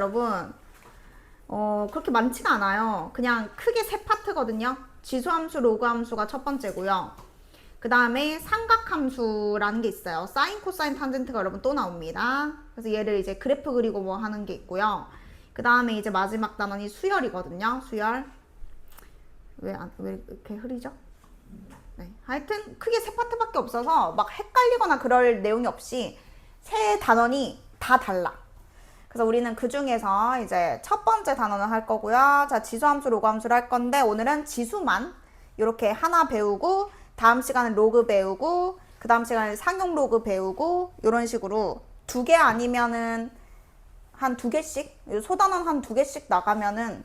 여러분 그렇게 많지가 않아요. 그냥 크게 세 파트거든요. 지수함수, 로그함수가 첫 번째고요. 그 다음에 삼각함수라는 게 있어요. 사인, 코사인, 탄젠트가 여러분 또 나옵니다. 그래서 얘를 이제 그래프 그리고 뭐 하는 게 있고요. 그 다음에 이제 마지막 단원이 수열이거든요. 수열. 왜 이렇게 흐리죠? 네. 하여튼 크게 세 파트밖에 없어서 막 헷갈리거나 그럴 내용이 없이 세 단원이 다 달라. 그래서 우리는 그 중에서 이제 첫 번째 단원을 할 거고요. 자, 지수함수, 로그함수를 할 건데 오늘은 지수만 이렇게 하나 배우고 다음 시간은 로그 배우고 그 다음 시간에 상용 로그 배우고 이런 식으로 두 개 아니면은 한 두 개씩 소단원 한 두 개씩 나가면은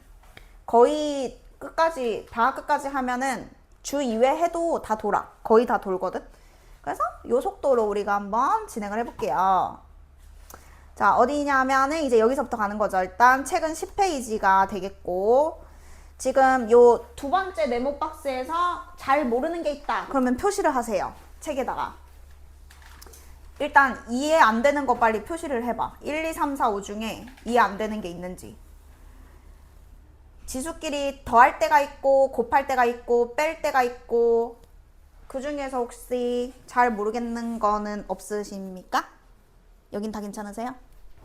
거의 끝까지 방학 끝까지 하면은 주 2회 해도 다 돌아. 거의 다 돌거든. 그래서 요 속도로 우리가 한번 진행을 해볼게요. 자, 어디냐면은 이제 여기서부터 가는 거죠. 일단 책은 10페이지가 되겠고 지금 요 두 번째 네모 박스에서 잘 모르는 게 있다. 그러면 표시를 하세요. 책에다가. 일단 이해 안 되는 거 빨리 표시를 해봐. 1, 2, 3, 4, 5 중에 이해 안 되는 게 있는지. 지수끼리 더할 때가 있고 곱할 때가 있고 뺄 때가 있고 그 중에서 혹시 잘 모르겠는 거는 없으십니까? 여긴 다 괜찮으세요?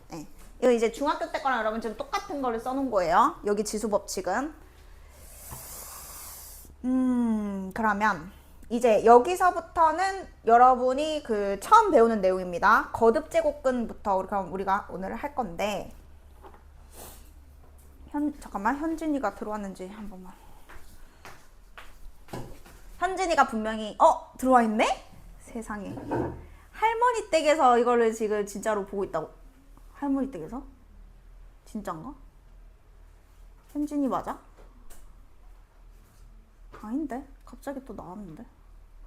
네. 이거 이제 중학교 때 거랑 여러분 지금 똑같은 거를 써놓은 거예요. 여기 지수 법칙은. 그러면 이제 여기서부터는 여러분이 그 처음 배우는 내용입니다. 거듭 제곱근부터 우리가 오늘 할 건데 잠깐만 현진이가 들어왔는지 한 번만. 현진이가 분명히 들어와 있네? 세상에. 할머니 댁에서 이거를 지금 진짜로 보고 있다고. 할머니 댁에서? 진짠가? 현진이 맞아? 아닌데? 갑자기 또 나왔는데?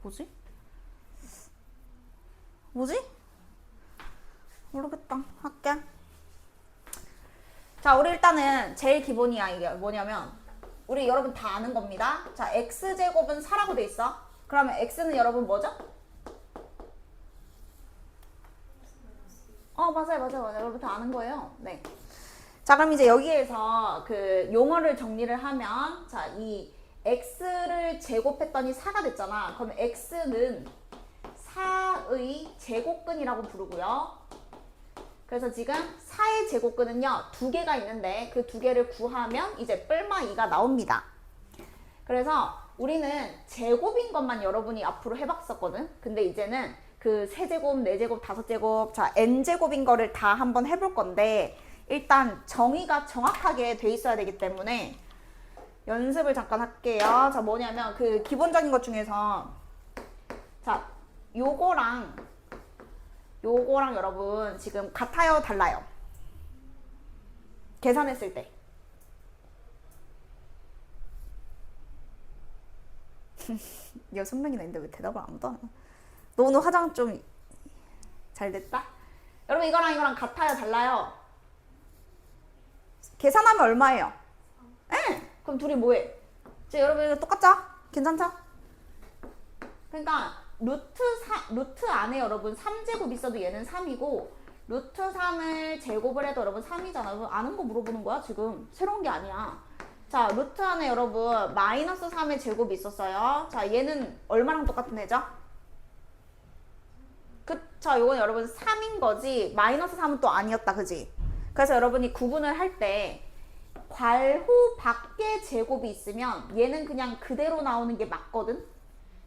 뭐지? 모르겠다. 할게. 자, 우리 일단은 제일 기본이야. 이게 뭐냐면 우리 여러분 다 아는 겁니다. 자, x제곱은 4라고 돼 있어. 그러면 x는 여러분 뭐죠? 맞아요. 여러분 다 아는 거예요. 네. 자, 그럼 이제 여기에서 그 용어를 정리를 하면 자, 이 x를 제곱했더니 4가 됐잖아. 그럼 x는 4의 제곱근이라고 부르고요. 그래서 지금 4의 제곱근은요, 두 개가 있는데 그 두 개를 구하면 이제 뿔마 2가 나옵니다. 그래서 우리는 제곱인 것만 여러분이 앞으로 해봤었거든. 근데 이제는 그 3제곱, 4제곱, 5제곱, 자, n제곱인 거를 다 한번 해볼 건데 일단 정의가 정확하게 돼 있어야 되기 때문에 연습을 잠깐 할게요. 자, 뭐냐면 그 기본적인 것 중에서 자, 요거랑 여러분 지금 같아요, 달라요? 계산했을 때. 야, 선명이나 있는데 왜 대답을 아무도 안 해? 너 오늘 화장 좀 잘 됐다? 여러분 이거랑 같아요, 달라요? 계산하면 얼마예요? 네. 그럼 둘이 뭐해? 이제 여러분 이거 똑같죠? 괜찮죠? 그러니까 루트 안에 여러분 3제곱 있어도 얘는 3이고 루트 3을 제곱을 해도 여러분 3이잖아. 아는 거 물어보는 거야 지금. 새로운 게 아니야. 자, 루트 안에 여러분 마이너스 3의 제곱이 있었어요. 자, 얘는 얼마랑 똑같은 애죠? 그쵸, 요건 여러분 3인 거지 마이너스 3은 또 아니었다, 그지? 그래서 여러분이 구분을 할 때 괄호 밖에 제곱이 있으면 얘는 그냥 그대로 나오는 게 맞거든?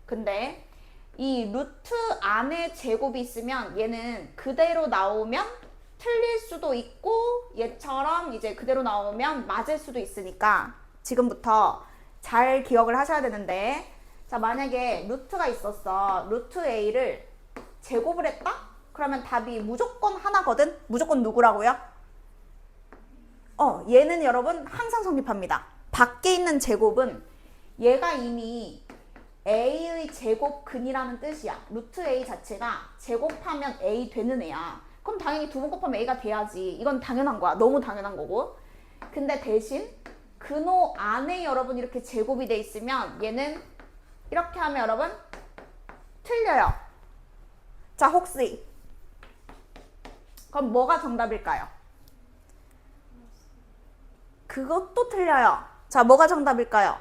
근데 이 루트 안에 제곱이 있으면 얘는 그대로 나오면 틀릴 수도 있고 얘처럼 이제 그대로 나오면 맞을 수도 있으니까 지금부터 잘 기억을 하셔야 되는데 자, 만약에 루트가 있었어. 루트 a를 제곱을 했다? 그러면 답이 무조건 하나거든? 무조건 누구라고요? 얘는 여러분 항상 성립합니다. 밖에 있는 제곱은 얘가 이미 a의 제곱근이라는 뜻이야. 루트 a 자체가 제곱하면 a 되는 애야. 그럼 당연히 두 번 곱하면 a가 돼야지. 이건 당연한 거야. 너무 당연한 거고. 근데 대신 근호 안에 여러분 이렇게 제곱이 돼 있으면 얘는 이렇게 하면 여러분 틀려요. 자, 혹시 그럼 뭐가 정답일까요? 그것도 틀려요. 자, 뭐가 정답일까요?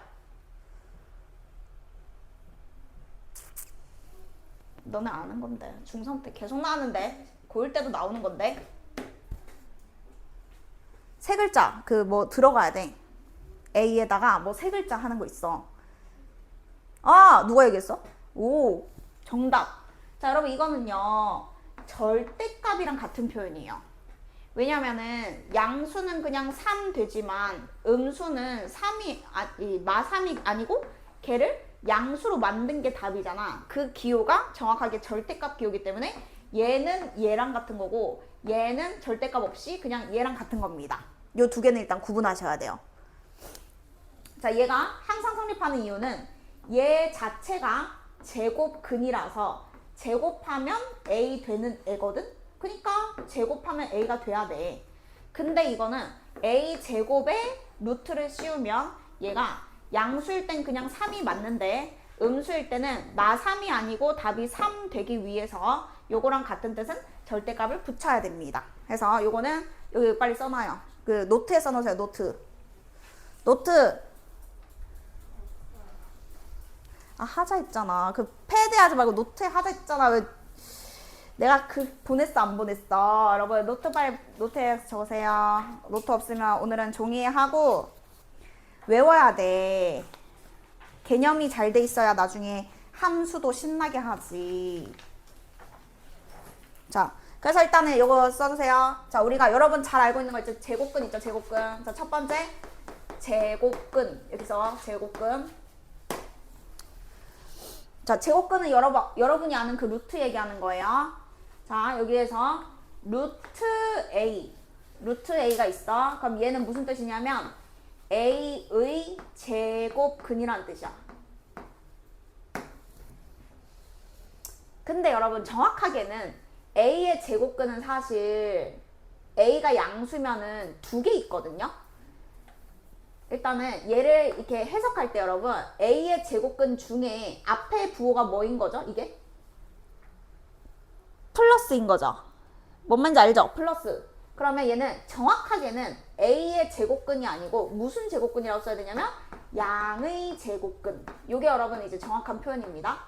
너네 아는 건데. 중3 때 계속 나왔는데. 고1 때도 나오는 건데. 세 글자. 그 뭐 들어가야 돼. A에다가 뭐 세 글자 하는 거 있어. 아, 누가 얘기했어? 오, 정답. 자, 여러분 이거는요. 절대값이랑 같은 표현이에요. 왜냐면은 양수는 그냥 3 되지만 음수는 3이 마3이 아니고 걔를 양수로 만든 게 답이잖아. 그 기호가 정확하게 절대값 기호이기 때문에 얘는 얘랑 같은 거고 얘는 절대값 없이 그냥 얘랑 같은 겁니다. 요 두 개는 일단 구분하셔야 돼요. 자, 얘가 항상 성립하는 이유는 얘 자체가 제곱근이라서 제곱하면 A 되는 애거든? 그러니까 제곱하면 A가 돼야 돼. 근데 이거는 A 제곱에 루트를 씌우면 얘가 양수일 땐 그냥 3이 맞는데 음수일 때는 마 3이 아니고 답이 3 되기 위해서 요거랑 같은 뜻은 절대값을 붙여야 됩니다. 그래서 요거는 여기 빨리 써놔요. 그 노트에 써놓으세요. 노트. 아, 하자 있잖아. 그 패드에 하지 말고 노트에 하자 있잖아. 왜 내가 그 보냈어 안 보냈어? 여러분 노트 빨리 노트에 적으세요. 노트 없으면 오늘은 종이에 하고 외워야 돼. 개념이 잘 돼 있어야 나중에 함수도 신나게 하지. 자, 그래서 일단은 이거 써주세요. 자, 우리가 여러분 잘 알고 있는 거 있죠? 제곱근 있죠? 제곱근. 자, 첫 번째 제곱근. 여기서 제곱근. 자, 제곱근은 여러분이 아는 그 루트 얘기하는 거예요. 자, 여기에서 루트 A가 있어. 그럼 얘는 무슨 뜻이냐면 A의 제곱근이라는 뜻이야. 근데 여러분 정확하게는 A의 제곱근은 사실 A가 양수면은 두 개 있거든요. 일단은 얘를 이렇게 해석할 때 여러분 A의 제곱근 중에 앞에 부호가 뭐인 거죠? 이게? 플러스인 거죠. 뭔 말인지 알죠? 플러스. 그러면 얘는 정확하게는 A의 제곱근이 아니고 무슨 제곱근이라고 써야 되냐면 양의 제곱근. 요게 여러분 이제 정확한 표현입니다.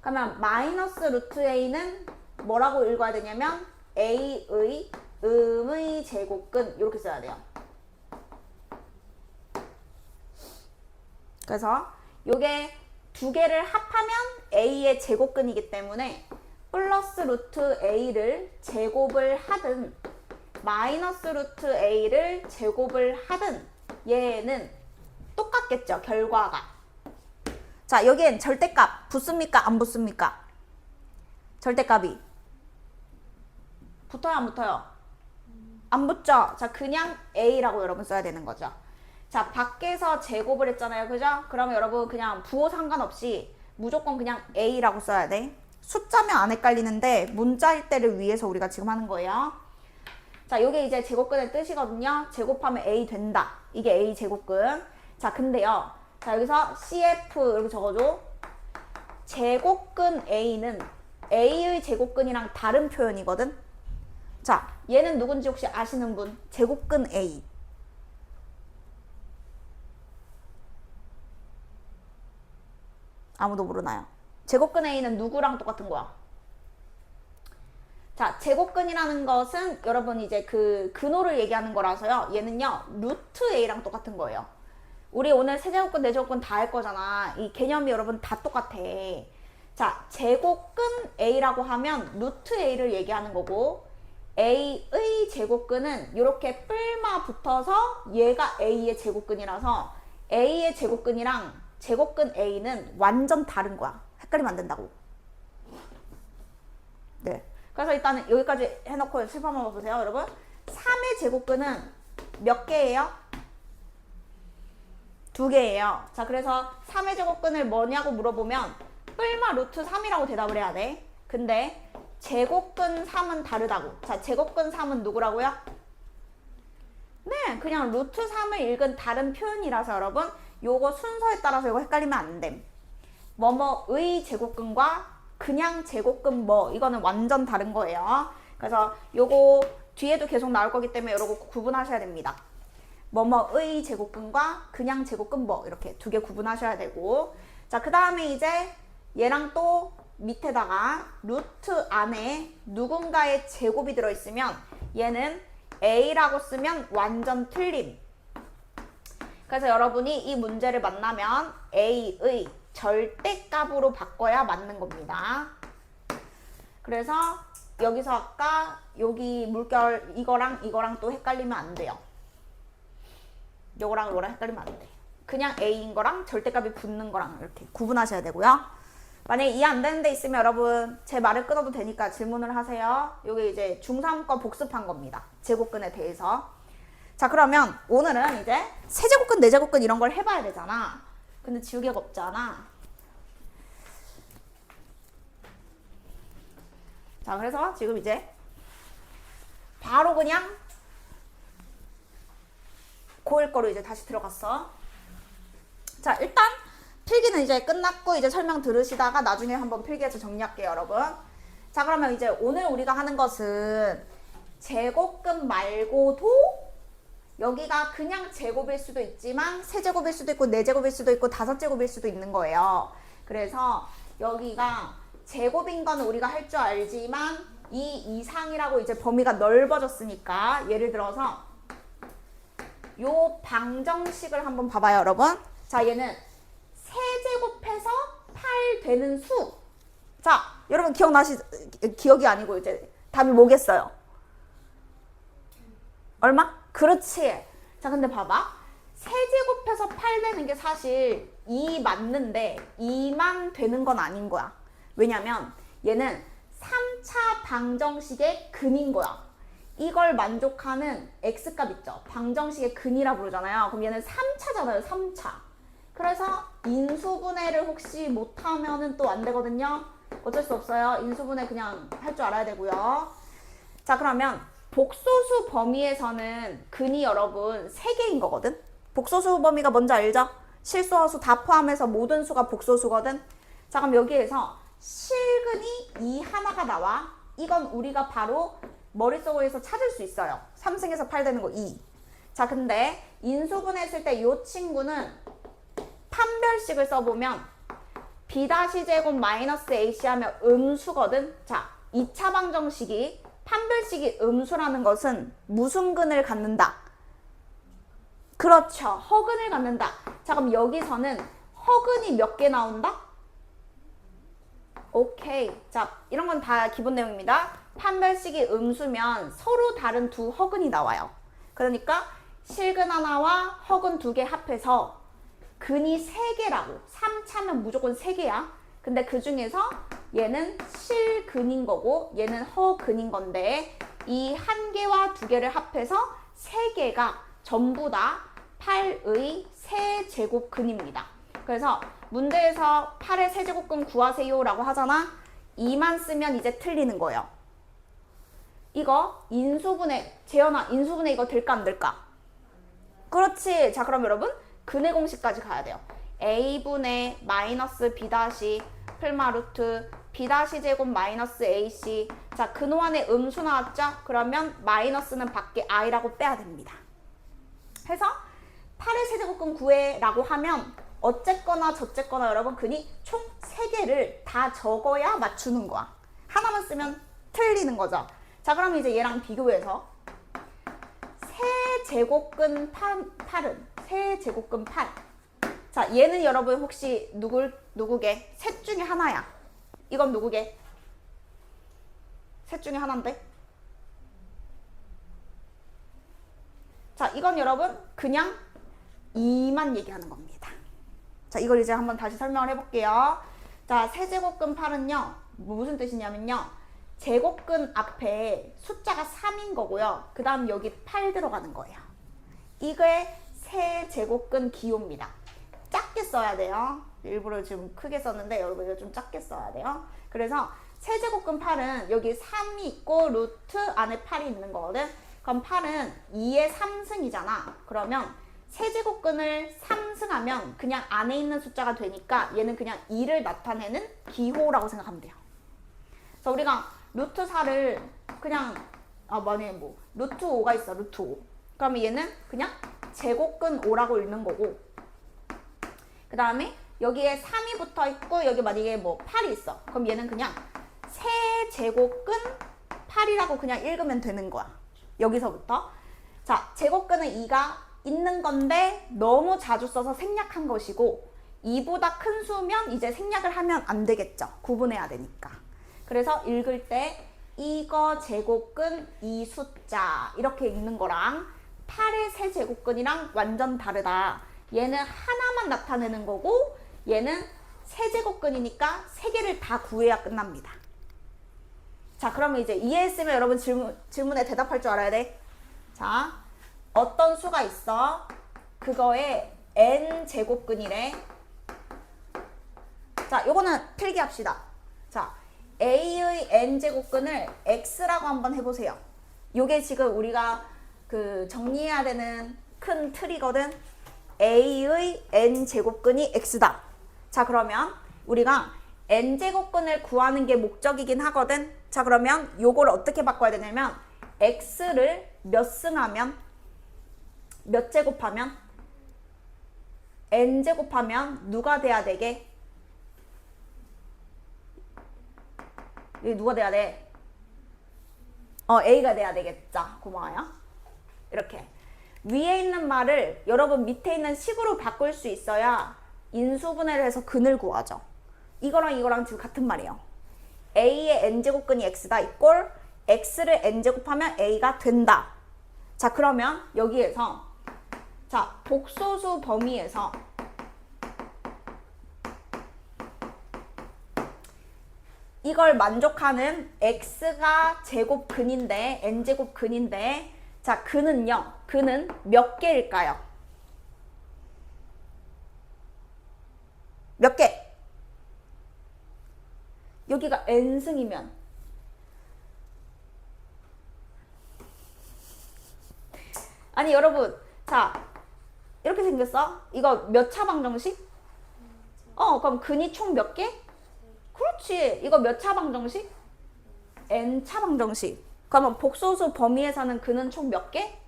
그러면 마이너스 루트 A는 뭐라고 읽어야 되냐면 A의 음의 제곱근 이렇게 써야 돼요. 그래서 요게 두 개를 합하면 A의 제곱근이기 때문에 플러스 루트 A를 제곱을 하든 마이너스 루트 A를 제곱을 하든 얘는 똑같겠죠, 결과가. 자, 여기엔 절대값 붙습니까? 안 붙습니까? 절대값이 붙어요, 안 붙어요? 안 붙죠? 자, 그냥 A라고 여러분 써야 되는 거죠. 자, 밖에서 제곱을 했잖아요, 그죠? 그러면 여러분 그냥 부호 상관없이 무조건 그냥 A라고 써야 돼. 숫자면 안 헷갈리는데 문자일 때를 위해서 우리가 지금 하는 거예요. 자, 요게 이제 제곱근의 뜻이거든요. 제곱하면 A 된다. 이게 A 제곱근. 자, 근데요. 자, 여기서 CF 이렇게 적어줘. 제곱근 A는 A의 제곱근이랑 다른 표현이거든. 자, 얘는 누군지 혹시 아시는 분? 제곱근 A. 아무도 모르나요? 제곱근 A는 누구랑 똑같은 거야? 자, 제곱근이라는 것은 여러분 이제 그 근호를 얘기하는 거라서요. 얘는요, 루트 A랑 똑같은 거예요. 우리 오늘 세제곱근, 네제곱근 다 할 거잖아. 이 개념이 여러분 다 똑같아. 자, 제곱근 A라고 하면 루트 A를 얘기하는 거고 A의 제곱근은 이렇게 뿔마 붙어서 얘가 A의 제곱근이라서 A의 제곱근이랑 제곱근 A는 완전 다른 거야. 헷갈리면 안 된다고. 네. 그래서 일단은 여기까지 해놓고 실수 한번 보세요, 여러분. 3의 제곱근은 몇 개예요? 2개예요. 자, 그래서 3의 제곱근을 뭐냐고 물어보면 뿔마 루트 3이라고 대답을 해야 돼. 근데 제곱근 3은 다르다고. 자, 제곱근 3은 누구라고요? 네, 그냥 루트 3을 읽은 다른 표현이라서 여러분 요거 순서에 따라서 이거 헷갈리면 안 됨. 뭐뭐의 제곱근과 그냥 제곱근 뭐 이거는 완전 다른 거예요. 그래서 요거 뒤에도 계속 나올 거기 때문에 여러분 구분하셔야 됩니다. 뭐뭐의 제곱근과 그냥 제곱근 뭐 이렇게 두 개 구분하셔야 되고, 자, 그 다음에 이제 얘랑 또 밑에다가 루트 안에 누군가의 제곱이 들어있으면 얘는 A라고 쓰면 완전 틀림. 그래서 여러분이 이 문제를 만나면 A의 절대값으로 바꿔야 맞는 겁니다. 그래서 여기서 아까 여기 물결 이거랑 이거랑 또 헷갈리면 안 돼요. 요거랑 요거랑 헷갈리면 안 돼. 그냥 A인 거랑 절대값이 붙는 거랑 이렇게 구분하셔야 되고요. 만약에 이해 안 되는 데 있으면 여러분 제 말을 끊어도 되니까 질문을 하세요. 요게 이제 중3 거 복습한 겁니다. 제곱근에 대해서. 자, 그러면 오늘은 이제 세제곱근, 네제곱근 이런 걸 해봐야 되잖아. 근데 지우개가 없잖아. 자, 그래서 지금 이제 바로 그냥 고일 거로 이제 다시 들어갔어. 자, 일단 필기는 이제 끝났고 이제 설명 들으시다가 나중에 한번 필기해서 정리할게요, 여러분. 자, 그러면 이제 오늘 우리가 하는 것은 제곱근 말고도 여기가 그냥 제곱일 수도 있지만 세제곱일 수도 있고 네제곱일 수도 있고 다섯제곱일 수도 있는 거예요. 그래서 여기가 제곱인 거는 우리가 할 줄 알지만 이 이상이라고 이제 범위가 넓어졌으니까 예를 들어서 요 방정식을 한번 봐봐요, 여러분. 자, 얘는 세제곱해서 8 되는 수. 자, 여러분 기억이 아니고 이제 답이 뭐겠어요? 얼마? 그렇지. 자, 근데 봐봐. 세제곱해서 8 되는 게 사실 2 맞는데 2만 되는 건 아닌 거야. 왜냐면 얘는 3차 방정식의 근인 거야. 이걸 만족하는 x값 있죠. 방정식의 근이라 부르잖아요. 그럼 얘는 3차잖아요. 3차. 그래서 인수분해를 혹시 못하면은 또 안 되거든요. 어쩔 수 없어요. 인수분해 그냥 할 줄 알아야 되고요. 자, 그러면 복소수 범위에서는 근이 여러분 3개인 거거든. 복소수 범위가 뭔지 알죠? 실수허수 다 포함해서 모든 수가 복소수거든. 자, 그럼 여기에서 실근이 2 하나가 나와. 이건 우리가 바로 머릿속에서 찾을 수 있어요. 3승에서 8 되는 거 2. 자, 근데 인수분해했을 때 이 친구는 판별식을 써보면 B-제곱 마이너스 AC 하면 음수거든. 자, 2차 방정식이 판별식이 음수라는 것은 무슨 근을 갖는다? 그렇죠. 허근을 갖는다. 자, 그럼 여기서는 허근이 몇 개 나온다? 오케이. 자, 이런 건 다 기본 내용입니다. 판별식이 음수면 서로 다른 두 허근이 나와요. 그러니까 실근 하나와 허근 2개 합해서 근이 3개라고. 3차면 무조건 3개야. 근데 그 중에서 얘는 실근인 거고 얘는 허근인 건데 이 1개와 2개를 합해서 3개가 전부 다 8의 세제곱근입니다. 그래서 문제에서 8의 세제곱근 구하세요 라고 하잖아. 2만 쓰면 이제 틀리는 거예요. 이거 인수분해, 재현아 인수분해 이거 될까 안 될까? 그렇지. 자, 그럼 여러분 근의 공식까지 가야 돼요. a분의 마이너스 b 다시 풀마 루트 b 다시 제곱 마이너스 ac. 자, 근호환의 음수 나왔죠? 그러면 마이너스는 밖에 i라고 빼야 됩니다. 해서 8의 세제곱근 구해 라고 하면 어쨌거나 저쨌거나 여러분 근이 총 3개를 다 적어야 맞추는 거야. 하나만 쓰면 틀리는 거죠. 자, 그럼 이제 얘랑 비교해서 세제곱근 8은 세제곱근 8. 자, 얘는 여러분 혹시 누구게? 셋 중에 하나야. 이건 누구게? 셋 중에 하나인데? 자, 이건 여러분 그냥 2만 얘기하는 겁니다. 자, 이걸 이제 한번 다시 설명을 해볼게요. 자, 세제곱근 8은요. 무슨 뜻이냐면요. 제곱근 앞에 숫자가 3인 거고요. 그 다음 여기 8 들어가는 거예요. 이게 세제곱근 기호입니다. 작게 써야 돼요. 일부러 지금 크게 썼는데 여러분 이거 좀 작게 써야 돼요. 그래서 세제곱근 8은 여기 3이 있고 루트 안에 8이 있는 거거든. 그럼 8은 2의 3승이잖아. 그러면 세제곱근을 3승하면 그냥 안에 있는 숫자가 되니까 얘는 그냥 2를 나타내는 기호라고 생각하면 돼요. 그래서 우리가 루트 4를 그냥 만약에 뭐 루트 5가 있어. 루트 5. 그러면 얘는 그냥 제곱근 5라고 읽는 거고, 그 다음에 여기에 3이 붙어 있고 여기 만약에 뭐 8이 있어. 그럼 얘는 그냥 세제곱근 8이라고 그냥 읽으면 되는 거야. 여기서부터. 자, 제곱근은 2가 있는 건데 너무 자주 써서 생략한 것이고, 2보다 큰 수면 이제 생략을 하면 안 되겠죠. 구분해야 되니까. 그래서 읽을 때 이거 제곱근 2 숫자 이렇게 읽는 거랑 8의 세제곱근이랑 완전 다르다. 얘는 하나만 나타내는 거고 얘는 세제곱근이니까 3개를 다 구해야 끝납니다. 자, 그러면 이제 이해했으면 여러분 질문에 대답할 줄 알아야 돼. 자, 어떤 수가 있어? 그거에 n제곱근이래. 자, 요거는 필기합시다. 자, a의 n제곱근을 x라고 한번 해보세요. 요게 지금 우리가 그 정리해야 되는 큰 틀이거든. a의 n제곱근이 x다. 자, 그러면 우리가 n제곱근을 구하는 게 목적이긴 하거든. 자, 그러면 요걸 어떻게 바꿔야 되냐면 x를 몇 승하면, 몇 제곱하면, n제곱하면 누가 돼야 되게? 이게 누가 돼야 돼? a가 돼야 되겠죠. 고마워요. 이렇게 위에 있는 말을 여러분 밑에 있는 식으로 바꿀 수 있어야 인수분해를 해서 근을 구하죠. 이거랑 이거랑 지금 같은 말이에요. a의 n제곱근이 x다 이꼴 x를 n제곱하면 a가 된다. 자, 그러면 여기에서 자, 복소수 범위에서 이걸 만족하는 x가 제곱근인데 n제곱근인데, 자, 근은요. 근은 몇 개일까요? 몇 개? 여기가 n승이면 아니 여러분, 자, 이렇게 생겼어? 이거 몇 차 방정식? 그럼 근이 총 몇 개? 그렇지. 이거 몇 차 방정식? n차 방정식. 그러면 복소수 범위에서는 근은 총 몇 개?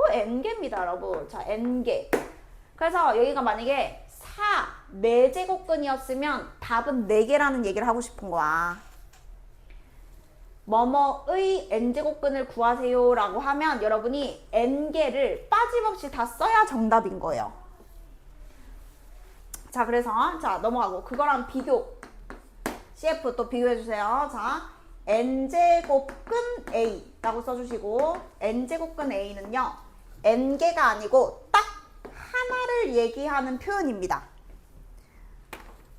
n개입니다, 여러분. 자, n개. 그래서 여기가 만약에 4제곱근이었으면 답은 4개라는 얘기를 하고 싶은 거야. 뭐뭐의 n제곱근을 구하세요 라고 하면 여러분이 n개를 빠짐없이 다 써야 정답인 거예요. 자, 그래서 자, 넘어가고 그거랑 비교. CF 또 비교해주세요. 자, n제곱근 a라고 써주시고, n제곱근 a는요 n개가 아니고 딱 하나를 얘기하는 표현입니다.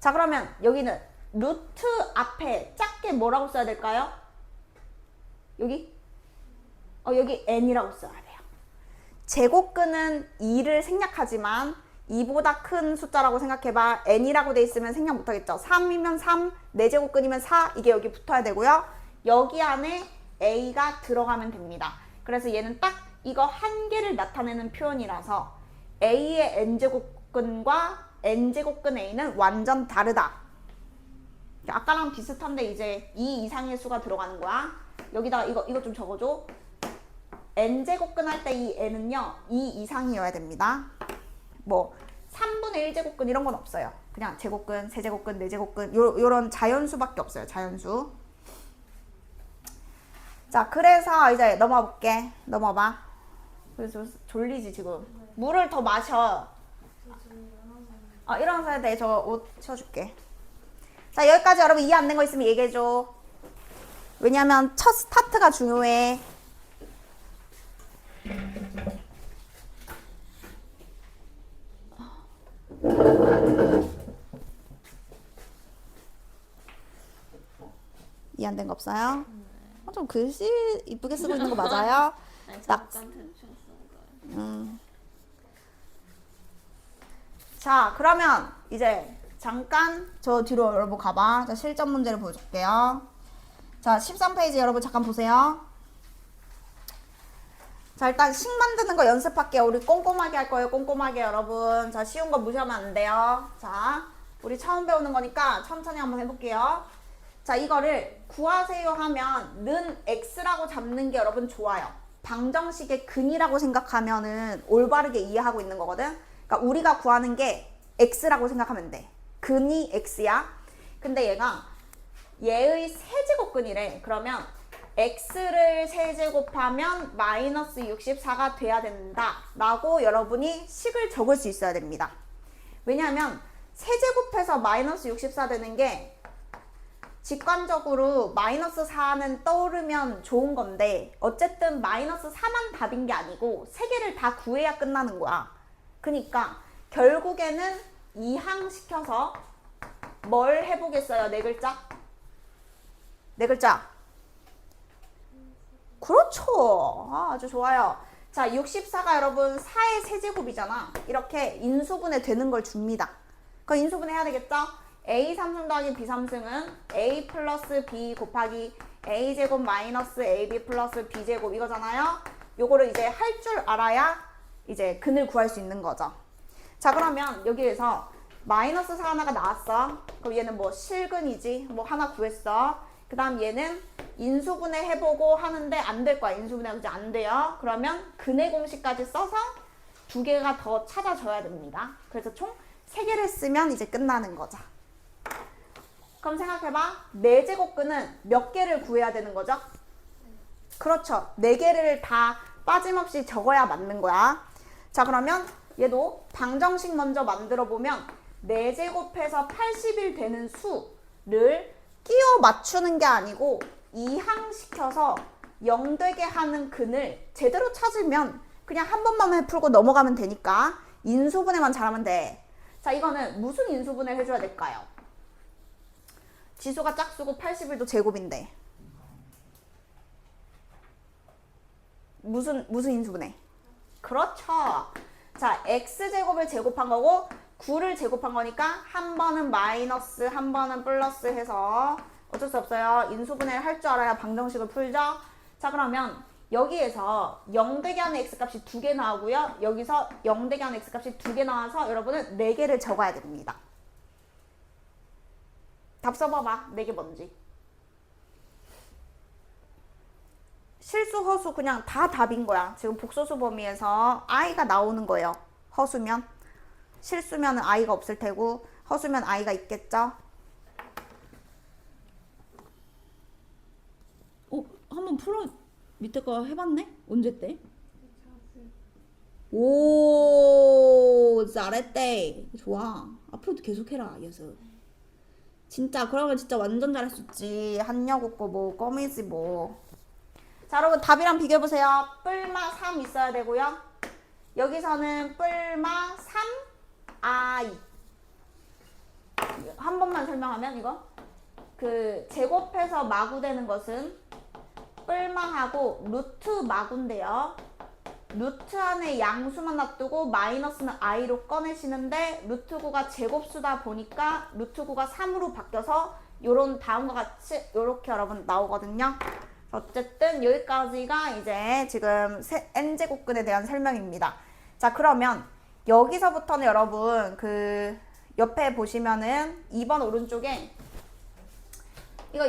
자, 그러면 여기는 루트 앞에 작게 뭐라고 써야 될까요? 여기? 여기 n이라고 써야 돼요. 제곱근은 2를 생략하지만 2보다 큰 숫자라고 생각해봐. n이라고 돼 있으면 생략 못하겠죠. 3이면 3, 4제곱근이면 4, 이게 여기 붙어야 되고요. 여기 안에 a가 들어가면 됩니다. 그래서 얘는 딱 이거 한 개를 나타내는 표현이라서 a의 n제곱근과 n제곱근 a는 완전 다르다. 아까랑 비슷한데 이제 2 이상의 수가 들어가는 거야. 여기다가 이거 좀 적어줘. n제곱근 할 때 이 n은요 2 이상이어야 됩니다. 뭐 3분의 1제곱근 이런 건 없어요. 그냥 제곱근, 세제곱근, 네제곱근 요런 자연수밖에 없어요. 자연수. 자, 그래서 이제 넘어가 볼게. 넘어봐. 그래서 졸리지 지금. 물을 더 마셔. 일어나서 돼. 저 옷 치워줄게. 자, 여기까지 여러분 이해 안 된 거 있으면 얘기해줘. 왜냐면 첫 스타트가 중요해. 이해 안 된 거 없어요? 좀 글씨 이쁘게 쓰고 있는 거 맞아요? 자, 그러면 이제 잠깐 저 뒤로 여러분 가봐. 자, 실전 문제를 보여줄게요. 자, 13페이지 여러분 잠깐 보세요. 자, 일단 식 만드는 거 연습할게요. 우리 꼼꼼하게 할 거예요. 꼼꼼하게 여러분. 자, 쉬운 거 무시하면 안 돼요. 자, 우리 처음 배우는 거니까 천천히 한번 해볼게요. 자, 이거를 구하세요 하면 는 x라고 잡는 게 여러분 좋아요. 방정식의 근이라고 생각하면은 올바르게 이해하고 있는 거거든. 그러니까 우리가 구하는 게 x라고 생각하면 돼. 근이 x야. 근데 얘의 세제곱근이래. 그러면 x를 세제곱하면 마이너스 64가 돼야 된다 라고 여러분이 식을 적을 수 있어야 됩니다. 왜냐하면 세제곱해서 마이너스 64 되는 게 직관적으로 마이너스 4는 떠오르면 좋은 건데 어쨌든 마이너스 4만 답인 게 아니고 세 개를 다 구해야 끝나는 거야. 그러니까 결국에는 이항시켜서 뭘 해보겠어요? 네 글자? 네 글자. 그렇죠. 아주 좋아요. 자, 64가 여러분 4의 세제곱이잖아. 이렇게 인수분해 되는 걸 줍니다. 그럼 인수분해 해야 되겠죠? a 3승 더하기 b 3승은 a 플러스 b 곱하기 a 제곱 마이너스 ab 플러스 b 제곱 이거잖아요. 요거를 이제 할 줄 알아야 이제 근을 구할 수 있는 거죠. 자, 그러면 여기에서 마이너스 4 하나가 나왔어. 그럼 얘는 뭐 실근이지. 뭐 하나 구했어. 그 다음 얘는 인수분해 해보고 하는데 안 될 거야. 인수분해가 이제 안 돼요. 그러면 근의 공식까지 써서 두 개가 더 찾아줘야 됩니다. 그래서 총 3개를 쓰면 이제 끝나는 거죠. 그럼 생각해봐. 4제곱근은 몇 개를 구해야 되는 거죠? 그렇죠. 4개를 다 빠짐없이 적어야 맞는 거야. 자, 그러면 얘도 방정식 먼저 만들어 보면 4제곱해서 80일 되는 수를 끼워 맞추는 게 아니고 이항시켜서 0 되게 하는 근을 제대로 찾으면 그냥 한 번만 풀고 넘어가면 되니까 인수분해만 잘하면 돼. 자, 이거는 무슨 인수분해를 해줘야 될까요? 지수가 짝수고 80일도 제곱인데 무슨 인수분해? 그렇죠. 자, x제곱을 제곱한 거고 9를 제곱한 거니까 한 번은 마이너스 한 번은 플러스 해서 어쩔 수 없어요. 인수분해를 할 줄 알아야 방정식을 풀죠. 자, 그러면 여기에서 0 되게 하는 x값이 2개 나오고요. 여기서 0 되게 하는 x값이 2개 나와서 여러분은 4개를 적어야 됩니다. 답 써봐봐. 4개 뭔지. 실수, 허수 그냥 다 답인 거야. 지금 복소수 범위에서 i가 나오는 거예요. 허수면. 실수면 i가 없을 테고 허수면 i가 있겠죠. 한번 풀어. 밑에 거 해봤네? 언제 때? 오, 잘했대. 좋아. 앞으로도 계속해라, 연습. 진짜 그러면 진짜 완전 잘했었지. 한여고 거 뭐 껌이지 뭐. 자, 여러분 답이랑 비교해보세요. 뿔마 3 있어야 되고요. 여기서는 뿔마 3 i. 한 번만 설명하면 이거 그 제곱해서 마구되는 것은 뿔마하고 루트 마구인데요. 루트 안에 양수만 놔두고 마이너스는 i로 꺼내시는데 루트 9가 제곱수다 보니까 루트 9가 3으로 바뀌어서 요런 다음과 같이 요렇게 여러분 나오거든요. 어쨌든 여기까지가 이제 지금 n제곱근에 대한 설명입니다. 자, 그러면 여기서부터는 여러분 그 옆에 보시면은 2번 오른쪽에 이거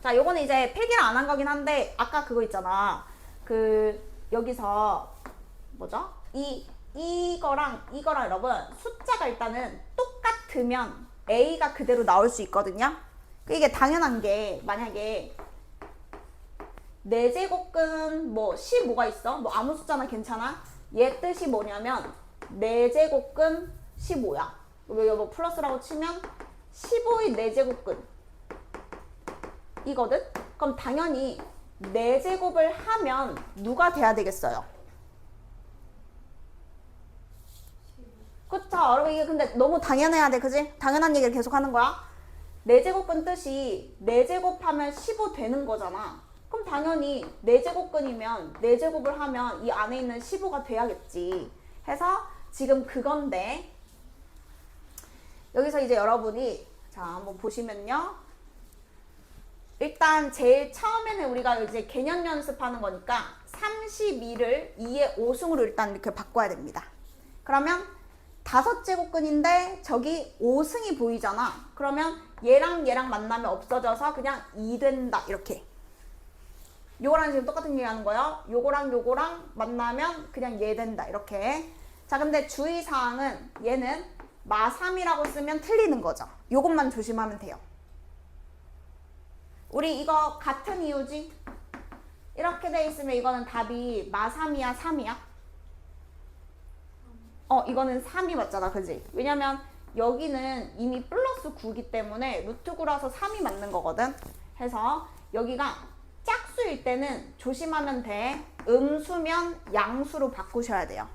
자, 요거는 이제 필기를 안 한 거긴 한데 아까 그거 있잖아. 그 여기서 뭐죠? 이거랑 여러분 숫자가 일단은 똑같으면 A가 그대로 나올 수 있거든요. 이게 당연한 게 만약에 4제곱근 뭐 15가 있어? 뭐 아무 숫자나 괜찮아? 얘 뜻이 뭐냐면 4제곱근 15야. 뭐 플러스라고 치면 15의 4제곱근 이거든? 그럼 당연히 4제곱을 하면 누가 돼야 되겠어요? 그쵸? 여러분 이게 근데 너무 당연해야 돼, 그지? 당연한 얘기를 계속 하는 거야. 4제곱근 뜻이 4제곱하면 15 되는 거잖아. 그럼 당연히 4제곱근이면 4제곱을 하면 이 안에 있는 15가 돼야겠지. 해서 지금 그건데 여기서 이제 여러분이 자 한번 보시면요. 일단 제일 처음에는 우리가 이제 개념 연습하는 거니까 32를 2의 5승으로 일단 이렇게 바꿔야 됩니다. 그러면 5제곱근인데 저기 5승이 보이잖아. 그러면 얘랑 얘랑 만나면 없어져서 그냥 2 된다. 이렇게. 요거랑 지금 똑같은 얘기 하는 거예요. 요거랑 요거랑 만나면 그냥 얘 된다. 이렇게. 자, 근데 주의사항은 얘는 마3이라고 쓰면 틀리는 거죠. 요것만 조심하면 돼요. 우리 이거 같은 이유지? 이렇게 돼 있으면 이거는 답이 마3이야, 3이야? 이거는 3이 맞잖아, 그지? 왜냐면 여기는 이미 플러스 9이기 때문에 루트 9라서 3이 맞는 거거든. 해서 여기가 짝수일 때는 조심하면 돼. 음수면 양수로 바꾸셔야 돼요.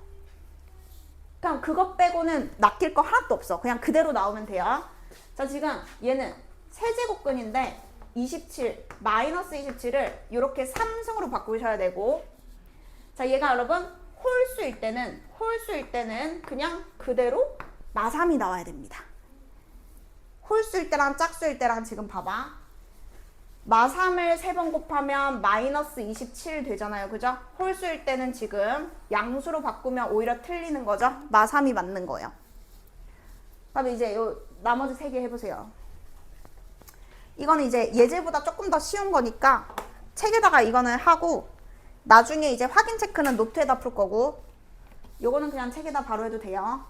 그냥 그것 빼고는 낚일 거 하나도 없어. 그냥 그대로 나오면 돼요. 자, 지금 얘는 세제곱근인데 27, 마이너스 27을 이렇게 3승으로 바꾸셔야 되고, 자, 얘가 여러분 홀수일 때는 그냥 그대로 마3이 나와야 됩니다. 홀수일 때랑 짝수일 때랑 지금 봐봐. 마3을 3번 곱하면 마이너스 27 되잖아요. 그죠? 홀수일 때는 지금 양수로 바꾸면 오히려 틀리는 거죠. 마3이 맞는 거예요. 그럼 이제 요 나머지 3개 해보세요. 이거는 이제 예제보다 조금 더 쉬운 거니까 책에다가 이거는 하고 나중에 이제 확인 체크는 노트에다 풀 거고, 요거는 그냥 책에다 바로 해도 돼요.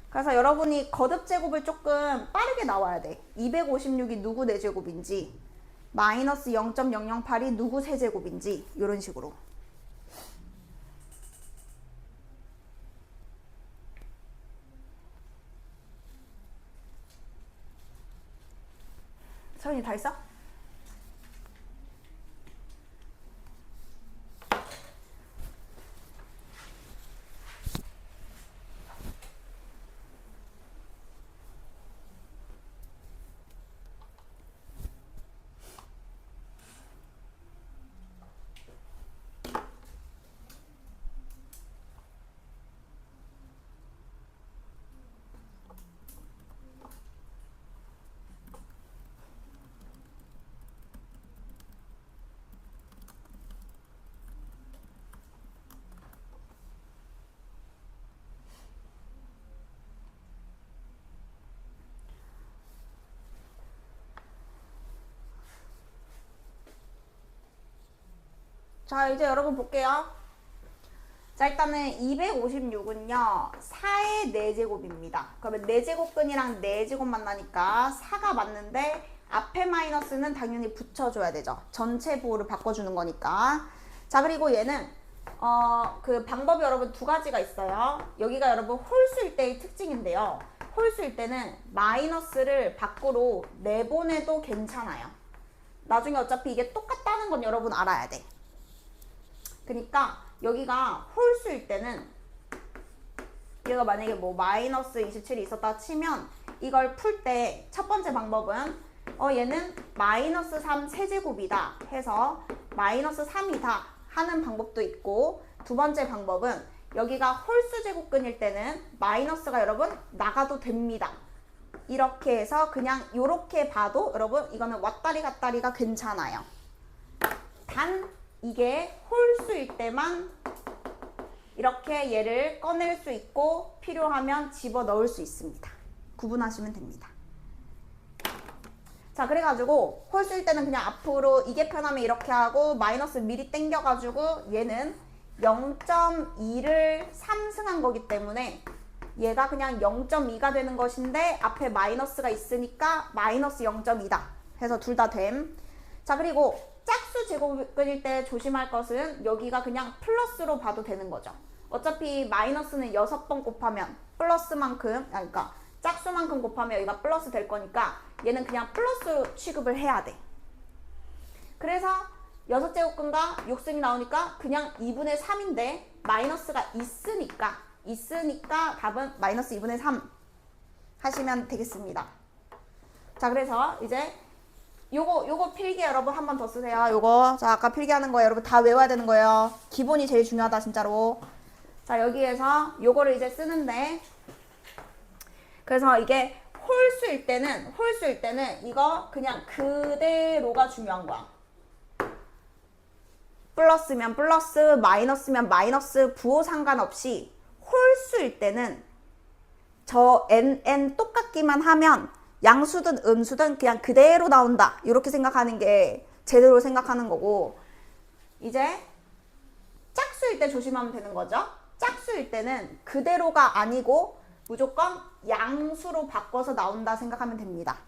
그래서 여러분이 거듭 제곱을 조금 빠르게 나와야 돼. 256이 누구 4제곱인지, 마이너스 0.008이 누구 세제곱인지, 이런 식으로. 서윤이 다 했어? 자, 이제 여러분 볼게요. 자, 일단은 256은요 4의 4제곱입니다. 그러면 4제곱근이랑 4제곱 만나니까 4가 맞는데 앞에 마이너스는 당연히 붙여줘야 되죠. 전체 부호를 바꿔주는 거니까. 자, 그리고 얘는 그 방법이 여러분 두 가지가 있어요. 여기가 여러분 홀수일 때의 특징인데요. 홀수일 때는 마이너스를 밖으로 내보내도 괜찮아요. 나중에 어차피 이게 똑같다는 건 여러분 알아야 돼. 그러니까 여기가 홀수일 때는 얘가 만약에 뭐 마이너스 27이 있었다 치면 이걸 풀 때 첫 번째 방법은 얘는 마이너스 3 세제곱이다 해서 마이너스 3이다 하는 방법도 있고, 두 번째 방법은 여기가 홀수 제곱근일 때는 마이너스가 여러분 나가도 됩니다. 이렇게 해서 그냥 이렇게 봐도 여러분 이거는 왔다리 갔다리가 괜찮아요. 단 이게 홀수일 때만 이렇게 얘를 꺼낼 수 있고 필요하면 집어넣을 수 있습니다. 구분하시면 됩니다. 자, 그래가지고 홀수일 때는 그냥 앞으로 이게 편하면 이렇게 하고 마이너스 미리 땡겨가지고 얘는 0.2를 3승한 거기 때문에 얘가 그냥 0.2가 되는 것인데 앞에 마이너스가 있으니까 마이너스 0.2다 해서 둘 다 됨. 자, 그리고 짝수 제곱근일 때 조심할 것은 여기가 그냥 플러스로 봐도 되는 거죠. 어차피 마이너스는 6번 곱하면 플러스만큼, 그러니까 짝수만큼 곱하면 여기가 플러스 될 거니까 얘는 그냥 플러스 취급을 해야 돼. 그래서 6제곱근과 6승이 나오니까 그냥 2분의 3인데 마이너스가 있으니까 답은 마이너스 2분의 3 하시면 되겠습니다. 자, 그래서 이제 요거 필기 여러분 한 번 더 쓰세요. 요거. 자, 아까 필기하는 거 여러분 다 외워야 되는 거예요. 기본이 제일 중요하다, 진짜로. 자, 여기에서 요거를 이제 쓰는데, 그래서 이게 홀수일 때는 이거 그냥 그대로가 중요한 거야. 플러스면 플러스, 마이너스면 마이너스, 부호 상관없이 홀수일 때는 저 n 똑같기만 하면 양수든 음수든 그냥 그대로 나온다. 이렇게 생각하는 게 제대로 생각하는 거고, 이제 짝수일 때 조심하면 되는 거죠. 짝수일 때는 그대로가 아니고 무조건 양수로 바꿔서 나온다 생각하면 됩니다.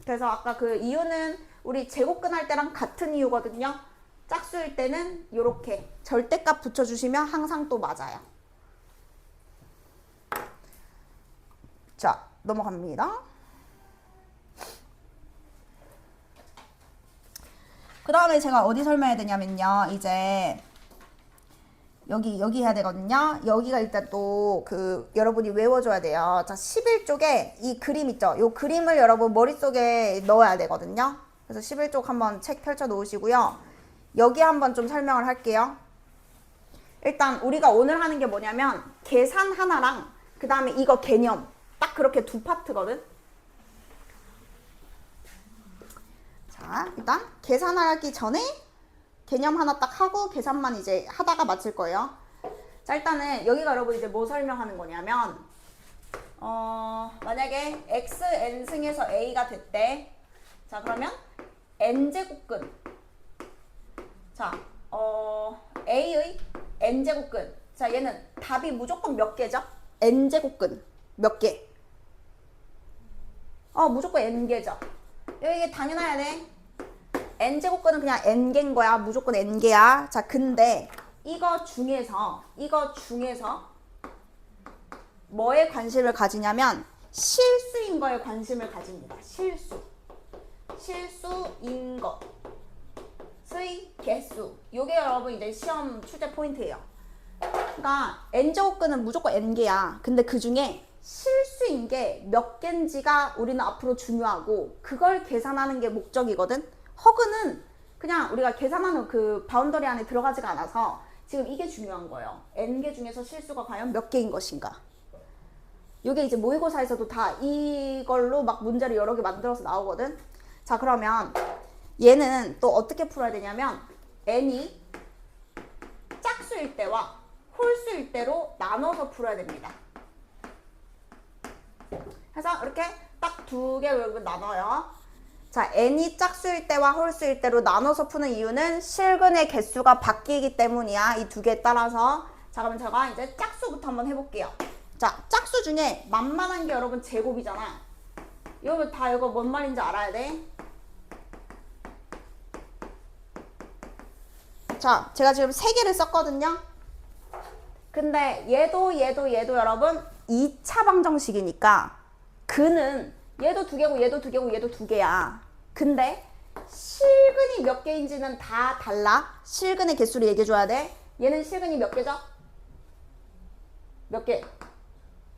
그래서 아까 그 이유는 우리 제곱근 할 때랑 같은 이유거든요. 짝수일 때는 이렇게 절대값 붙여주시면 항상 또 맞아요. 자, 넘어갑니다. 그 다음에 제가 어디 설명해야 되냐면요. 이제 여기 해야 되거든요. 여기가 일단 또 여러분이 외워줘야 돼요. 자, 11쪽에 이 그림 있죠? 이 그림을 여러분 머릿속에 넣어야 되거든요. 그래서 11쪽 한번 책 펼쳐 놓으시고요. 여기 한번 좀 설명을 할게요. 일단 우리가 오늘 하는 게 뭐냐면 계산 하나랑 그 다음에 이거 개념 딱 그렇게 두 파트거든. 자, 일단 계산하기 전에 개념 하나 딱 하고 계산만 이제 하다가 마칠 거예요. 자, 일단은 여기가 여러분 이제 뭐 설명하는 거냐면 만약에 x n승에서 a가 됐대. 자, 그러면 n제곱근, 자 a의 n제곱근, 자 얘는 답이 무조건 몇 개죠? n제곱근 몇 개? 무조건 n개죠. 이게 당연해야 돼. n제곱근은 그냥 n개인 거야. 무조건 n개야. 자, 근데 이거 중에서 뭐에 관심을 가지냐면 실수인 거에 관심을 가집니다. 실수인 것의 개수. 요게 여러분 이제 시험 출제 포인트예요. 그러니까 n제곱근은 무조건 n개야. 근데 그 중에 실수인 게 몇 개인지가 우리는 앞으로 중요하고 그걸 계산하는 게 목적이거든. 허그는 그냥 우리가 계산하는 그 바운더리 안에 들어가지가 않아서 지금 이게 중요한 거예요. n개 중에서 실수가 과연 몇 개인 것인가. 이게 이제 모의고사에서도 다 이걸로 막 문제를 여러 개 만들어서 나오거든. 자, 그러면 얘는 또 어떻게 풀어야 되냐면 n이 짝수일 때와 홀수일 때로 나눠서 풀어야 됩니다. 그래서 이렇게 딱 두 개로 여러분 나눠요. 자, n이 짝수일 때와 홀수일 때로 나눠서 푸는 이유는 실근의 개수가 바뀌기 때문이야. 이 두 개에 따라서. 자, 그러면 제가 이제 짝수부터 한번 해볼게요. 자, 짝수 중에 만만한 게 여러분 제곱이잖아. 여러분 다 이거 뭔 말인지 알아야 돼. 자, 제가 지금 3개를 썼거든요. 근데 얘도 여러분 2차 방정식이니까 근은 얘도 2개고 얘도 2개고 얘도 2개야. 근데 실근이 몇 개인지는 다 달라. 실근의 개수를 얘기해줘야 돼. 얘는 실근이 몇 개죠? 몇 개?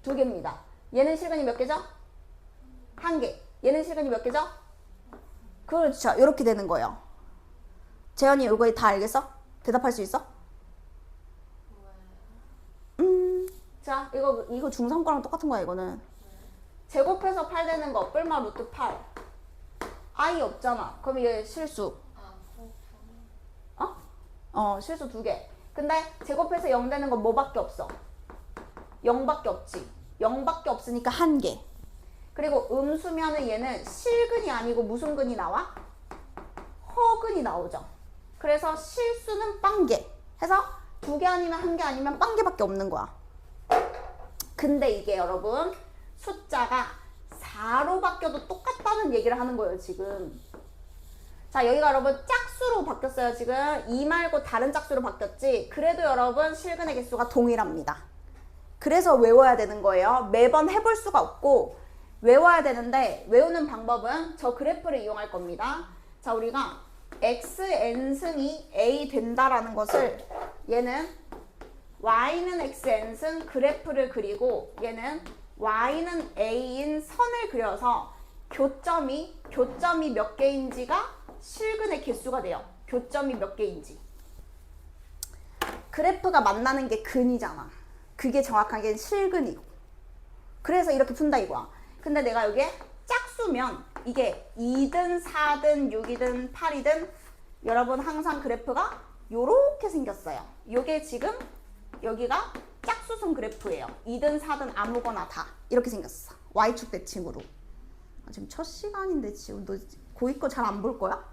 2개입니다. 얘는 실근이 몇 개죠? 1개. 얘는 실근이 몇 개죠? 그렇죠. 이렇게 되는 거예요. 재현이 이거 다 알겠어? 대답할 수 있어? 자, 이거 중3 거랑 똑같은 거야, 이거는. 제곱해서 8 되는 거, 뿔마 루트 8. i 없잖아. 그럼 이게 실수. 실수 2개. 근데 제곱해서 0 되는 건 뭐밖에 없어? 0밖에 없지. 0밖에 없으니까 1개. 그리고 음수면은 얘는 실근이 아니고 무슨 근이 나와? 허근이 나오죠. 그래서 실수는 빵개. 해서 2개 아니면 1개 아니면 빵개밖에 없는 거야. 근데 이게 여러분 숫자가 4로 바뀌어도 똑같다는 얘기를 하는 거예요, 지금. 자, 여기가 여러분 짝수로 바뀌었어요, 지금. 2 말고 다른 짝수로 바뀌었지. 그래도 여러분 실근의 개수가 동일합니다. 그래서 외워야 되는 거예요. 매번 해볼 수가 없고 외워야 되는데 외우는 방법은 저 그래프를 이용할 겁니다. 자, 우리가 xn승이 a 된다라는 것을 얘는 y는 xn승 그래프를 그리고 얘는 y는 a인 선을 그려서 교점이 몇 개인지가 실근의 개수가 돼요. 교점이 몇 개인지. 그래프가 만나는 게 근이잖아. 그게 정확하게 실근이고. 그래서 이렇게 푼다 이거야. 근데 내가 여기에 짝수면 이게 2든 4든 6이든 8이든 여러분 항상 그래프가 요렇게 생겼어요. 요게 지금 여기가 짝수승 그래프예요. 2든 4든 아무거나 다 이렇게 생겼어. Y축 대칭으로. 아, 지금 첫 시간인데 지금 너 고2 거 잘 안 볼 거야?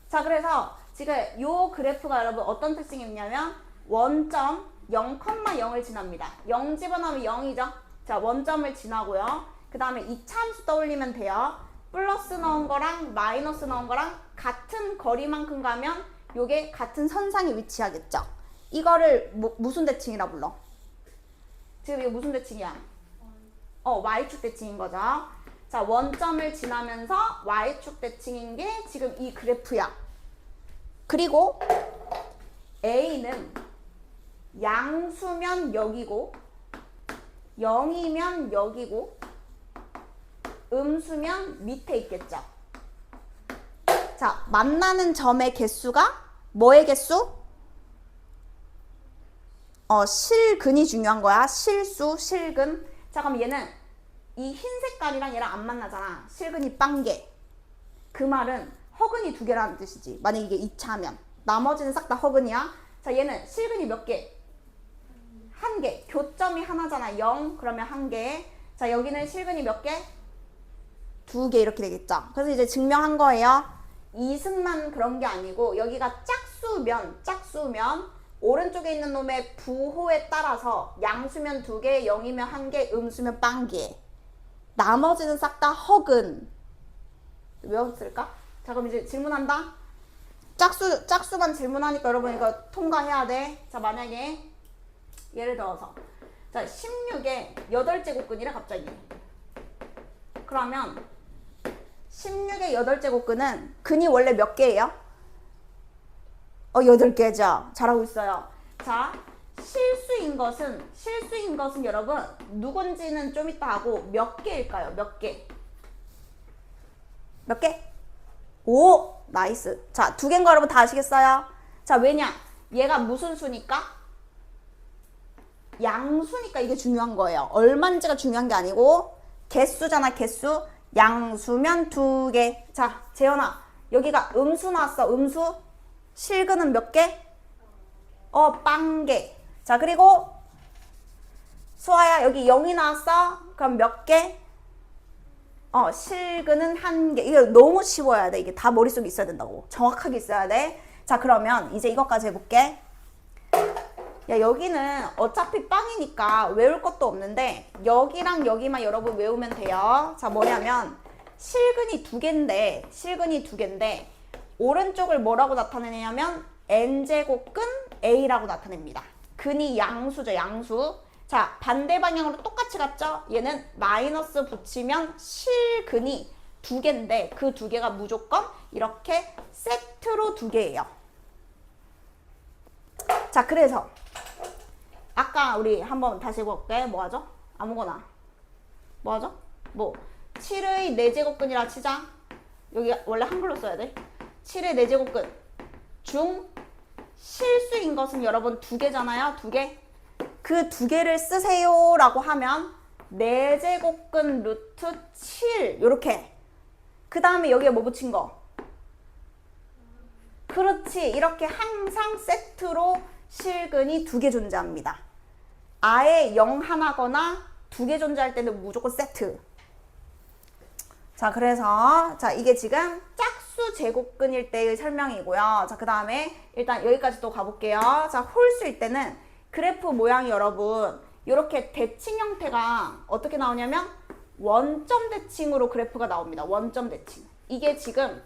자, 그래서 지금 요 그래프가 여러분 어떤 특징이 있냐면 원점 0,0을 지납니다. 0 집어넣으면 0이죠. 자, 원점을 지나고요. 그 다음에 이차함수 떠올리면 돼요. 플러스 넣은 거랑 마이너스 넣은 거랑 같은 거리만큼 가면 요게 같은 선상에 위치하겠죠. 이거를 무슨 대칭이라 불러? 지금 이거 무슨 대칭이야? Y축 대칭인 거죠. 자, 원점을 지나면서 Y축 대칭인 게 지금 이 그래프야. 그리고 A는 양수면 여기고 0이면 여기고 음수면 밑에 있겠죠. 자, 만나는 점의 개수가 뭐의 개수? 실근이 중요한 거야. 실수, 실근. 자, 그럼 얘는 이 흰 색깔이랑 얘랑 안 만나잖아. 실근이 빵개. 그 말은 허근이 두 개라는 뜻이지. 만약 이게 2차면. 나머지는 싹 다 허근이야. 자, 얘는 실근이 몇 개? 한 개. 교점이 하나잖아. 0. 그러면 한 개. 자, 여기는 실근이 몇 개? 두 개 이렇게 되겠죠. 그래서 이제 증명한 거예요. 이승만 그런 게 아니고 여기가 짝수면 오른쪽에 있는 놈의 부호에 따라서 양수면 두 개, 0이면 한 개, 음수면 빵개. 나머지는 싹 다 허근. 외웠을까? 자, 그럼 이제 질문한다. 짝수만 질문하니까 여러분 이거 통과해야 돼. 자, 만약에 예를 들어서 자, 16의 8제곱근이래 갑자기. 그러면 16의 8제곱근은 근이 원래 몇 개예요? 8개죠. 잘하고 있어요. 자, 실수인 것은 여러분 누군지는 좀 이따 하고 몇 개일까요? 몇 개? 몇 개? 5. 나이스. 자, 두 개인 거 여러분 다 아시겠어요? 자, 왜냐? 얘가 무슨 수니까? 양수니까 이게 중요한 거예요. 얼마인지가 중요한 게 아니고 개수잖아, 개수. 양수면 두 개. 자, 재현아, 여기가 음수 나왔어. 음수. 실근은 몇 개? 빵개. 자, 그리고 수아야, 여기 0이 나왔어. 그럼 몇 개? 실근은 한 개. 이거 너무 쉬워야 돼. 이게 다 머릿속에 있어야 된다고. 정확하게 있어야 돼. 자, 그러면 이제 이것까지 해볼게. 야, 여기는 어차피 빵이니까 외울 것도 없는데 여기랑 여기만 여러분 외우면 돼요. 자, 뭐냐면 실근이 두 개인데 오른쪽을 뭐라고 나타내냐면 n제곱근 a라고 나타냅니다. 근이 양수죠, 양수. 자, 반대 방향으로 똑같이 갔죠? 얘는 마이너스 붙이면 실근이 두 개인데 그 두 개가 무조건 이렇게 세트로 두 개예요. 자, 그래서 아까 우리 한번 다시 해볼게. 뭐 하죠? 아무거나. 뭐 하죠? 7의 4제곱근이라 치자. 여기 원래 한글로 써야 돼. 7의 4제곱근 중 실수인 것은 여러분 두 개잖아요. 두 개. 그 두 개를 쓰세요 라고 하면 4제곱근 루트 7 요렇게. 그 다음에 여기에 뭐 붙인 거? 그렇지. 이렇게 항상 세트로 실근이 두 개 존재합니다. 아예 0 하나거나 두 개 존재할 때는 무조건 세트. 자, 그래서 자, 이게 지금 짝수 제곱근일 때의 설명이고요. 자, 그 다음에 일단 여기까지 또 가볼게요. 자, 홀수일 때는 그래프 모양이 여러분 이렇게 대칭 형태가 어떻게 나오냐면 원점 대칭으로 그래프가 나옵니다. 원점 대칭. 이게 지금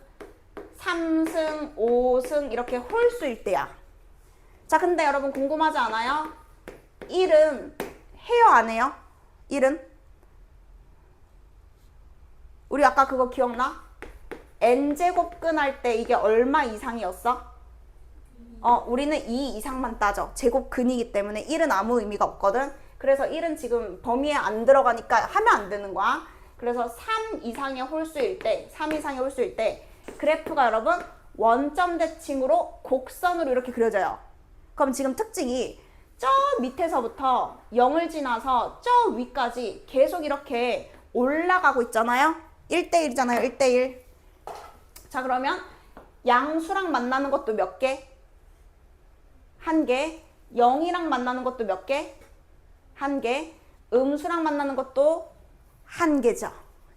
3승, 5승 이렇게 홀수일 때야. 자, 근데 여러분 궁금하지 않아요? 1은 해요, 안 해요? 1은? 우리 아까 그거 기억나? n제곱근 할 때 이게 얼마 이상이었어? 우리는 2 이상만 따져. 제곱근이기 때문에 1은 아무 의미가 없거든. 그래서 1은 지금 범위에 안 들어가니까 하면 안 되는 거야. 그래서 3 이상의 홀수일 때 그래프가 여러분 원점 대칭으로 곡선으로 이렇게 그려져요. 그럼 지금 특징이 저 밑에서부터 0을 지나서 저 위까지 계속 이렇게 올라가고 있잖아요. 1대1이잖아요. 1대1. 자, 그러면 양수랑 만나는 것도 몇 개? 한 개. 0이랑 만나는 것도 몇 개? 1개. 음수랑 만나는 것도 1개죠.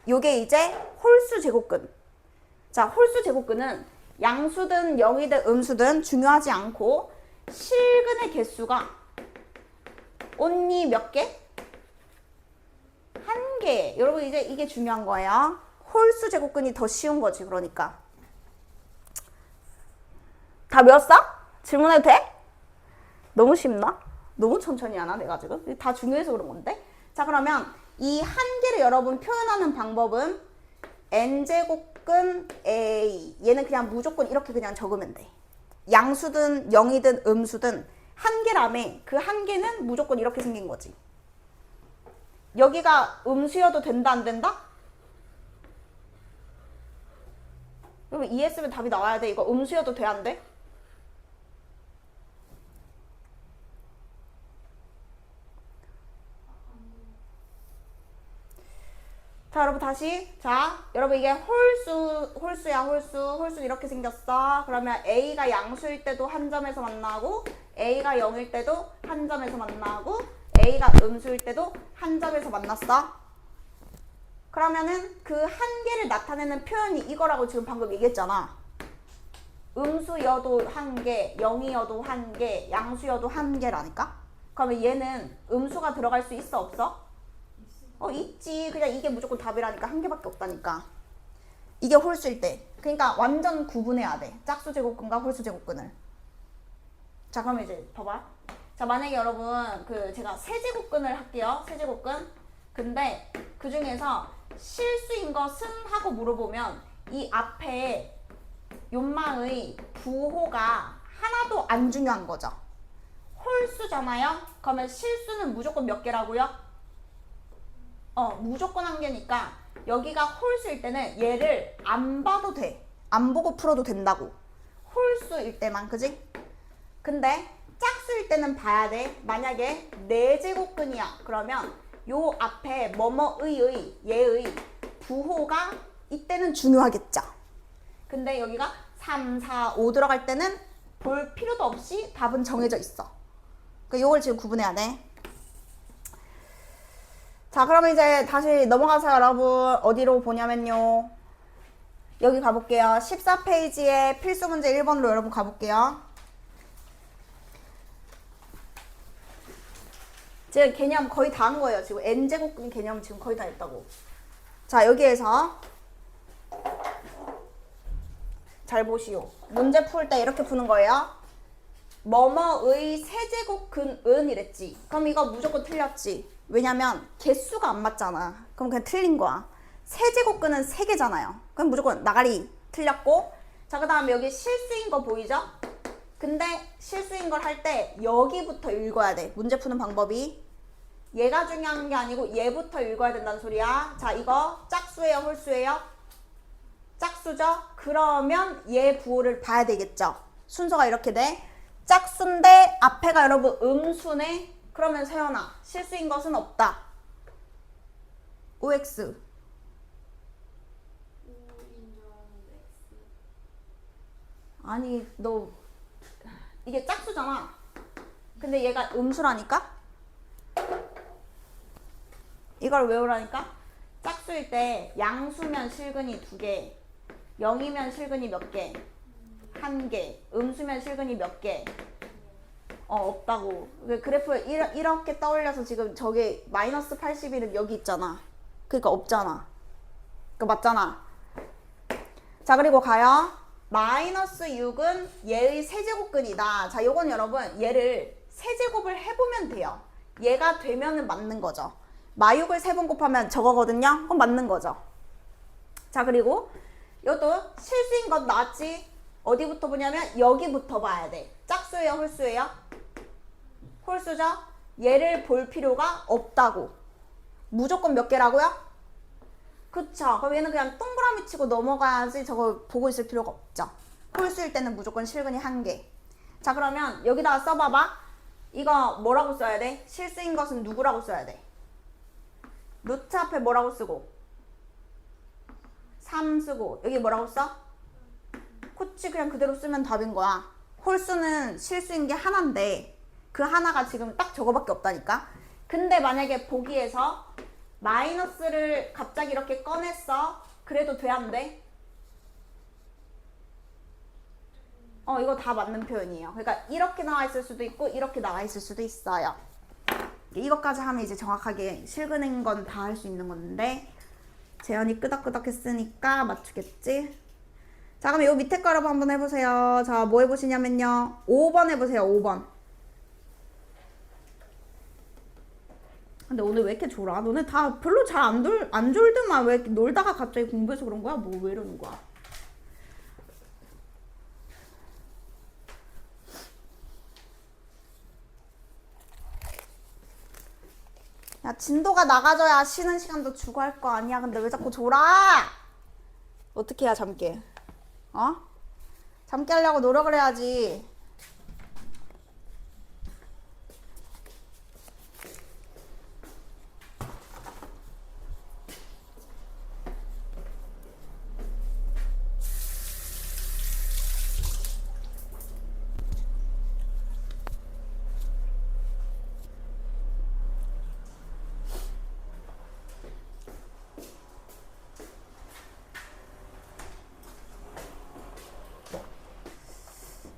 요게 이제 홀수 제곱근. 자, 홀수 제곱근은 양수든 0이든 음수든 중요하지 않고 실근의 개수가 only 몇 개? 1개. 여러분 이제 이게 중요한 거예요. 홀수 제곱근이 더 쉬운 거지, 그러니까. 다 외웠어? 질문해도 돼? 너무 쉽나? 너무 천천히 하나 내가 지금? 다 중요해서 그런 건데. 자, 그러면 이 1개를 여러분 표현하는 방법은 n제곱근 a. 얘는 그냥 무조건 이렇게 그냥 적으면 돼. 양수든 0이든 음수든 1개라며 그 1개는 무조건 이렇게 생긴 거지. 여기가 음수여도 된다 안 된다? 여러분 이해했으면 답이 나와야 돼. 이거 음수여도 돼 안 돼? 자, 여러분 다시. 자, 여러분 이게 홀수는 이렇게 생겼어. 그러면 A가 양수일 때도 한 점에서 만나고 A가 0일 때도 한 점에서 만나고 A가 음수일 때도 한 점에서 만났어. 그러면은 그 1개를 나타내는 표현이 이거라고 지금 방금 얘기했잖아. 음수여도 1개, 0이여도 1개, 양수여도 1개라니까? 그러면 얘는 음수가 들어갈 수 있어 없어? 있지. 그냥 이게 무조건 답이라니까. 1개밖에 없다니까. 이게 홀수일 때. 그러니까 완전 구분해야 돼. 짝수 제곱근과 홀수 제곱근을. 자, 그러면 이제 봐봐. 자, 만약에 여러분 제가 세제곱근을 할게요. 세제곱근. 근데 그 중에서 실수인 것은 하고 물어보면 이 앞에 요망의 부호가 하나도 안 중요한 거죠. 홀수잖아요. 그러면 실수는 무조건 몇 개라고요? 무조건 1개니까 여기가 홀수일 때는 얘를 안 봐도 돼. 안 보고 풀어도 된다고. 홀수일 때만, 그지? 근데 짝수일 때는 봐야 돼. 만약에 4제곱근이야. 그러면 요 앞에 뭐뭐의 얘의 부호가 이때는 중요하겠죠. 근데 여기가 3, 4, 5 들어갈 때는 볼 필요도 없이 답은 정해져 있어. 그러니까 요걸 지금 구분해야 돼. 자, 그러면 이제 다시 넘어가서 여러분 어디로 보냐면요. 여기 가볼게요. 14페이지에 필수 문제 1번으로 여러분 가볼게요. 지금 개념 거의 다 한 거예요. 지금 n제곱근 개념 지금 거의 다 했다고. 자, 여기에서 잘 보시오. 문제 풀 때 이렇게 푸는 거예요. 뭐뭐의 세제곱근은 이랬지. 그럼 이거 무조건 틀렸지. 왜냐면 개수가 안 맞잖아. 그럼 그냥 틀린 거야. 세제곱근은 3개잖아요. 그럼 무조건 나가리 틀렸고. 자, 그 다음에 여기 실수인 거 보이죠? 근데 실수인 걸 할 때 여기부터 읽어야 돼. 문제 푸는 방법이. 얘가 중요한 게 아니고 얘부터 읽어야 된다는 소리야. 자, 이거 짝수예요, 홀수예요? 짝수죠? 그러면 얘 부호를 봐야 되겠죠. 순서가 이렇게 돼. 짝수인데 앞에가 여러분 음수네. 그러면 세연아, 실수인 것은 없다. OX. 아니, 너 이게 짝수잖아. 근데 얘가 음수라니까? 이걸 외우라니까? 짝수일 때 양수면 실근이 2개, 0이면 실근이 몇 개? 1개. 음수면 실근이 몇 개? 없다고. 그래프를 이렇게 떠올려서 지금 저게 마이너스 81은 여기 있잖아. 그러니까 없잖아. 그거 맞잖아. 자, 그리고 가요. 마이너스 6은 얘의 세제곱근이다. 자, 요건 여러분 얘를 세제곱을 해보면 돼요. 얘가 되면은 맞는 거죠. 마6을 3번 곱하면 저거거든요. 그럼 맞는 거죠. 자, 그리고 이것도 실수인 건 나왔지. 어디부터 보냐면 여기부터 봐야 돼. 짝수예요, 홀수예요? 홀수죠? 얘를 볼 필요가 없다고. 무조건 몇 개라고요? 그쵸. 그럼 얘는 그냥 동그라미 치고 넘어가야지 저거 보고 있을 필요가 없죠. 홀수일 때는 무조건 실근이 1개. 자, 그러면 여기다가 써봐봐. 이거 뭐라고 써야 돼? 실수인 것은 누구라고 써야 돼? 루트 앞에 뭐라고 쓰고? 3 쓰고. 여기 뭐라고 써? 그치, 그냥 그대로 쓰면 답인 거야. 홀수는 실수인 게 하나인데 그 하나가 지금 딱 저거밖에 없다니까. 근데 만약에 보기에서 마이너스를 갑자기 이렇게 꺼냈어. 그래도 돼, 안 돼? 이거 다 맞는 표현이에요. 그러니까 이렇게 나와 있을 수도 있고 이렇게 나와 있을 수도 있어요. 이것까지 하면 이제 정확하게 실근인 건 다 할 수 있는 건데 재현이 끄덕끄덕 했으니까 맞추겠지? 자, 그럼 요 밑에 거 여러분 한번 해보세요. 자, 뭐 해보시냐면요. 5번 해보세요. 5번. 근데 오늘 왜 이렇게 졸아? 너네 다 별로 잘 안 졸더만. 왜 이렇게 놀다가 갑자기 공부해서 그런 거야? 뭐 왜 이러는 거야? 야, 진도가 나가져야 쉬는 시간도 주고 할 거 아니야. 근데 왜 자꾸 졸아? 어떻게 해야 잠게? 잠게 하려고 노력을 해야지.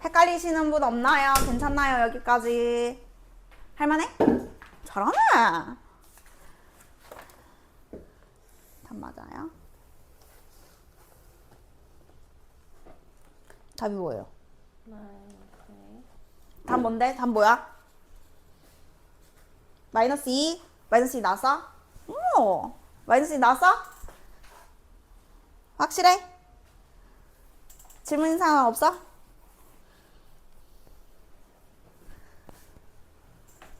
헷갈리시는 분 없나요? 괜찮나요? 여기까지 할만해? 잘하네. 답 맞아요? 답이 뭐예요? 답 뭔데? 답 뭐야? 마이너스 2? 마이너스 2 나왔어? 오, 마이너스 2 나왔어? 확실해? 질문 사항 없어?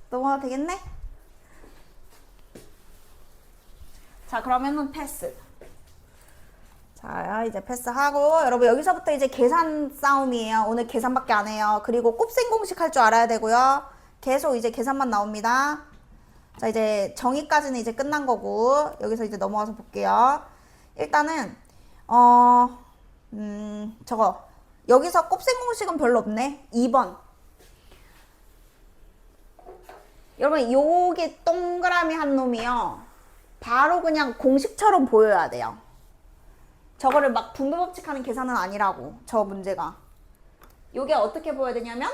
넘어가도 되겠네? 자, 그러면은 패스. 자, 이제 패스하고 여러분 여기서부터 이제 계산 싸움이에요. 오늘 계산밖에 안 해요. 그리고 곱셈 공식 할 줄 알아야 되고요. 계속 이제 계산만 나옵니다. 자, 이제 정의까지는 이제 끝난 거고 여기서 이제 넘어가서 볼게요. 일단은 저거 여기서 곱셈 공식은 별로 없네. 2번. 여러분 요게 동그라미 한 놈이요. 바로 그냥 공식처럼 보여야 돼요. 저거를 막 분배법칙하는 계산은 아니라고. 저 문제가. 요게 어떻게 보여야 되냐면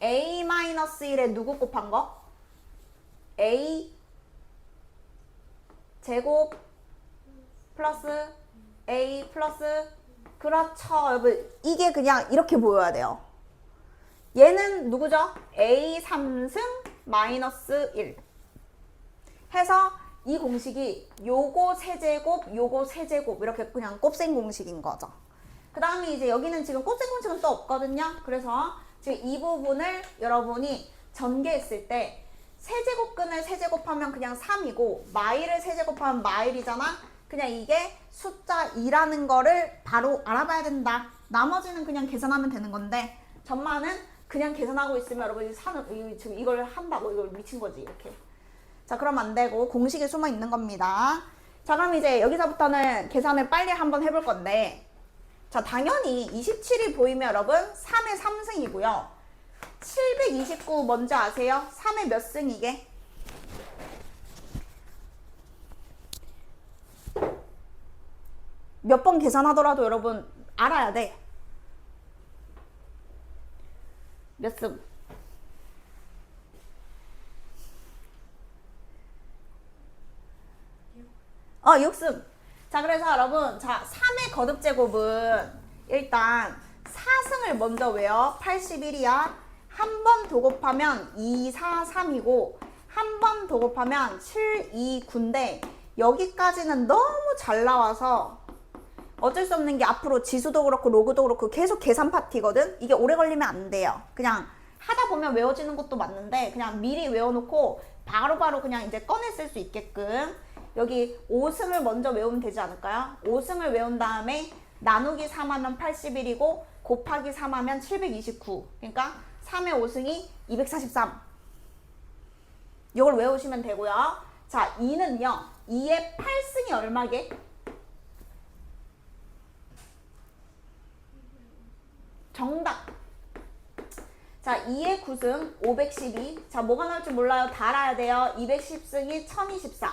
a-1에 누구 곱한 거? a 제곱 플러스 a 플러스 그렇죠. 여러분 이게 그냥 이렇게 보여야 돼요. 얘는 누구죠? a 3승 마이너스 1 해서 이 공식이 요거 세제곱 요거 세제곱 이렇게 그냥 곱셈 공식인 거죠. 그 다음에 이제 여기는 지금 곱셈 공식은 또 없거든요. 그래서 지금 이 부분을 여러분이 전개했을 때 세제곱근을 세제곱하면 그냥 3이고 마일을 세제곱하면 마일이잖아. 그냥 이게 숫자 2라는 거를 바로 알아봐야 된다. 나머지는 그냥 계산하면 되는 건데 전만은 그냥 계산하고 있으면 여러분이 지금 이걸 한다고 이걸 미친 거지 이렇게. 자, 그럼 안 되고 공식이 숨어 있는 겁니다. 자, 그럼 이제 여기서부터는 계산을 빨리 한번 해볼 건데 자, 당연히 27이 보이면 여러분 3의 3승이고요. 729 뭔지 아세요? 3의 몇 승 이게? 몇 번 계산하더라도 여러분 알아야 돼. 몇 승? 6승. 자, 그래서 여러분, 자, 3의 거듭제곱은 일단 4승을 먼저 외워. 81이야. 한 번 더 곱하면 2, 4, 3이고 한 번 더 곱하면 7, 2, 9인데 여기까지는 너무 잘 나와서 어쩔 수 없는 게 앞으로 지수도 그렇고 로그도 그렇고 계속 계산 파티거든? 이게 오래 걸리면 안 돼요. 그냥 하다 보면 외워지는 것도 맞는데 그냥 미리 외워놓고 바로바로 그냥 이제 꺼내 쓸 수 있게끔 여기 5승을 먼저 외우면 되지 않을까요? 5승을 외운 다음에 나누기 3하면 81이고 곱하기 3하면 729. 그러니까 3의 5승이 243. 이걸 외우시면 되고요. 자, 2는요. 2의 8승이 얼마게? 정답. 자, 2의 9승 512. 자, 뭐가 나올지 몰라요. 다 알아야 돼요. 210승이 1024.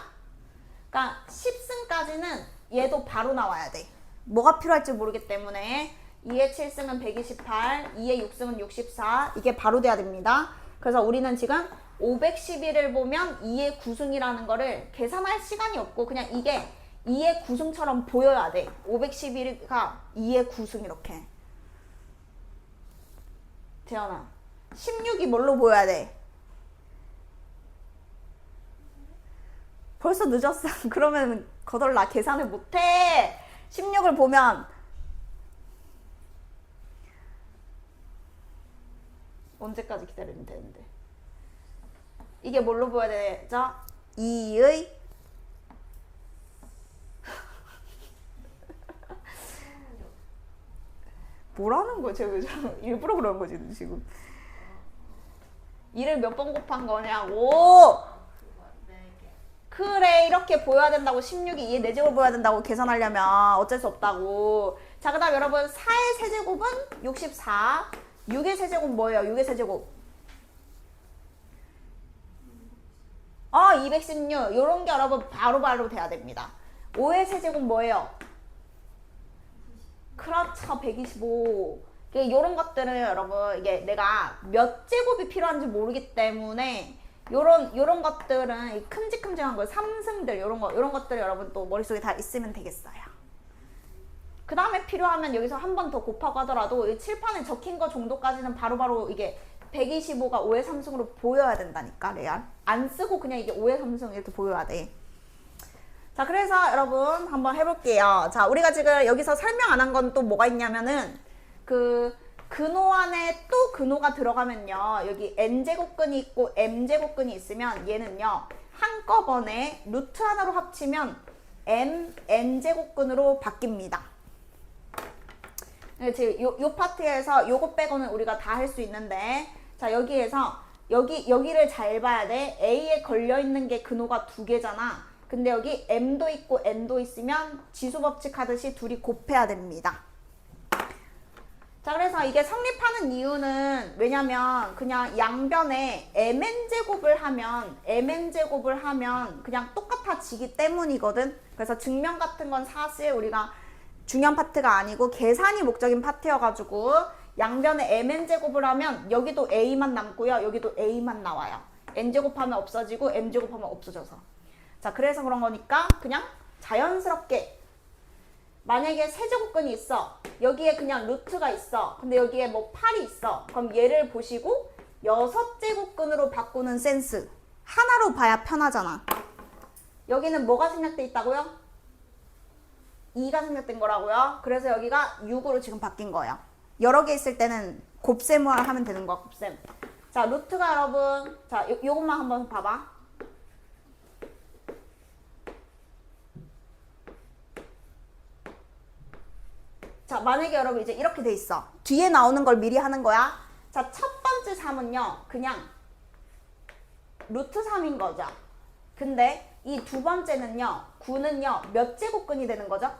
그러니까 10승까지는 얘도 바로 나와야 돼. 뭐가 필요할지 모르기 때문에 2의 7승은 128, 2의 6승은 64. 이게 바로 돼야 됩니다. 그래서 우리는 지금 511을 보면 2의 9승이라는 거를 계산할 시간이 없고 그냥 이게 2의 9승처럼 보여야 돼. 511가 2의 9승 이렇게. 태연아, 16이 뭘로 보여야 돼? 벌써 늦었어. 그러면 거덜나. 계산을 못해. 16을 보면 언제까지 기다리면 되는데. 이게 뭘로 보여야 되죠? 2의 뭐라는 거지? 일부러 그런 거지 지금. 2를 몇 번 곱한 거냐고. 그래, 이렇게 보여야 된다고. 16이 2의 4제곱 보여야 된다고. 계산하려면 어쩔 수 없다고. 자, 그 다음 여러분 4의 세제곱은 64. 6의 세제곱 뭐예요? 6의 세제곱 216. 요런 게 여러분 바로바로 돼야 됩니다. 5의 세제곱 뭐예요? 그렇죠, 125. 요런 것들은 여러분 이게 내가 몇 제곱이 필요한지 모르기 때문에 요런 것들은 큼직큼직한 거 3승들 요런 것들 여러분 또 머릿속에 다 있으면 되겠어요. 그 다음에 필요하면 여기서 한 번 더 곱하고 하더라도 이 칠판에 적힌 거 정도까지는 바로바로 이게 125가 5의 3승으로 보여야 된다니까. 레알 안 쓰고 그냥 이게 5의 3승 이렇게 보여야 돼. 자, 그래서 여러분 한번 해볼게요. 자, 우리가 지금 여기서 설명 안 한 건 또 뭐가 있냐면은 그 근호 안에 또 근호가 들어가면요, 여기 n제곱근이 있고 m제곱근이 있으면 얘는요 한꺼번에 루트 하나로 합치면 n제곱근으로 바뀝니다. 지금 요 파트에서 요거 빼고는 우리가 다 할 수 있는데, 자, 여기에서 여기를 잘 봐야 돼. A에 걸려있는 게 근호가 2개잖아. 근데 여기 M도 있고 N도 있으면 지수법칙 하듯이 둘이 곱해야 됩니다. 자, 그래서 이게 성립하는 이유는 왜냐면 그냥 양변에 mn제곱을 하면 그냥 똑같아지기 때문이거든. 그래서 증명 같은 건 사실 우리가 중요한 파트가 아니고 계산이 목적인 파트여가지고 양변에 mn제곱을 하면 여기도 a만 남고요, 여기도 a만 나와요. n제곱하면 없어지고 m제곱하면 없어져서. 자, 그래서 그런 거니까 그냥 자연스럽게 만약에 세제곱근이 있어. 여기에 그냥 루트가 있어. 근데 여기에 뭐 8이 있어. 그럼 얘를 보시고 6제곱근으로 바꾸는 센스. 하나로 봐야 편하잖아. 여기는 뭐가 생략돼 있다고요? 2가 생략된 거라고요. 그래서 여기가 6으로 지금 바뀐 거예요. 여러 개 있을 때는 곱셈을 하면 되는 거야, 곱셈. 자, 루트가 여러분, 자, 요것만 한번 봐봐. 자, 만약에 여러분 이제 이렇게 돼 있어. 뒤에 나오는 걸 미리 하는 거야. 자, 첫 번째 3은요, 그냥 루트 3인 거죠. 근데 이 두 번째는요, 9는요, 몇 제곱근이 되는 거죠?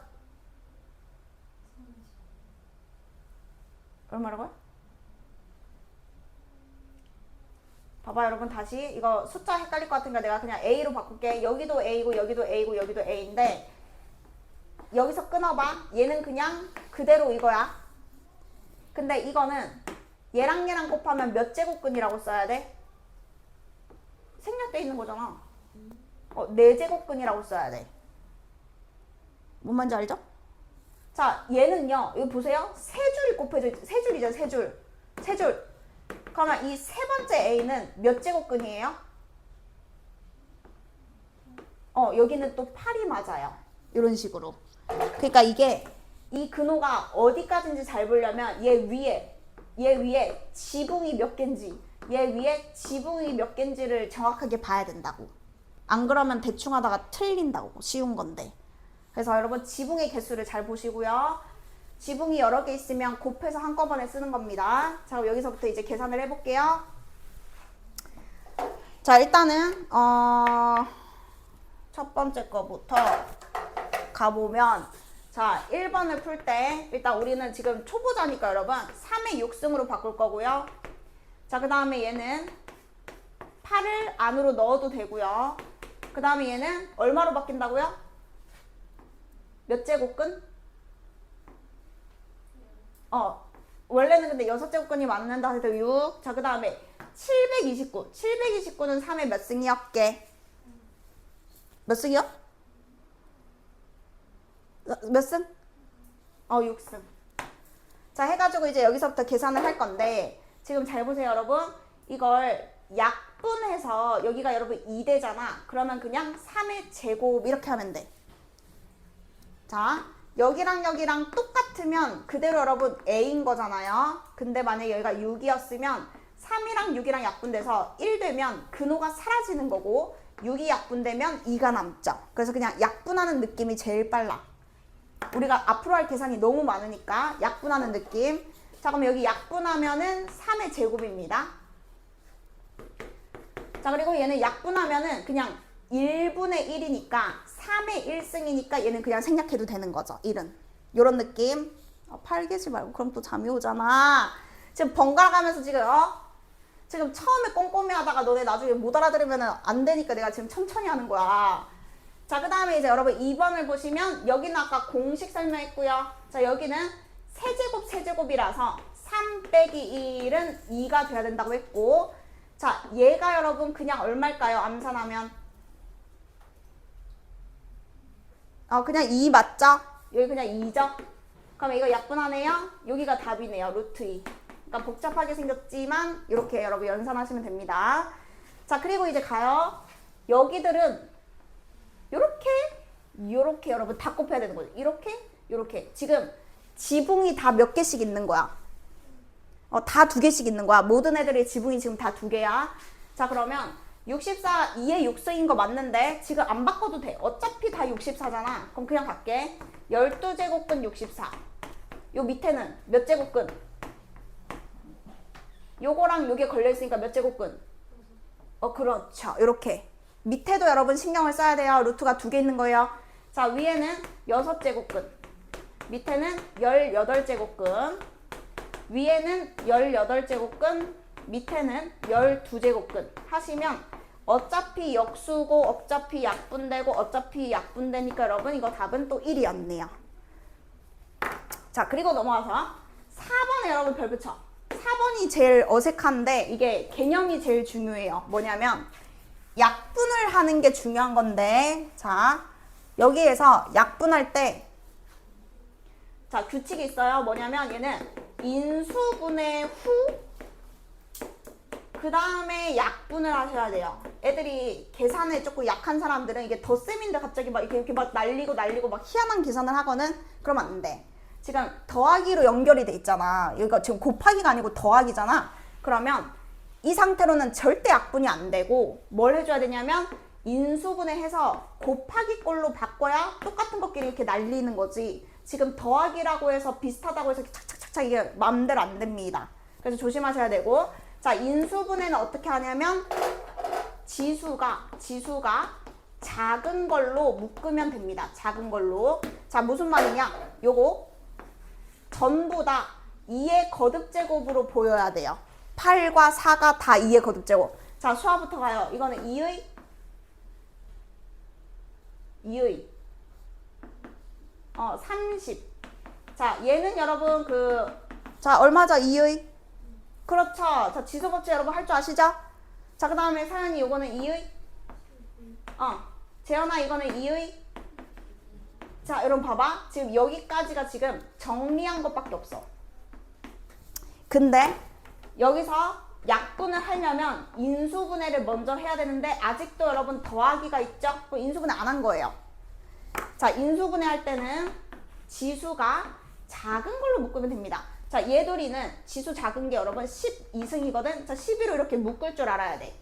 얼마라고요? 봐봐 여러분, 다시 이거 숫자 헷갈릴 것 같으니까 내가 그냥 A로 바꿀게. 여기도 A고 여기도 A고 여기도 A인데 여기서 끊어봐. 얘는 그냥 그대로 이거야. 근데 이거는 얘랑 얘랑 곱하면 몇 제곱근이라고 써야 돼? 생략돼 있는 거잖아. 4제곱근이라고 써야 돼. 뭔 말인지 알죠? 자, 얘는요, 이거 보세요. 세 줄이 곱해져 있죠. 세 줄이죠, 세 줄. 세 줄. 그러면 이 세 번째 A는 몇 제곱근이에요? 여기는 또 8이 맞아요. 이런 식으로. 그러니까 이게 이 근호가 어디까지인지 잘 보려면 얘 위에 지붕이 몇 개인지, 얘 위에 지붕이 몇 개인지를 정확하게 봐야 된다고. 안 그러면 대충 하다가 틀린다고. 쉬운 건데. 그래서 여러분 지붕의 개수를 잘 보시고요. 지붕이 여러 개 있으면 곱해서 한꺼번에 쓰는 겁니다. 자, 그럼 여기서부터 이제 계산을 해볼게요. 자, 일단은 첫 번째 거부터 가보면, 자, 1번을 풀 때 일단 우리는 지금 초보자니까 여러분 3의 6승으로 바꿀 거고요. 자, 그 다음에 얘는 8을 안으로 넣어도 되고요. 그 다음에 얘는 얼마로 바뀐다고요? 몇 제곱근? 원래는 근데 6제곱근이 맞는다 해서 6. 자, 그 다음에 729. 729는 3의 몇 승이었게? 몇 승이요? 몇 승? 6승. 자, 해가지고 이제 여기서부터 계산을 할 건데, 지금 잘 보세요, 여러분. 이걸 약분해서 여기가 여러분 2대잖아. 그러면 그냥 3의 제곱 이렇게 하면 돼. 자, 여기랑 여기랑 똑같으면 그대로 여러분 A인 거잖아요. 근데 만약에 여기가 6이었으면 3이랑 6이랑 약분돼서 1 되면 근호가 사라지는 거고 6이 약분되면 2가 남죠. 그래서 그냥 약분하는 느낌이 제일 빨라. 우리가 앞으로 할 계산이 너무 많으니까 약분하는 느낌. 자, 그럼 여기 약분하면은 3의 제곱입니다. 자, 그리고 얘는 약분하면은 그냥 1분의 1이니까 3의 1승이니까 얘는 그냥 생략해도 되는 거죠. 1은. 요런 느낌. 팔개지 말고 그럼 또 잠이 오잖아. 지금 번갈아 가면서 지금 처음에 꼼꼼히 하다가 너네 나중에 못 알아들으면 안 되니까 내가 지금 천천히 하는 거야. 자, 그 다음에 이제 여러분 2번을 보시면 여기는 아까 공식 설명했고요. 자, 여기는 세제곱이라서 3 빼기 1은 2가 돼야 된다고 했고, 자, 얘가 여러분 그냥 얼마일까요? 암산하면 그냥 2 맞죠? 여기 그냥 2죠? 그럼 이거 약분하네요? 여기가 답이네요. 루트 2. 그러니까 복잡하게 생겼지만 이렇게 여러분 연산하시면 됩니다. 자, 그리고 이제 가요. 여기들은 요렇게 여러분 다 곱해야 되는 거죠. 이렇게. 지금 지붕이 다 몇 개씩 있는 거야? 다 2개씩 있는 거야. 모든 애들의 지붕이 지금 다 2개야. 자, 그러면 64, 2의 6승인 거 맞는데 지금 안 바꿔도 돼. 어차피 다 64잖아. 그럼 그냥 갈게. 12제곱근 64. 요 밑에는 몇 제곱근? 요거랑 요게 걸려있으니까 몇 제곱근? 그렇죠. 요렇게. 밑에도 여러분 신경을 써야 돼요. 루트가 2개 있는 거예요. 자, 위에는 6제곱근. 밑에는 18제곱근. 위에는 18제곱근. 밑에는 12제곱근 하시면 어차피 역수고 어차피 약분되고 어차피 약분되니까 여러분 이거 답은 또 1이었네요. 자, 그리고 넘어와서 4번에 여러분 별 붙여. 4번이 제일 어색한데 이게 개념이 제일 중요해요. 뭐냐면 약분을 하는 게 중요한 건데, 자, 여기에서 약분할 때 자, 규칙이 있어요. 뭐냐면 얘는 인수분해 후 그 다음에 약분을 하셔야 돼요. 애들이 계산에 조금 약한 사람들은 이게 덧셈인데 갑자기 막 이렇게 막 날리고 막 희한한 계산을 하거든? 그러면 안 돼. 지금 더하기로 연결이 돼 있잖아. 여기가 지금 곱하기가 아니고 더하기잖아. 그러면 이 상태로는 절대 약분이 안 되고 뭘 해줘야 되냐면 인수분해해서 곱하기 꼴로 바꿔야 똑같은 것끼리 이렇게 날리는 거지. 지금 더하기라고 해서 비슷하다고 해서 착착착착 이게 마음대로 안 됩니다. 그래서 조심하셔야 되고, 자, 인수분해는 어떻게 하냐면 지수가 작은 걸로 묶으면 됩니다. 작은 걸로. 자, 무슨 말이냐? 요거 전부 다 2의 거듭제곱으로 보여야 돼요. 8과 4가 다 2의 거듭제곱. 자, 수화부터 가요. 이거는 2의 30. 자, 얘는 여러분 자, 얼마죠? 2의? 그렇죠. 자, 지수법칙 여러분 할 줄 아시죠? 자, 그 다음에 사연이 요거는 2의? 재현아 이거는 2의? 자, 여러분 봐봐. 지금 여기까지가 지금 정리한 것밖에 없어. 근데 여기서 약분을 하려면 인수분해를 먼저 해야 되는데 아직도 여러분 더하기가 있죠? 그럼 인수분해 안 한 거예요. 자, 인수분해 할 때는 지수가 작은 걸로 묶으면 됩니다. 자, 얘돌이는 지수 작은 게 여러분 12승이거든? 자, 12로 이렇게 묶을 줄 알아야 돼.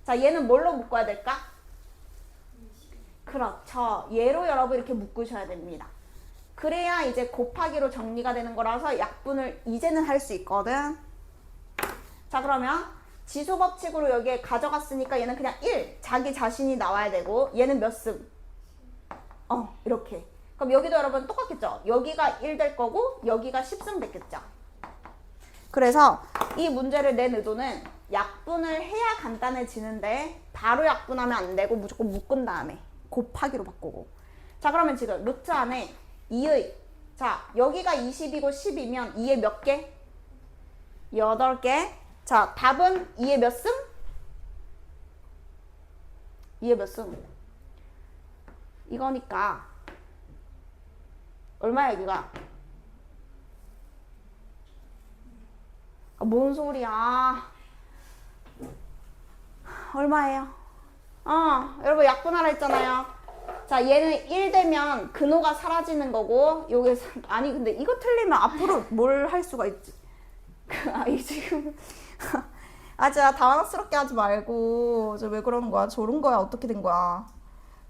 자, 얘는 뭘로 묶어야 될까? 그렇죠. 얘로 여러분 이렇게 묶으셔야 됩니다. 그래야 이제 곱하기로 정리가 되는 거라서 약분을 이제는 할 수 있거든. 자, 그러면 지수 법칙으로 여기에 가져갔으니까 얘는 그냥 1, 자기 자신이 나와야 되고, 얘는 몇 승? 이렇게. 그럼 여기도 여러분 똑같겠죠? 여기가 1 될 거고 여기가 10승 됐겠죠? 그래서 이 문제를 낸 의도는 약분을 해야 간단해지는데 바로 약분하면 안 되고 무조건 묶은 다음에 곱하기로 바꾸고. 자, 그러면 지금 루트 안에 2의, 자, 여기가 20이고 10이면 2의 몇 개? 8개. 자, 답은 2의 몇 승? 2의 몇 승? 이거니까 얼마야 여기가? 아, 뭔 소리야? 얼마예요? 여러분 약분하라 했잖아요. 자, 얘는 1 되면 근호가 사라지는 거고, 요게 아니 근데 이거 틀리면 앞으로 뭘 할 수가 있지? 아이 지금 아 진짜 당황스럽게 하지 말고 저 왜 그러는 거야? 저런 거야? 어떻게 된 거야?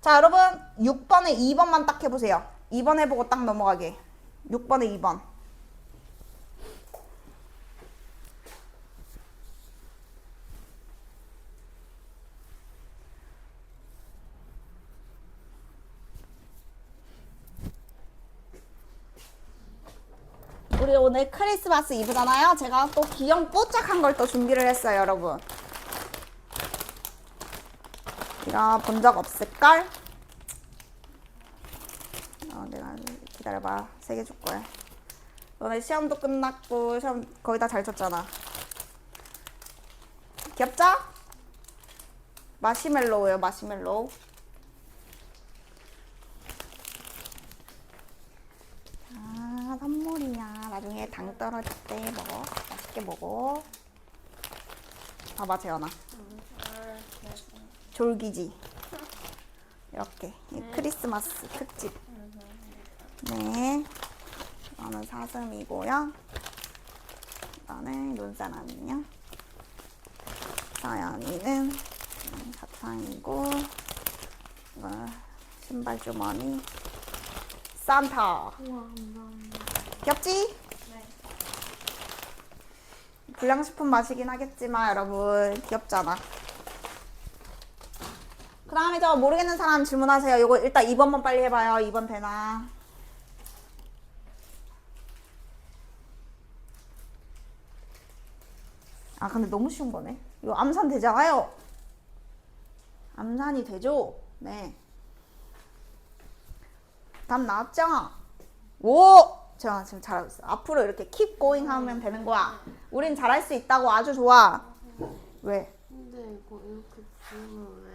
자, 여러분 6번에 2번만 딱 해보세요. 2번 해보고 딱 넘어가게. 6번에 2번. 우리 오늘 크리스마스 이브잖아요. 제가 또 귀염 뽀짝한 걸 또 준비를 했어요, 여러분. 이거 본 적 없을걸? 내가 기다려봐. 3개 줄 거야. 너네 시험도 끝났고 시험 거의 다 잘 쳤잖아. 귀엽죠? 마시멜로우예요, 마시멜로우. 선물이야. 나중에 당 떨어질 때 먹어. 맛있게 먹어. 봐봐, 재현아. 졸기지? 이렇게. 크리스마스 특집. 네. 이거는 사슴이고요. 이거는 눈사람이요. 서연이는 사탕이고, 이거는 신발 주머니. 산타. 우와, 감사합니다. 귀엽지? 네. 불량식품 맛이긴 하겠지만 여러분 귀엽잖아. 그 다음에 저 모르겠는 사람 질문하세요. 요거 일단 2번만 빨리 해봐요. 2번 되나? 아 근데 너무 쉬운 거네. 이거 암산 되잖아요. 암산이 되죠? 네. 답 나왔죠? 오! 제가 지금 잘하고 있어. 앞으로 이렇게 keep going 하면 되는 거야. 우린 잘할 수 있다고. 아주 좋아. 왜? 근데 이거 이렇게 부으면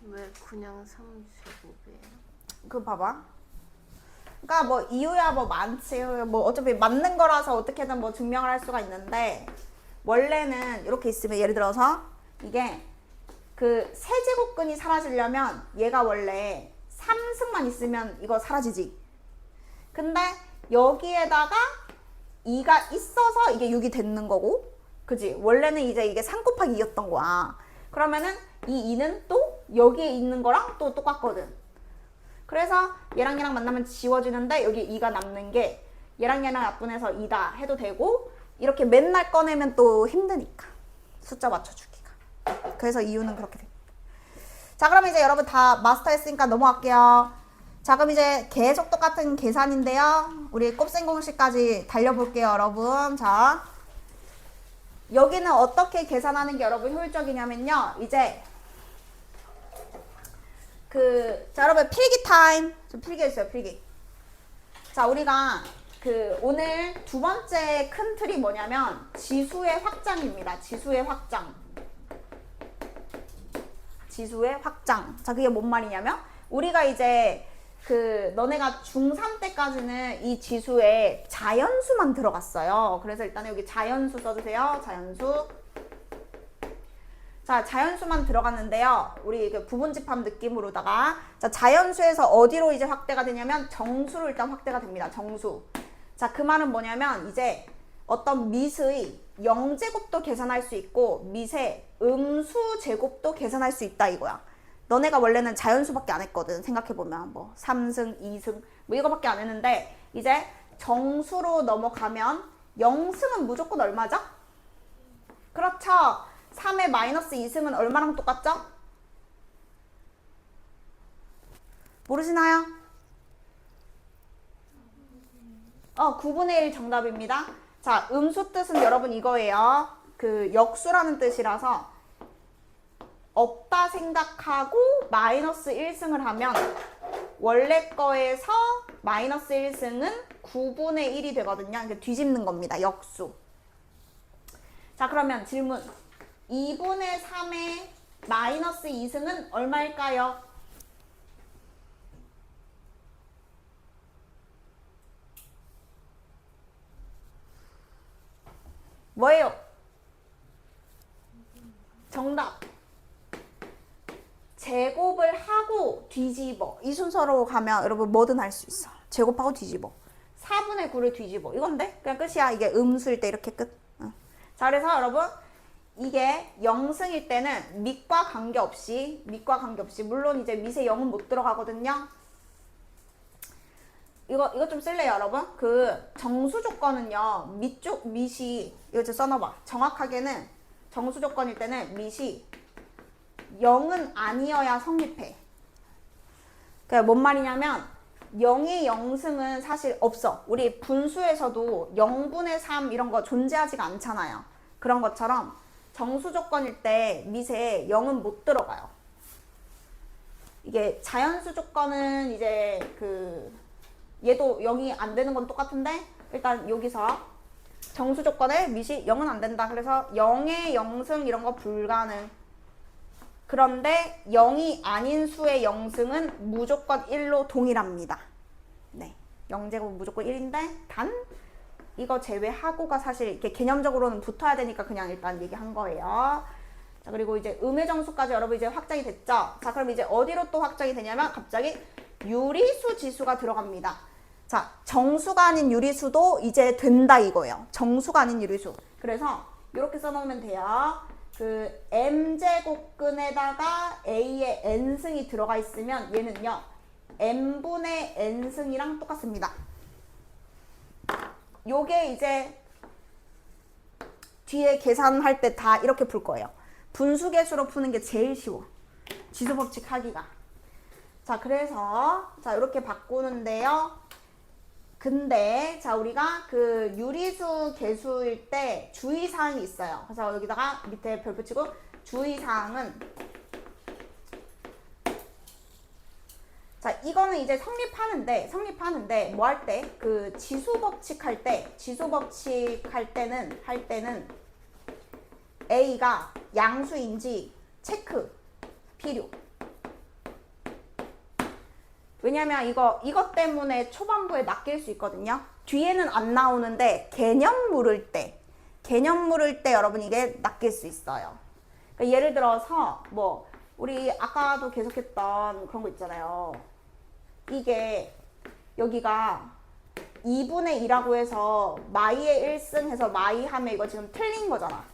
왜 그냥 3제곱이에요? 그거 봐봐. 그러니까 뭐 이유야 뭐 많지. 뭐 어차피 맞는 거라서 어떻게든 뭐 증명을 할 수가 있는데, 원래는 이렇게 있으면 예를 들어서 이게 그 세제곱근이 사라지려면 얘가 원래 3승만 있으면 이거 사라지지. 근데 여기에다가 2가 있어서 이게 6이 됐는 거고, 그지? 원래는 이제 이게 3 곱하기 2였던 거야. 그러면은 이 2는 또 여기에 있는 거랑 또 똑같거든. 그래서 얘랑 얘랑 만나면 지워지는데 여기 2가 남는 게 얘랑 얘랑 약분해서 2다 해도 되고, 이렇게 맨날 꺼내면 또 힘드니까 숫자 맞춰주기가. 그래서 이유는 그렇게 돼. 자, 그럼 이제 여러분 다 마스터했으니까 넘어갈게요. 자, 그럼 이제 계속 똑같은 계산인데요. 우리 곱셈 공식까지 달려볼게요, 여러분. 자, 여기는 어떻게 계산하는 게 여러분 효율적이냐면요. 이제 자, 여러분 필기 타임. 좀 필기 해주세요, 필기. 자, 우리가 오늘 두 번째 큰 틀이 뭐냐면 지수의 확장입니다. 지수의 확장. 지수의 확장. 자, 그게 뭔 말이냐면 우리가 이제 너네가 중3 때까지는 이 지수에 자연수만 들어갔어요. 그래서 일단 여기 자연수 써주세요. 자연수. 자, 자연수만 들어갔는데요. 우리 부분집합 느낌으로다가, 자, 자연수에서 어디로 이제 확대가 되냐면 정수로 일단 확대가 됩니다. 정수. 자, 그 말은 뭐냐면 이제 어떤 밑의 0제곱도 계산할 수 있고 밑의 음수 제곱도 계산할 수 있다 이거야. 너네가 원래는 자연수밖에 안 했거든. 생각해보면 뭐 3승, 2승 뭐 이거밖에 안 했는데, 이제 정수로 넘어가면 0승은 무조건 얼마죠? 그렇죠. 3의 마이너스 2승은 얼마랑 똑같죠? 모르시나요? 9분의 1 정답입니다. 자, 음수 뜻은 여러분 이거예요. 그 역수라는 뜻이라서 없다 생각하고 마이너스 1승을 하면 원래 거에서 마이너스 1승은 9분의 1이 되거든요. 그러니까 뒤집는 겁니다. 역수. 자, 그러면 질문. 2분의 3의 마이너스 2승은 얼마일까요? 뭐예요? 정답. 제곱을 하고 뒤집어. 이 순서로 가면 여러분 뭐든 할 수 있어. 제곱하고 뒤집어. 4분의 9를 뒤집어. 이건데? 그냥 끝이야. 이게 음수일 때 이렇게 끝. 자, 그래서 여러분 이게 0승일 때는 밑과 관계없이 물론 이제 밑에 0은 못 들어가거든요. 이거 좀 쓸래요, 여러분? 그 정수 조건은요. 밑이 이거 좀 써놔봐. 정확하게는 정수 조건일 때는 밑이 0은 아니어야 성립해. 그게 뭔 말이냐면 0의 0승은 사실 없어. 우리 분수에서도 0분의 3 이런 거 존재하지가 않잖아요. 그런 것처럼 정수 조건일 때 밑에 0은 못 들어가요. 이게 자연수 조건은 이제 얘도 0이 안 되는 건 똑같은데 일단 여기서 정수 조건에 밑이 0은 안 된다. 그래서 0의 0승 이런 거 불가능. 그런데 0이 아닌 수의 0승은 무조건 1로 동일합니다. 네, 0제곱 무조건 1인데 단 이거 제외하고가 사실 이렇게 개념적으로는 붙어야 되니까 그냥 일단 얘기한 거예요. 자, 그리고 이제 음의 정수까지 여러분 이제 확정이 됐죠? 자, 그럼 이제 어디로 또 확정이 되냐면 갑자기 유리수 지수가 들어갑니다. 자, 정수가 아닌 유리수도 이제 된다 이거예요. 정수가 아닌 유리수. 그래서 이렇게 써놓으면 돼요. 그 m제곱근에다가 a의 n승이 들어가 있으면 얘는요 n분의 n승이랑 똑같습니다. 요게 이제 뒤에 계산할 때 다 이렇게 풀 거예요. 분수계수로 푸는 게 제일 쉬워. 지수법칙 하기가. 자, 그래서 자 이렇게 바꾸는데요. 근데 자 우리가 그 유리수 계수일 때 주의사항이 있어요. 그래서 여기다가 밑에 별 붙이고 주의사항은 자 이거는 이제 성립하는데 뭐 할 때 그 지수법칙 할 때는 A가 양수인지 체크 필요. 왜냐면 이것 때문에 초반부에 낚일 수 있거든요. 뒤에는 안 나오는데 개념 물을 때 여러분 이게 낚일 수 있어요. 그러니까 예를 들어서 뭐 우리 아까도 계속했던 그런 거 있잖아요. 이게 여기가 2분의 2라고 해서 마이의 1승 해서 마이 하면 이거 지금 틀린 거잖아.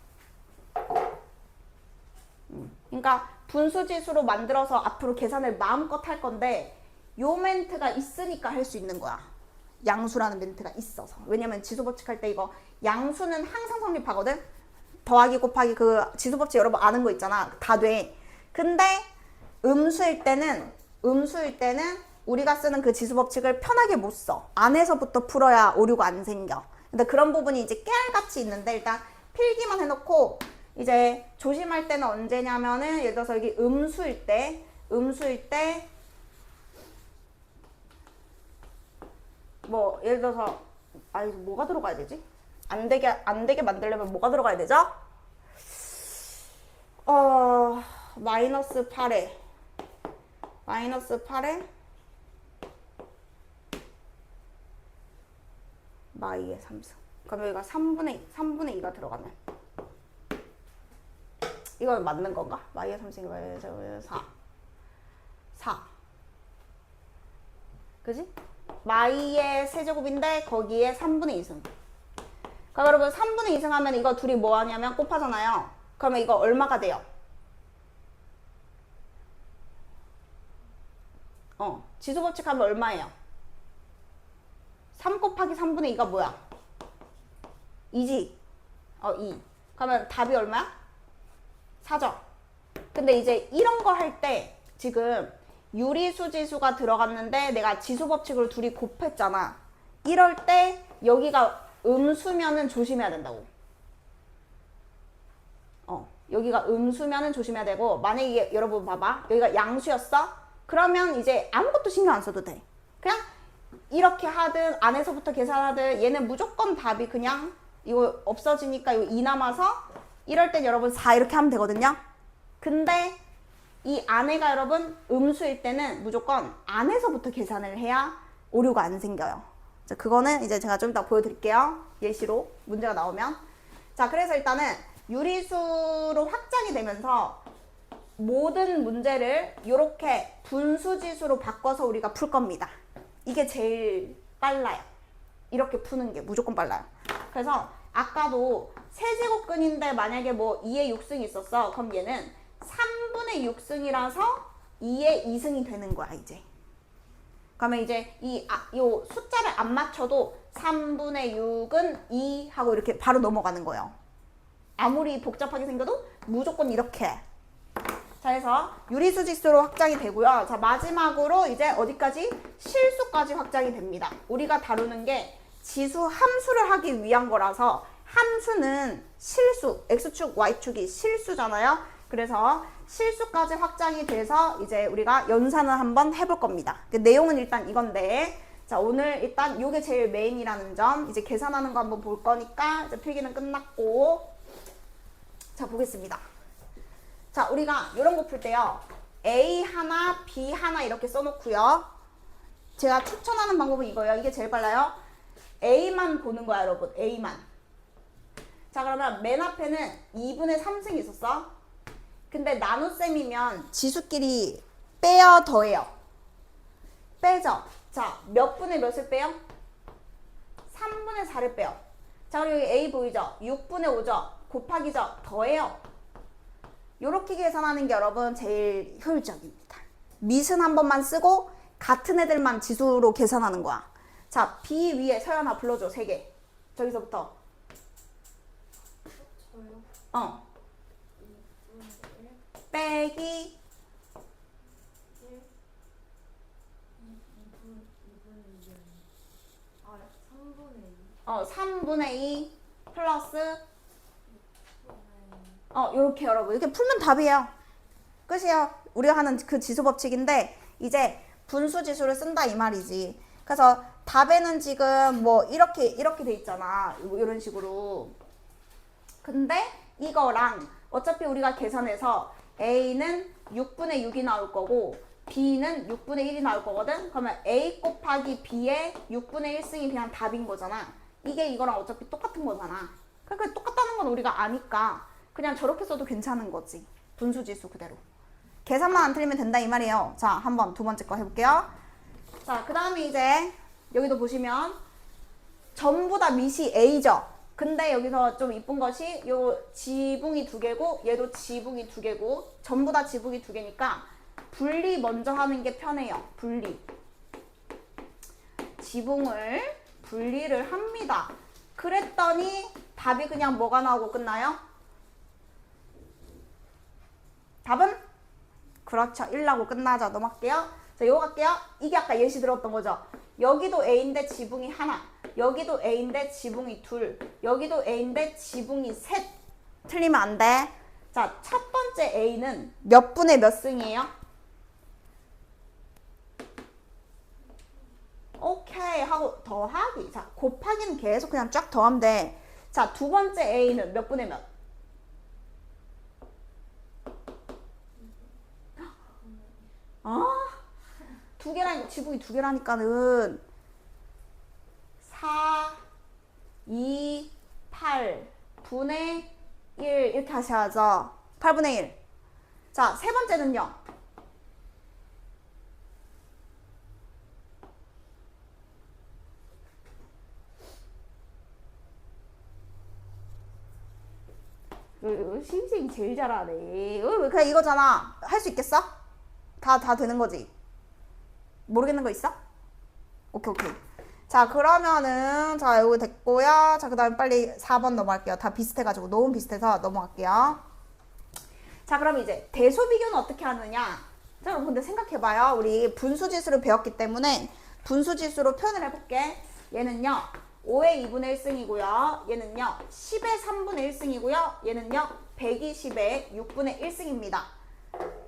그러니까 분수지수로 만들어서 앞으로 계산을 마음껏 할 건데 요 멘트가 있으니까 할 수 있는 거야. 양수라는 멘트가 있어서. 왜냐면 지수법칙 할 때 이거 양수는 항상 성립하거든. 더하기 곱하기 그 지수법칙 여러분 아는 거 있잖아. 다 돼. 근데 음수일 때는 우리가 쓰는 그 지수법칙을 편하게 못 써. 안에서부터 풀어야 오류가 안 생겨. 근데 그런 부분이 이제 깨알같이 있는데 일단 필기만 해놓고 이제 조심할 때는 언제냐면은 예를 들어서 여기 음수일 때 뭐 예를 들어서 이거 뭐가 들어가야 되지? 안 되게 만들려면 뭐가 들어가야 되죠? 마이너스 8에 마이의 3승. 그럼 여기가 3분의 2가 들어가면 이건 맞는 건가? 마이의 3승이 마이의 4. 그지? 마이의 세제곱인데 거기에 3분의 2승. 그럼 여러분 3분의 2승 하면 이거 둘이 뭐 하냐면 곱하잖아요. 그러면 이거 얼마가 돼요? 지수법칙 하면 얼마예요? 3 곱하기 3분의 2가 뭐야? 2지? 2. 그러면 답이 얼마야? 4죠? 근데 이제 이런 거 할 때 지금 유리수지수가 들어갔는데 내가 지수법칙으로 둘이 곱했잖아. 이럴 때 여기가 음수면은 조심해야 된다고. 여기가 음수면은 조심해야 되고, 만약에 이게 여러분 봐봐. 여기가 양수였어? 그러면 이제 아무것도 신경 안 써도 돼. 그냥 이렇게 하든 안에서부터 계산하든 얘는 무조건 답이 그냥 이거 없어지니까 이거 2 남아서 이럴 땐 여러분 4 이렇게 하면 되거든요. 근데 이 안에가 여러분 음수일 때는 무조건 안에서부터 계산을 해야 오류가 안 생겨요. 자, 그거는 이제 제가 좀 이따 보여드릴게요. 예시로 문제가 나오면. 자, 그래서 일단은 유리수로 확장이 되면서 모든 문제를 이렇게 분수지수로 바꿔서 우리가 풀 겁니다. 이게 제일 빨라요. 이렇게 푸는 게 무조건 빨라요. 그래서 아까도 세제곱근인데 만약에 뭐 2의 6승이 있었어. 그럼 얘는 3분의 6승이라서 2의 2승이 되는 거야, 이제. 그러면 이제 요 숫자를 안 맞춰도 3분의 6은 2 하고 이렇게 바로 넘어가는 거예요. 아무리 복잡하게 생겨도 무조건 이렇게. 자, 그래서 유리수 지수로 확장이 되고요. 자, 마지막으로 이제 어디까지? 실수까지 확장이 됩니다. 우리가 다루는 게 지수 함수를 하기 위한 거라서 함수는 실수, x축, y축이 실수잖아요. 그래서 실수까지 확장이 돼서 이제 우리가 연산을 한번 해볼 겁니다. 내용은 일단 이건데, 자, 오늘 일단 이게 제일 메인이라는 점, 이제 계산하는 거 한번 볼 거니까 이제 필기는 끝났고, 자, 보겠습니다. 자, 우리가 이런 거 풀 때요, A 하나, B 하나 이렇게 써놓고요. 제가 추천하는 방법은 이거예요. 이게 제일 빨라요. A만 보는 거야, 여러분. A만. 자, 그러면 맨 앞에는 2분의 3승이 있었어. 근데 나눗셈이면 지수끼리 빼요, 더해요? 빼죠. 자, 몇 분의 몇을 빼요? 3분의 4를 빼요. 자, 그리고 여기 A 보이죠? 6분의 5죠? 곱하기죠? 더해요. 요렇게 계산하는 게 여러분 제일 효율적입니다. 밑은 한 번만 쓰고 같은 애들만 지수로 계산하는 거야. 자, B 위에 서연아 불러줘. 3개. 저기서부터. 저요? 빼기 3분의 2 플러스 요렇게 여러분 이렇게 풀면 답이에요. 끝이에요. 우리가 하는 그 지수 법칙인데 이제 분수 지수를 쓴다 이 말이지. 그래서 답에는 지금 뭐 이렇게 돼 있잖아. 이런 식으로. 근데 이거랑 어차피 우리가 계산해서 A는 6분의 6이 나올 거고 B는 6분의 1이 나올 거거든. 그러면 A 곱하기 B의 6분의 1승이 그냥 답인 거잖아. 이게 이거랑 어차피 똑같은 거잖아. 그러니까 똑같다는 건 우리가 아니까 그냥 저렇게 써도 괜찮은 거지. 분수지수 그대로. 계산만 안 틀리면 된다 이 말이에요. 자, 한번 두 번째 거 해볼게요. 자, 그 다음에 이제 여기도 보시면 전부 다 밑이 A죠. 근데 여기서 좀 이쁜 것이 요 지붕이 2개고 얘도 지붕이 2개고 전부 다 지붕이 2개니까 분리 먼저 하는 게 편해요. 분리. 지붕을 분리를 합니다. 그랬더니 답이 그냥 뭐가 나오고 끝나요? 답은? 그렇죠. 1 나오고 끝나죠. 넘어갈게요. 자, 요거 갈게요. 이게 아까 예시 들었던 거죠. 여기도 A인데 지붕이 하나. 여기도 A인데 지붕이 2. 여기도 A인데 지붕이 3. 틀리면 안 돼. 자, 첫 번째 A는 몇 분의 몇 승이에요? 오케이 하고 더하기. 자, 곱하기는 계속 그냥 쫙 더하면 돼. 자, 두 번째 A는 몇 분의 몇? 두 개라니까, 지붕이 2개라니까는 4, 2, 8 분의 1 이렇게 하셔야죠. 8분의 1. 자, 세 번째는요. 신생이 제일 잘하네. 그냥 이거잖아. 할 수 있겠어? 다 되는 거지? 모르겠는 거 있어? 오케이. 자, 그러면은 자, 이거 됐고요. 자, 그 다음에 빨리 4번 넘어갈게요. 다 비슷해가지고 너무 비슷해서 넘어갈게요. 자, 그럼 이제 대소 비교는 어떻게 하느냐? 자, 여러분 근데 생각해봐요. 우리 분수지수를 배웠기 때문에 분수지수로 표현을 해볼게. 얘는요. 5의 2분의 1승이고요. 얘는요 10의 3분의 1승이고요. 얘는요 120의 6분의 1승입니다.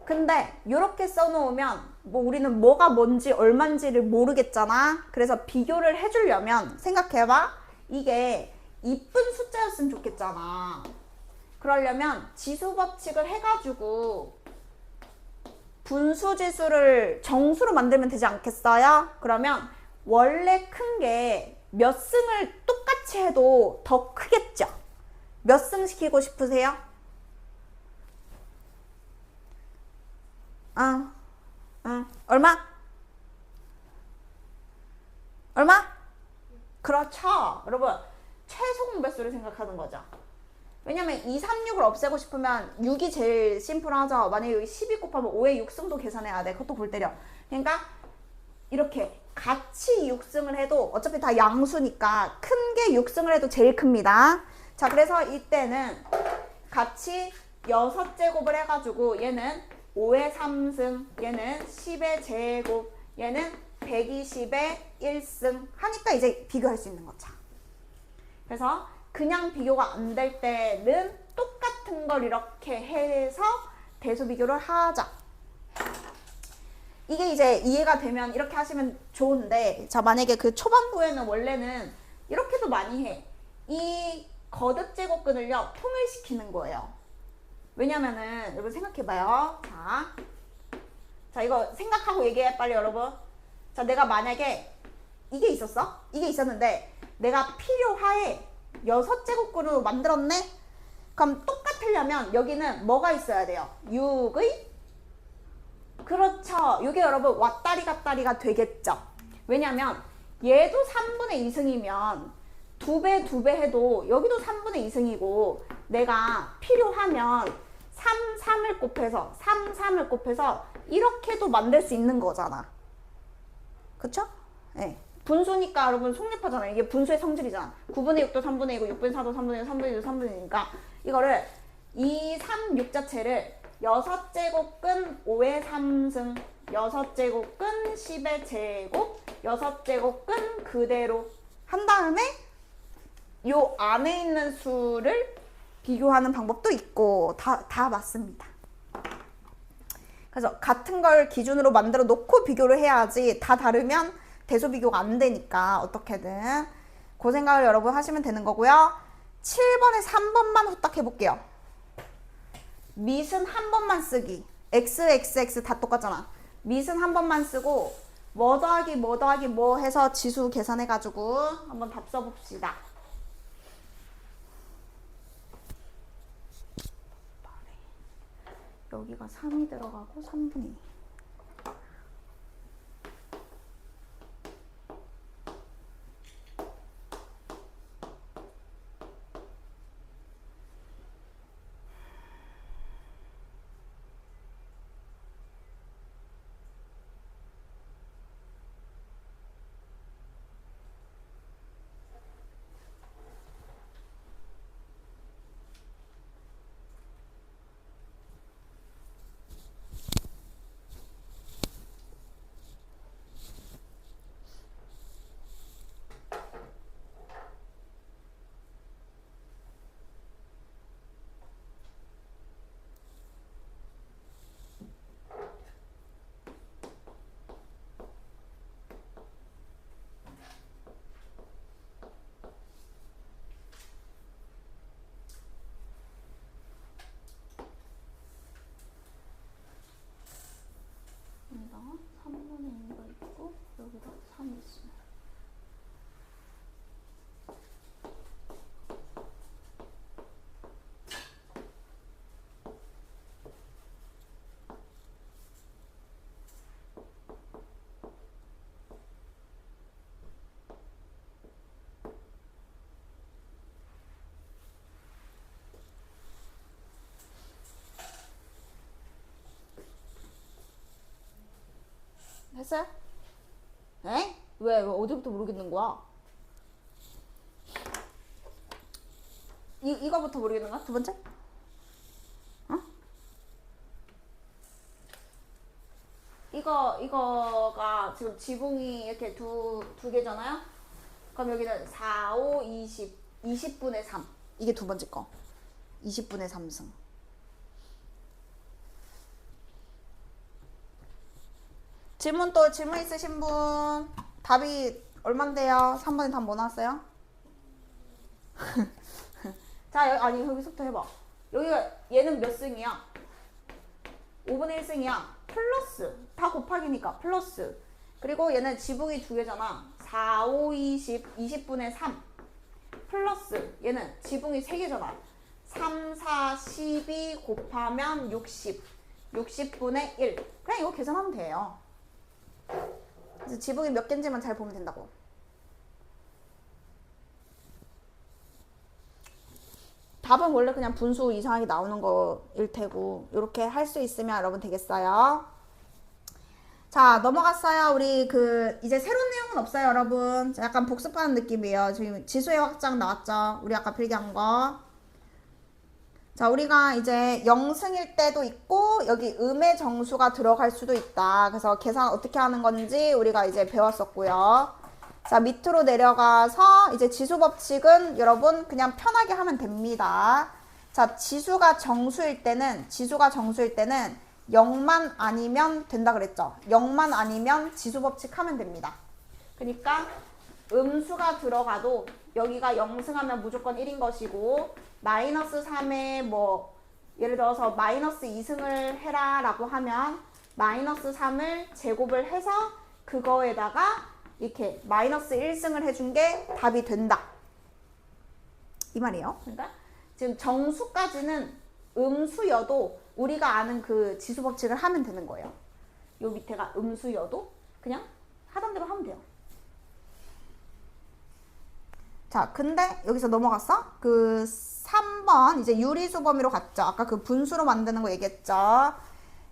근데 이렇게 써놓으면 뭐 우리는 뭐가 뭔지 얼만지를 모르겠잖아. 그래서 비교를 해주려면 생각해봐. 이게 이쁜 숫자였으면 좋겠잖아. 그러려면 지수법칙을 해가지고 분수지수를 정수로 만들면 되지 않겠어요? 그러면 원래 큰 게 몇 승을 똑같이 해도 더 크겠죠? 몇 승 시키고 싶으세요? 얼마? 얼마? 그렇죠. 여러분, 최소 공배수를 생각하는 거죠. 왜냐면 2, 3, 6을 없애고 싶으면 6이 제일 심플하죠. 만약에 여기 12 곱하면 5의 6승도 계산해야 돼. 그것도 골 때려. 그러니까 이렇게 같이 6승을 해도 어차피 다 양수니까 큰 게 6승을 해도 제일 큽니다. 자, 그래서 이때는 같이 6제곱을 해가지고 얘는 5의 3승, 얘는 10의 제곱, 얘는 120의 1승 하니까 이제 비교할 수 있는 거죠. 그래서 그냥 비교가 안 될 때는 똑같은 걸 이렇게 해서 대수 비교를 하자. 이게 이제 이해가 되면 이렇게 하시면 좋은데, 자, 만약에 그 초반부에는 원래는 이렇게도 많이 해. 이 거듭 제곱근을요 통일시키는 거예요. 왜냐면은 여러분 생각해봐요. 자 이거 생각하고 얘기해 빨리 여러분. 자, 내가 만약에 이게 있었어? 이게 있었는데 내가 필요하에 6제곱근으로 만들었네? 그럼 똑같으려면 여기는 뭐가 있어야 돼요? 6의 그렇죠. 이게 여러분 왔다리 갔다리가 되겠죠. 왜냐면 얘도 3분의 2승이면 2배 2배 해도 여기도 3분의 2승이고 내가 필요하면 3, 3을 곱해서 3, 3을 곱해서 이렇게도 만들 수 있는 거잖아. 그쵸? 네. 분수니까 여러분 속립하잖아요. 이게 분수의 성질이잖아. 9분의 6도 3분의 2고 6분의 4도 3분의 1, 3분의 2도 3분의 2니까 이거를 2, 3, 6 자체를 6제곱근 5의 3승 6제곱근 10의 제곱 6제곱근 그대로 한 다음에 요 안에 있는 수를 비교하는 방법도 있고 다 맞습니다. 그래서 같은 걸 기준으로 만들어 놓고 비교를 해야지 다 다르면 대소 비교가 안 되니까 어떻게든 그 생각을 여러분 하시면 되는 거고요. 7번에 3번만 후딱 해볼게요. 밑은 한 번만 쓰기. x, x, x 다 똑같잖아. 밑은 한 번만 쓰고 뭐 더하기 뭐 더하기 뭐 해서 지수 계산해가지고 한번 답 써봅시다. 여기가 3이 들어가고 3분의 2. 여기다 3분의 2가 있고 여기다 3이 있어요. 했어요? 에? 왜 어디부터 모르겠는 거야? 이거부터 모르겠는 거야? 두 번째? 어? 이거가 지금 지붕이 이렇게 두 개잖아요? 그럼 여기는 4, 5, 20, 20분의 3. 이게 두 번째 거. 20분의 3승. 질문 있으신 분? 답이 얼만데요? 3번에 답 뭐 나왔어요? 자, 아니, 여기서부터 해봐. 여기가, 얘는 몇 승이야? 5분의 1승이야. 플러스. 다 곱하기니까. 플러스. 그리고 얘는 지붕이 두 개잖아. 4, 5, 20, 20분의 3. 플러스. 얘는 지붕이 세 개잖아. 3, 4, 12 곱하면 60. 60분의 1. 그냥 이거 계산하면 돼요. 그래서 지붕이 몇 개인지만 잘 보면 된다고. 답은 원래 그냥 분수 이상하게 나오는 거일 테고 이렇게 할 수 있으면 여러분 되겠어요. 자, 넘어갔어요. 우리 이제 새로운 내용은 없어요, 여러분. 약간 복습하는 느낌이에요. 지금 지수의 확장 나왔죠? 우리 아까 필기한 거. 자, 우리가 이제 0승일 때도 있고 여기 음의 정수가 들어갈 수도 있다. 그래서 계산 어떻게 하는 건지 우리가 이제 배웠었고요. 자, 밑으로 내려가서 이제 지수 법칙은 여러분 그냥 편하게 하면 됩니다. 자, 지수가 정수일 때는 0만 아니면 된다 그랬죠. 0만 아니면 지수 법칙 하면 됩니다. 그러니까 음수가 들어가도 여기가 0승하면 무조건 1인 것이고 마이너스 3에 뭐 예를 들어서 마이너스 2승을 해라 라고 하면 마이너스 3을 제곱을 해서 그거에다가 이렇게 마이너스 1승을 해준 게 답이 된다. 이 말이에요. 그러니까 지금 정수까지는 음수여도 우리가 아는 그 지수 법칙을 하면 되는 거예요. 요 밑에가 음수여도 그냥 하던 대로 하면 돼요. 자, 근데 여기서 넘어갔어? 3번 이제 유리수 범위로 갔죠. 아까 그 분수로 만드는 거 얘기했죠.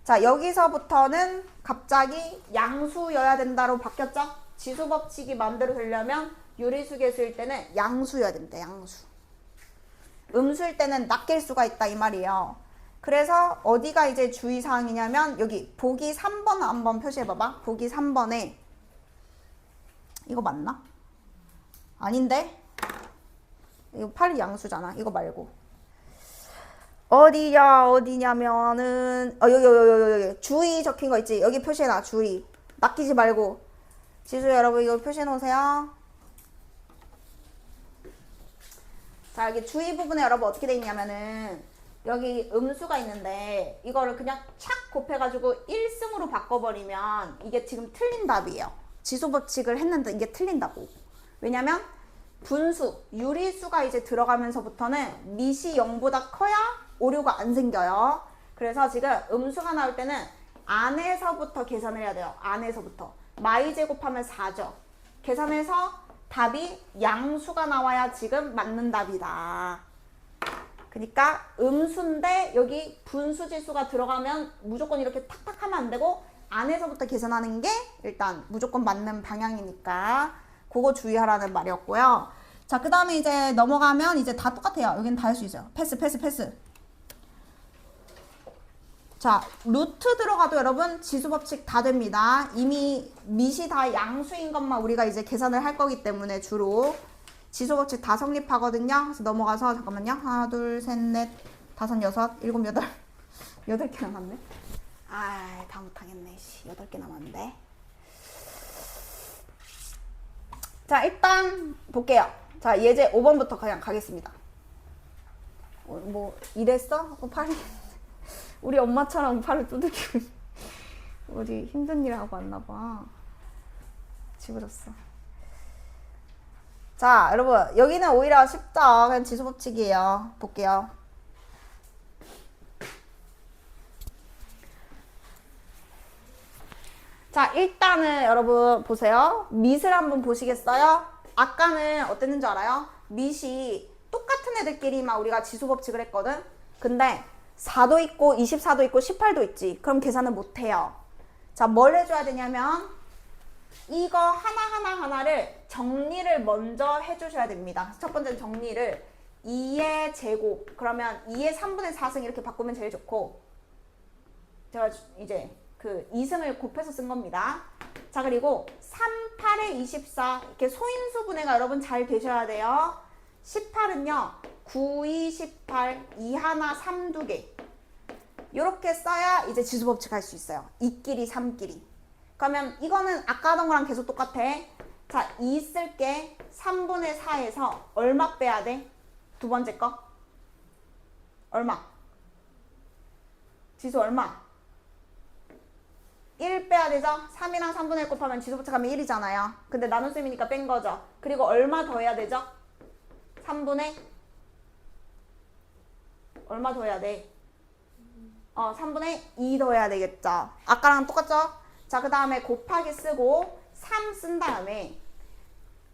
자, 여기서부터는 갑자기 양수여야 된다로 바뀌었죠. 지수 법칙이 마음대로 되려면 유리수 개수일 때는 양수여야 됩니다. 양수. 음수일 때는 낚일 수가 있다 이 말이에요. 그래서 어디가 이제 주의사항이냐면 여기 보기 3번 한번 표시해봐봐. 보기 3번에 이거 맞나? 아닌데? 이거 8이 양수잖아. 이거 말고. 어디냐면은 여기 주의 적힌 거 있지? 여기 표시해놔. 주의. 낚이지 말고. 지수 여러분 이거 표시해 놓으세요. 자, 여기 주의 부분에 여러분 어떻게 돼 있냐면은 여기 음수가 있는데 이거를 그냥 착 곱해가지고 1승으로 바꿔버리면 이게 지금 틀린 답이에요. 지수 법칙을 했는데 이게 틀린다고. 왜냐면 분수, 유리수가 이제 들어가면서부터는 밑이 0보다 커야 오류가 안 생겨요. 그래서 지금 음수가 나올 때는 안에서부터 계산을 해야 돼요. 안에서부터. 마이 제곱하면 4죠. 계산해서 답이 양수가 나와야 지금 맞는 답이다. 그러니까 음수인데 여기 분수지수가 들어가면 무조건 이렇게 탁탁 하면 안 되고 안에서부터 계산하는 게 일단 무조건 맞는 방향이니까 그거 주의하라는 말이었고요. 자, 그 다음에 이제 넘어가면 이제 다 똑같아요. 여기는 다 할 수 있어요. 패스. 자, 루트 들어가도 여러분 지수 법칙 다 됩니다. 이미 밑이 다 양수인 것만 우리가 이제 계산을 할 거기 때문에 주로 지수 법칙 다 성립하거든요. 그래서 넘어가서 잠깐만요. 하나, 둘, 셋, 넷, 다섯, 여섯, 일곱, 여덟. 8개 남았네. 아, 다 못하겠네. 8개 남았는데. 자, 일단 볼게요. 자, 예제 5번부터 그냥 가겠습니다. 뭐 이랬어? 팔이 우리 엄마처럼 팔을 두들기고 어디 힘든 일 하고 왔나 봐. 지그렸어. 자, 여러분 여기는 오히려 쉽죠. 그냥 지수 법칙이에요. 볼게요. 자, 일단은 여러분 보세요. 밑을 한번 보시겠어요? 아까는 어땠는 줄 알아요? 밑이 똑같은 애들끼리만 우리가 지수 법칙을 했거든. 근데 4도 있고 24도 있고 18도 있지. 그럼 계산을 못해요. 자, 뭘 해줘야 되냐면 이거 하나를 정리를 먼저 해주셔야 됩니다. 첫 번째는 정리를 2의 제곱 그러면 2의 3분의 4승 이렇게 바꾸면 제일 좋고 제가 이제 그 2승을 곱해서 쓴 겁니다. 자, 그리고 3, 8에 24 이렇게 소인수 분해가 여러분 잘 되셔야 돼요. 18은요 9, 2, 18, 2 하나, 3 두 개 이렇게 써야 이제 지수법칙 할 수 있어요. 2끼리 3끼리. 그러면 이거는 아까 하던 거랑 계속 똑같아. 자, 2 쓸게. 3분의 4에서 얼마 빼야 돼? 두 번째 거 얼마? 지수 얼마? 1 빼야 되죠? 3이랑 3분의 1 곱하면 지수법칙하면 1이잖아요. 근데 나눗셈이니까 뺀 거죠. 그리고 얼마 더 해야 되죠? 3분의 얼마 더 해야 돼? 3분의 2 더 해야 되겠죠. 아까랑 똑같죠? 자, 그 다음에 곱하기 쓰고 3 쓴 다음에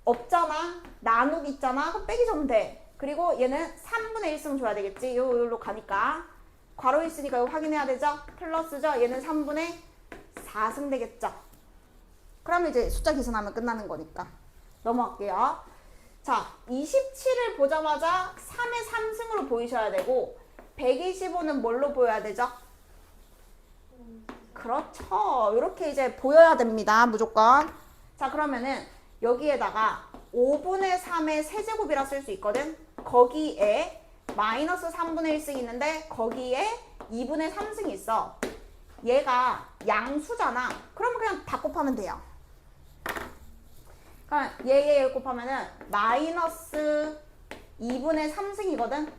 없잖아. 나누기 있잖아. 그럼 빼기 좀 돼. 그리고 얘는 3분의 1 쓰면 줘야 되겠지. 요로 가니까. 괄호 있으니까 이거 확인해야 되죠? 플러스죠? 얘는 3분의 4승 되겠죠? 그러면 이제 숫자 계산하면 끝나는 거니까. 넘어갈게요. 자, 27을 보자마자 3의 3승으로 보이셔야 되고 125는 뭘로 보여야 되죠? 그렇죠. 이렇게 이제 보여야 됩니다. 무조건. 자, 그러면은 여기에다가 5분의 3의 세제곱이라 쓸 수 있거든. 거기에 마이너스 3분의 1승이 있는데 거기에 2분의 3승이 있어. 얘가 양수잖아. 그러면 그냥 다 곱하면 돼요. 그럼 얘 곱하면은 마이너스 2분의 3승이거든.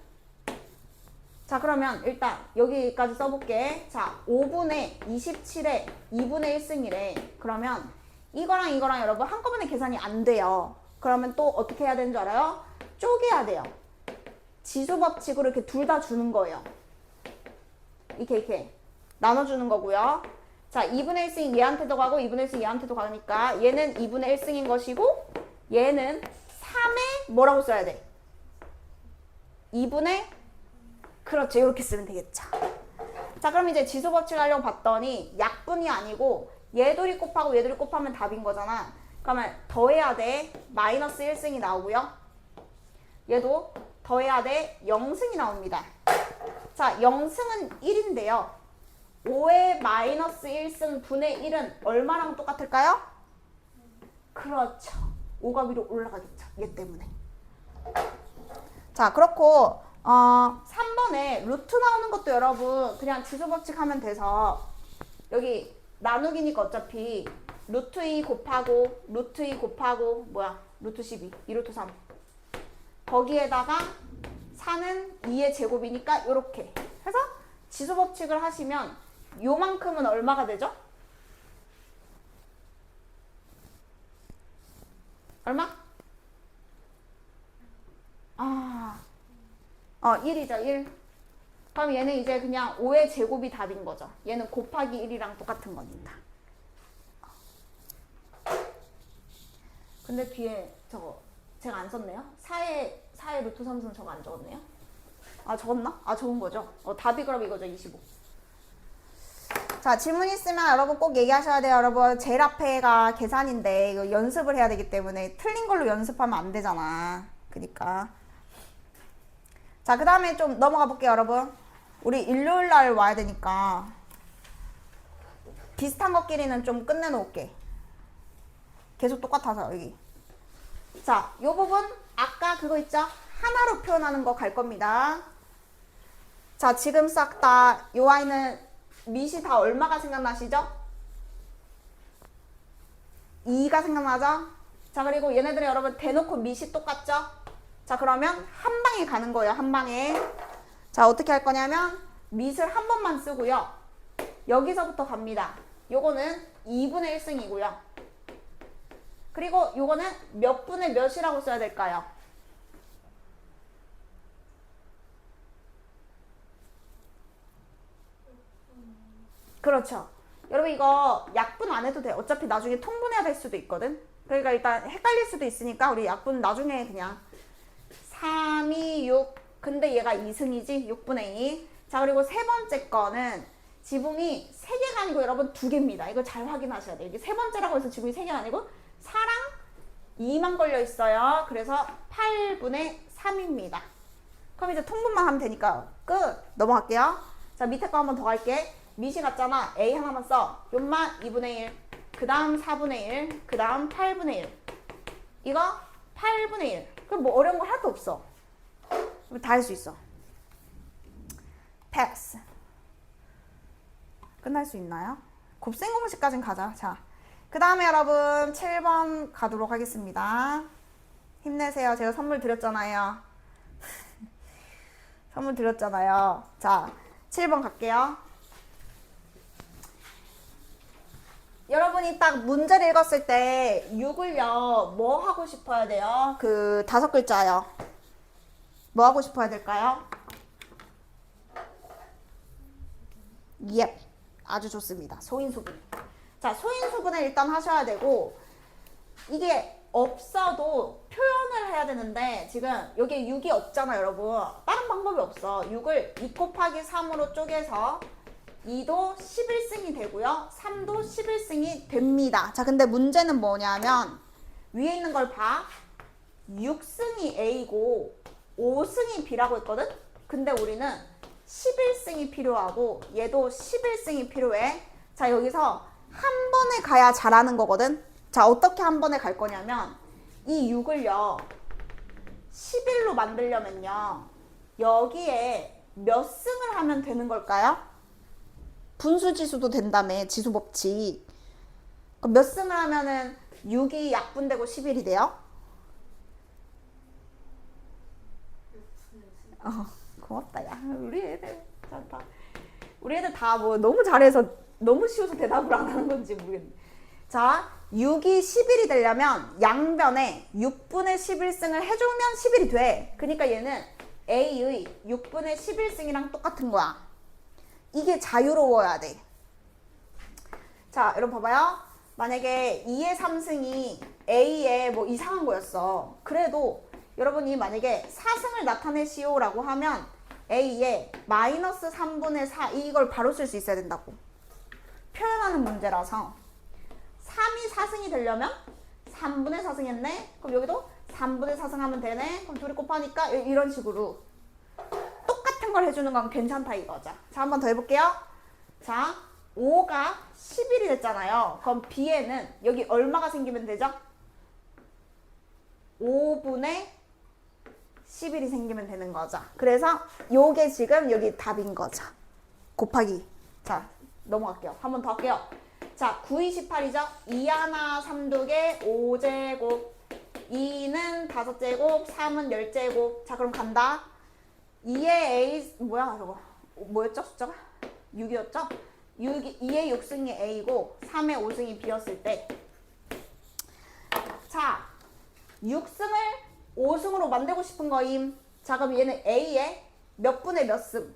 자, 그러면 일단 여기까지 써볼게. 자, 5분의 27에 2분의 1승이래. 그러면 이거랑 이거랑 여러분 한꺼번에 계산이 안 돼요. 그러면 또 어떻게 해야 되는 줄 알아요? 쪼개야 돼요. 지수법칙으로 이렇게 둘 다 주는 거예요. 이렇게 나눠주는 거고요. 자, 2분의 1승이 얘한테도 가고 2분의 1승이 얘한테도 가니까 얘는 2분의 1승인 것이고 얘는 3에 뭐라고 써야 돼? 2분의 그렇죠. 이렇게 쓰면 되겠죠. 자, 그럼 이제 지수법칙 하려고 봤더니 약분이 아니고 얘들이 곱하고 얘들이 곱하면 답인 거잖아. 그러면 더해야 돼. 마이너스 1승이 나오고요. 얘도 더해야 돼. 0승이 나옵니다. 자, 0승은 1인데요. 5의 마이너스 1승 분의 1은 얼마랑 똑같을까요? 그렇죠. 5가 위로 올라가겠죠. 얘 때문에. 자, 그렇고 3번에 루트 나오는 것도 여러분 그냥 지수법칙 하면 돼서 여기 나누기니까 어차피 루트 2 곱하고 루트 2 곱하고 뭐야? 루트 12, 2루트 3 거기에다가 4는 2의 제곱이니까 요렇게 해서 지수법칙을 하시면 요만큼은 얼마가 되죠? 얼마? 1이죠, 1. 그럼 얘는 이제 그냥 5의 제곱이 답인 거죠. 얘는 곱하기 1이랑 똑같은 거니까. 근데 뒤에 저거 제가 안 썼네요. 4의 루트 3승 저거 안 적었네요. 적었나? 적은 거죠. 답이 그럼 이거죠, 25. 자, 질문 있으면 여러분 꼭 얘기하셔야 돼요. 여러분 제일 앞에가 계산인데 이거 연습을 해야 되기 때문에 틀린 걸로 연습하면 안 되잖아. 그니까. 자, 그 다음에 좀 넘어가 볼게요, 여러분. 우리 일요일 날 와야 되니까 비슷한 것끼리는 좀 끝내놓을게. 계속 똑같아서 여기. 자, 요 부분 아까 그거 있죠? 하나로 표현하는 거 갈 겁니다. 자, 지금 싹 다 요 아이는 밑이 다 얼마가 생각나시죠? 2가 생각나죠? 자, 그리고 얘네들이 여러분 대놓고 밑이 똑같죠? 자, 그러면 한 방에 가는 거예요. 한 방에. 자, 어떻게 할 거냐면 밑을 한 번만 쓰고요. 여기서부터 갑니다. 요거는 2분의 1승이고요. 그리고 요거는 몇 분의 몇이라고 써야 될까요? 그렇죠. 여러분 이거 약분 안 해도 돼. 어차피 나중에 통분해야 될 수도 있거든. 그러니까 일단 헷갈릴 수도 있으니까 우리 약분 나중에 그냥 3, 2, 6 근데 얘가 2승이지 6분의 2. 자, 그리고 세 번째 거는 지붕이 3개가 아니고 여러분 2개입니다. 이거 잘 확인하셔야 돼요. 이게 세 번째라고 해서 지붕이 3개가 아니고 4랑 2만 걸려 있어요. 그래서 8분의 3입니다. 그럼 이제 통분만 하면 되니까 끝. 넘어갈게요. 자, 밑에 거 한 번 더 갈게. 밑이 같잖아. A 하나만 써. 요만 2분의 1. 그 다음 4분의 1. 그 다음 8분의 1. 이거 8분의 1. 그럼 뭐 어려운 거 하나도 없어. 다 할 수 있어. 패스. 끝날 수 있나요? 곱셈 공식까진 가자. 자, 그 다음에 여러분 7번 가도록 하겠습니다. 힘내세요. 제가 선물 드렸잖아요. 선물 드렸잖아요. 자, 7번 갈게요. 여러분이 딱 문제를 읽었을 때 6을요 뭐 하고 싶어야 돼요? 그 5글자요. 뭐 하고 싶어야 될까요? 예, 아주 좋습니다. 소인수분. 자, 소인수분을 일단 하셔야 되고, 이게 없어도 표현을 해야 되는데 지금 여기 6이 없잖아요, 여러분. 다른 방법이 없어. 6을 2 곱하기 3으로 쪼개서 2도 11승이 되고요. 3도 11승이 됩니다. 자, 근데 문제는 뭐냐면 위에 있는 걸 봐. 6승이 A고 5승이 B라고 했거든? 근데 우리는 11승이 필요하고 얘도 11승이 필요해. 자, 여기서 한 번에 가야 잘하는 거거든? 자, 어떻게 한 번에 갈 거냐면 이 6을요 11로 만들려면요 여기에 몇 승을 하면 되는 걸까요? 분수지수도 된다며, 지수법칙. 그럼 몇 승을 하면은 6이 약분되고 11이 돼요? 고맙다. 야, 우리 애들 다 우리 애들 다 뭐 너무 잘해서 너무 쉬워서 대답을 안 하는 건지 모르겠네. 자, 6이 11이 되려면 양변에 6분의 11승을 해주면 11이 돼. 그러니까 얘는 A의 6분의 11승이랑 똑같은 거야. 이게 자유로워야 돼. 자, 여러분 봐봐요. 만약에 2의 3승이 A의 뭐 이상한 거였어. 그래도 여러분이 만약에 4승을 나타내시오라고 하면 A의 마이너스 3분의 4 이걸 바로 쓸 수 있어야 된다고. 표현하는 문제라서 3이 4승이 되려면 3분의 4승 했네? 그럼 여기도 3분의 4승 하면 되네? 그럼 둘이 곱하니까 이런 식으로 똑같은 걸 해주는 건 괜찮다 이거죠. 자, 한 번 더 해볼게요. 자, 5가 11이 됐잖아요. 그럼 B에는 여기 얼마가 생기면 되죠? 5분의 11이 생기면 되는 거죠. 그래서 요게 지금 여기 답인 거죠. 곱하기. 자, 넘어갈게요. 한 번 더 할게요. 자, 9, 28이죠? 2 하나 3두개 5제곱 2는 5제곱 3은 10제곱. 자, 그럼 간다. 2의 A 뭐야 저거 뭐였죠? 숫자가? 6이었죠? 2의 6승이 A고 3의 5승이 B였을 때 자, 6승을 5승으로 만들고 싶은 거임. 자, 그럼 얘는 A의 몇 분의 몇 승?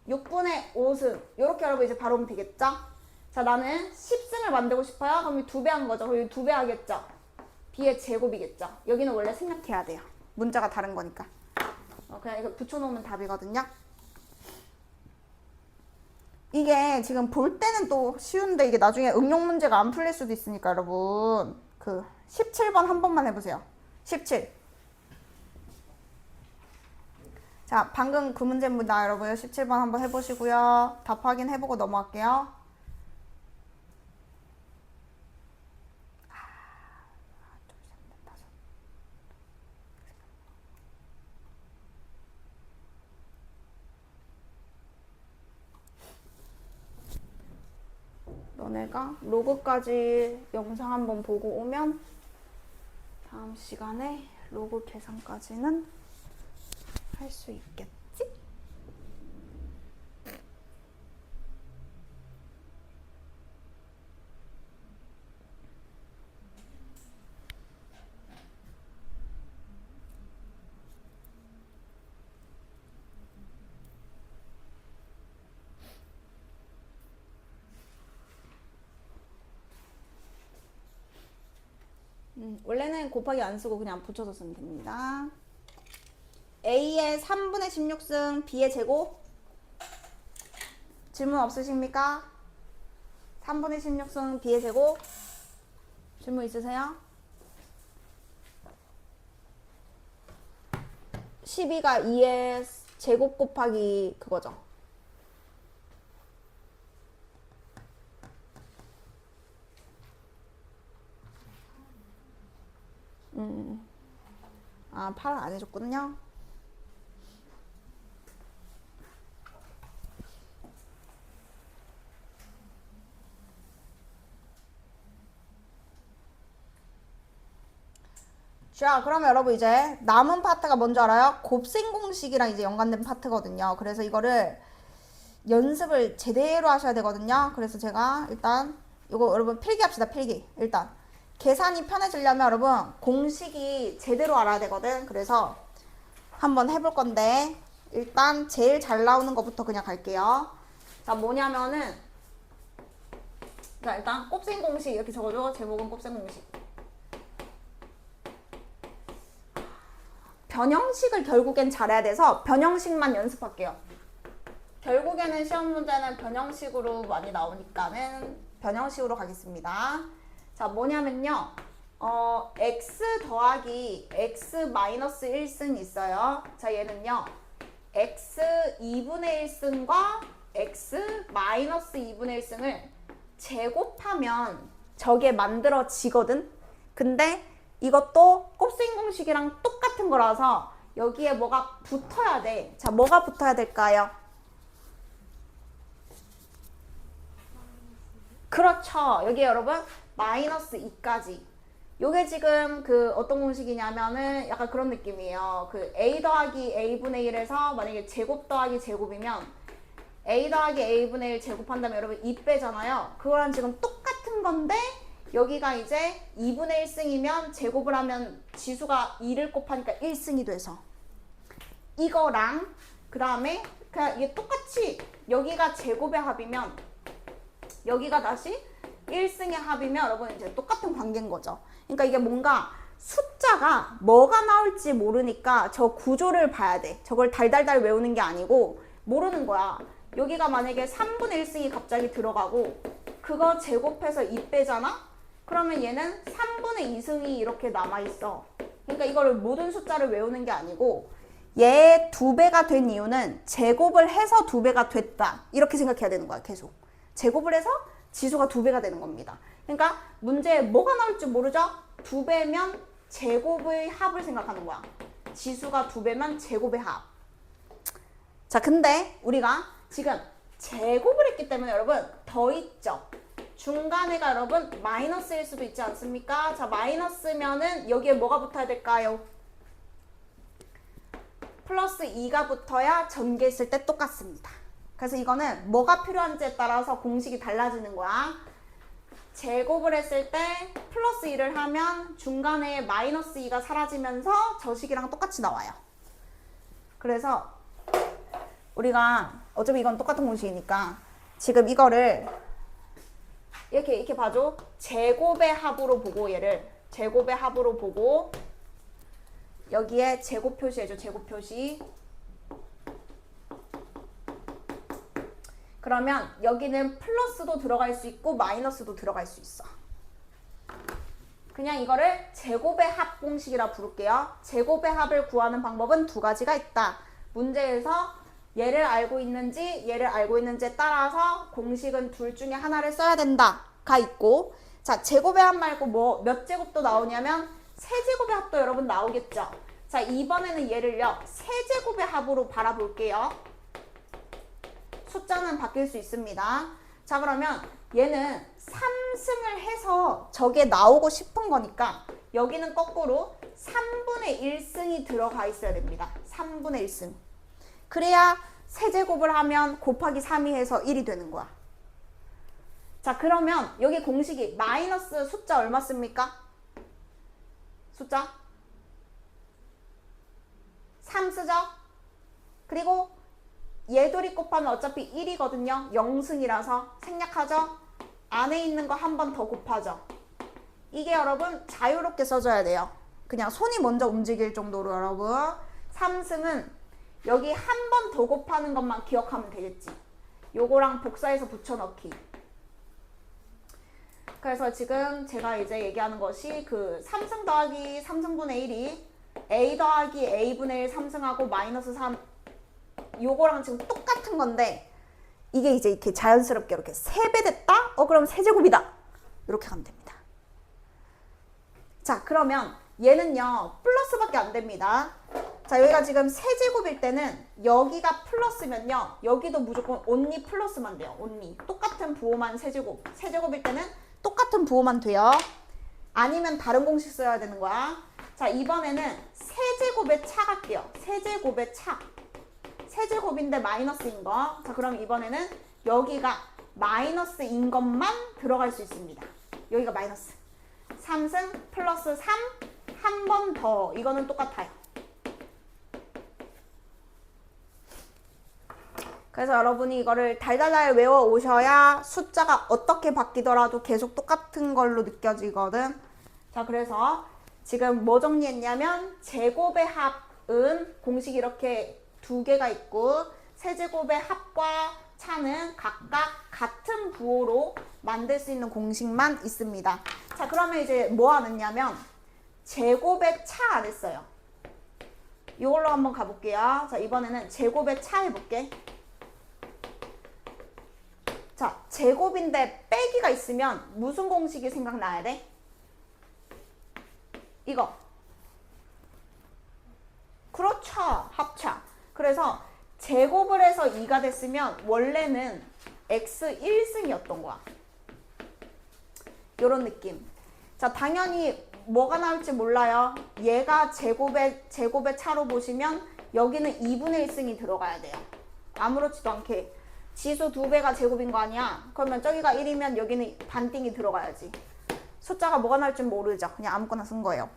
6분의 5승. 요렇게 여러분 이제 바로 오면 되겠죠? 자, 나는 10승을 만들고 싶어요. 그럼 2배 한 거죠. 그럼 2배 하겠죠? B의 제곱이겠죠? 여기는 원래 생략해야 돼요. 문자가 다른 거니까. 그냥 이거 붙여놓으면 답이거든요. 이게 지금 볼 때는 또 쉬운데 이게 나중에 응용 문제가 안 풀릴 수도 있으니까 여러분 그 17번 한 번만 해보세요. 17. 자, 방금 그 문제입니다, 여러분. 17번 한번 해보시고요. 답 확인해보고 넘어갈게요. 너네가 로그까지 영상 한번 보고 오면 다음 시간에 로그 계산까지는 할 수 있겠지? 원래는 곱하기 안 쓰고 그냥 붙여서 쓰면 됩니다. A의 3분의 16승 B의 제곱. 질문 없으십니까? 3분의 16승 B의 제곱. 질문 있으세요? 12가 2의 제곱 곱하기 그거죠. 아, 8을 안 해줬거든요. 자, 그러면 여러분 이제 남은 파트가 뭔지 알아요? 곱셈 공식이랑 이제 연관된 파트거든요. 그래서 이거를 연습을 제대로 하셔야 되거든요. 그래서 제가 일단 이거 여러분 필기합시다. 필기. 일단 계산이 편해지려면 여러분 공식이 제대로 알아야 되거든. 그래서 한번 해볼 건데 일단 제일 잘 나오는 것부터 그냥 갈게요. 자, 뭐냐면은 자, 일단 곱셈 공식 이렇게 적어줘. 제목은 곱셈 공식. 변형식을 결국엔 잘해야 돼서 변형식만 연습할게요. 결국에는 시험 문제는 변형식으로 많이 나오니까는 변형식으로 가겠습니다. 자, 뭐냐면요. x 더하기 x 마이너스 1승 있어요. 자, 얘는요. x 2분의 1승과 x 마이너스 2분의 1승을 제곱하면 저게 만들어지거든. 근데 이것도 곱셈 공식이랑 똑같은 거라서 여기에 뭐가 붙어야 돼. 자, 뭐가 붙어야 될까요? 그렇죠. 여기 여러분 마이너스 2까지. 요게 지금 그 어떤 공식이냐면은 약간 그런 느낌이에요. 그 a 더하기 a분의 1에서 만약에 제곱 더하기 제곱이면 a 더하기 a분의 1 제곱한다면 여러분 2 빼잖아요. 그거랑 지금 똑같은 건데 여기가 이제 2분의 1승이면 제곱을 하면 지수가 2를 곱하니까 1승이 돼서 이거랑 그 다음에 그냥 이게 똑같이 여기가 제곱의 합이면 여기가 다시 1승의 합이면 여러분 이제 똑같은 관계인 거죠. 그러니까 이게 뭔가 숫자가 뭐가 나올지 모르니까 저 구조를 봐야 돼. 저걸 달달달 외우는 게 아니고 모르는 거야. 여기가 만약에 3분의 1승이 갑자기 들어가고 그거 제곱해서 2 빼잖아? 그러면 얘는 3분의 2승이 이렇게 남아있어. 그러니까 이거를 모든 숫자를 외우는 게 아니고 얘 2배가 된 이유는 제곱을 해서 2배가 됐다. 이렇게 생각해야 되는 거야, 계속. 제곱을 해서 지수가 2배가 되는 겁니다. 그러니까 문제에 뭐가 나올지 모르죠? 2배면 제곱의 합을 생각하는 거야. 지수가 2배면 제곱의 합. 자, 근데 우리가 지금 제곱을 했기 때문에 여러분 더 있죠? 중간에가 여러분 마이너스일 수도 있지 않습니까? 자, 마이너스면은 여기에 뭐가 붙어야 될까요? 플러스 2가 붙어야 전개했을 때 똑같습니다. 그래서 이거는 뭐가 필요한지에 따라서 공식이 달라지는 거야. 제곱을 했을 때 플러스 2를 하면 중간에 마이너스 2가 사라지면서 저 식이랑 똑같이 나와요. 그래서 우리가 어차피 이건 똑같은 공식이니까 지금 이거를 이렇게 봐줘. 제곱의 합으로 보고 얘를 제곱의 합으로 보고 여기에 제곱 표시해줘. 제곱 표시. 그러면 여기는 플러스도 들어갈 수 있고 마이너스도 들어갈 수 있어. 그냥 이거를 제곱의 합 공식이라 부를게요. 제곱의 합을 구하는 방법은 두 가지가 있다. 문제에서 얘를 알고 있는지 얘를 알고 있는지에 따라서 공식은 둘 중에 하나를 써야 된다가 있고, 자, 제곱의 합 말고 뭐 몇 제곱도 나오냐면 세제곱의 합도 여러분 나오겠죠. 자, 이번에는 얘를요 세제곱의 합으로 바라볼게요. 숫자는 바뀔 수 있습니다. 자, 그러면 얘는 3승을 해서 저게 나오고 싶은 거니까 여기는 거꾸로 3분의 1승이 들어가 있어야 됩니다. 3분의 1승. 그래야 세제곱을 하면 곱하기 3이 해서 1이 되는 거야. 자, 그러면 여기 공식이 마이너스 숫자 얼마 씁니까? 숫자 3 쓰죠? 그리고 얘들이 곱하면 어차피 1이거든요. 0승이라서 생략하죠? 안에 있는 거 한 번 더 곱하죠. 이게 여러분 자유롭게 써줘야 돼요. 그냥 손이 먼저 움직일 정도로 여러분 3승은 여기 한 번 더 곱하는 것만 기억하면 되겠지. 요거랑 복사해서 붙여넣기. 그래서 지금 제가 이제 얘기하는 것이 그 3승 더하기 3승분의 1이 a 더하기 a분의 1 3승하고 마이너스 3 요거랑 지금 똑같은 건데 이게 이제 이렇게 자연스럽게 이렇게 3배 됐다? 그럼 세제곱이다. 이렇게 가면 됩니다. 자, 그러면 얘는요 플러스밖에 안 됩니다. 자, 여기가 지금 세제곱일 때는 여기가 플러스면요 여기도 무조건 only 플러스만 돼요. only. 똑같은 부호만 세제곱. 세제곱일 때는 똑같은 부호만 돼요. 아니면 다른 공식 써야 되는 거야. 자, 이번에는 세제곱의 차 갈게요. 세제곱의 차. 세제곱인데 마이너스인 거. 자, 그럼 이번에는 여기가 마이너스인 것만 들어갈 수 있습니다. 여기가 마이너스. 3승 플러스 3 한 번 더. 이거는 똑같아요. 그래서 여러분이 이거를 달달달 외워 오셔야 숫자가 어떻게 바뀌더라도 계속 똑같은 걸로 느껴지거든. 자, 그래서 지금 뭐 정리했냐면 제곱의 합은 공식 이렇게 두 개가 있고 세제곱의 합과 차는 각각 같은 부호로 만들 수 있는 공식만 있습니다. 자, 그러면 이제 뭐 하느냐면 제곱의 차 안 했어요. 이걸로 한번 가볼게요. 자, 이번에는 제곱의 차 해볼게. 자, 제곱인데 빼기가 있으면 무슨 공식이 생각나야 돼? 이거. 그렇죠. 합차. 그래서 제곱을 해서 2가 됐으면 원래는 x 1승이었던 거야. 요런 느낌. 자, 당연히 뭐가 나올지 몰라요. 얘가 제곱의 차로 보시면 여기는 2분의 1승이 들어가야 돼요. 아무렇지도 않게. 지수 2배가 제곱인 거 아니야? 그러면 저기가 1이면 여기는 반띵이 들어가야지. 숫자가 뭐가 나올지 모르죠. 그냥 아무거나 쓴 거예요.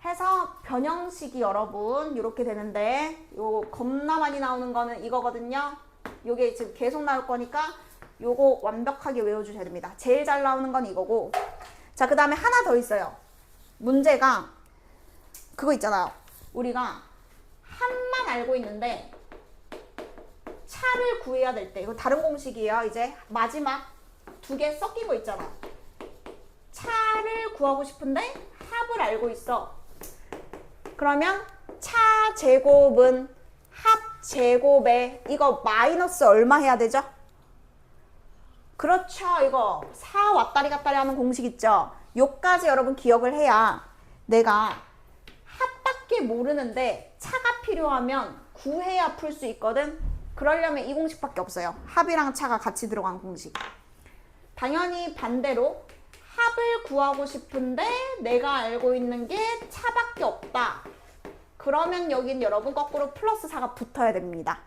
해서 변형식이 여러분 이렇게 되는데 요 겁나 많이 나오는 거는 이거거든요. 요게 지금 계속 나올 거니까 요거 완벽하게 외워주셔야 됩니다. 제일 잘 나오는 건 이거고. 자, 그 다음에 하나 더 있어요. 문제가 그거 있잖아요. 우리가 한만 알고 있는데 차를 구해야 될 때, 이거 다른 공식이에요. 이제 마지막 두 개 섞인 거 있잖아. 차를 구하고 싶은데 합을 알고 있어. 그러면 차 제곱은 합 제곱에 이거 마이너스 얼마 해야 되죠? 그렇죠. 이거 4 왔다리 갔다리 하는 공식 있죠? 요까지 여러분 기억을 해야 내가 합밖에 모르는데 차가 필요하면 구해야 풀 수 있거든. 그러려면 이 공식밖에 없어요. 합이랑 차가 같이 들어간 공식. 당연히 반대로 합을 구하고 싶은데 내가 알고 있는 게 차밖에 없다. 그러면 여긴 여러분 거꾸로 플러스 4가 붙어야 됩니다.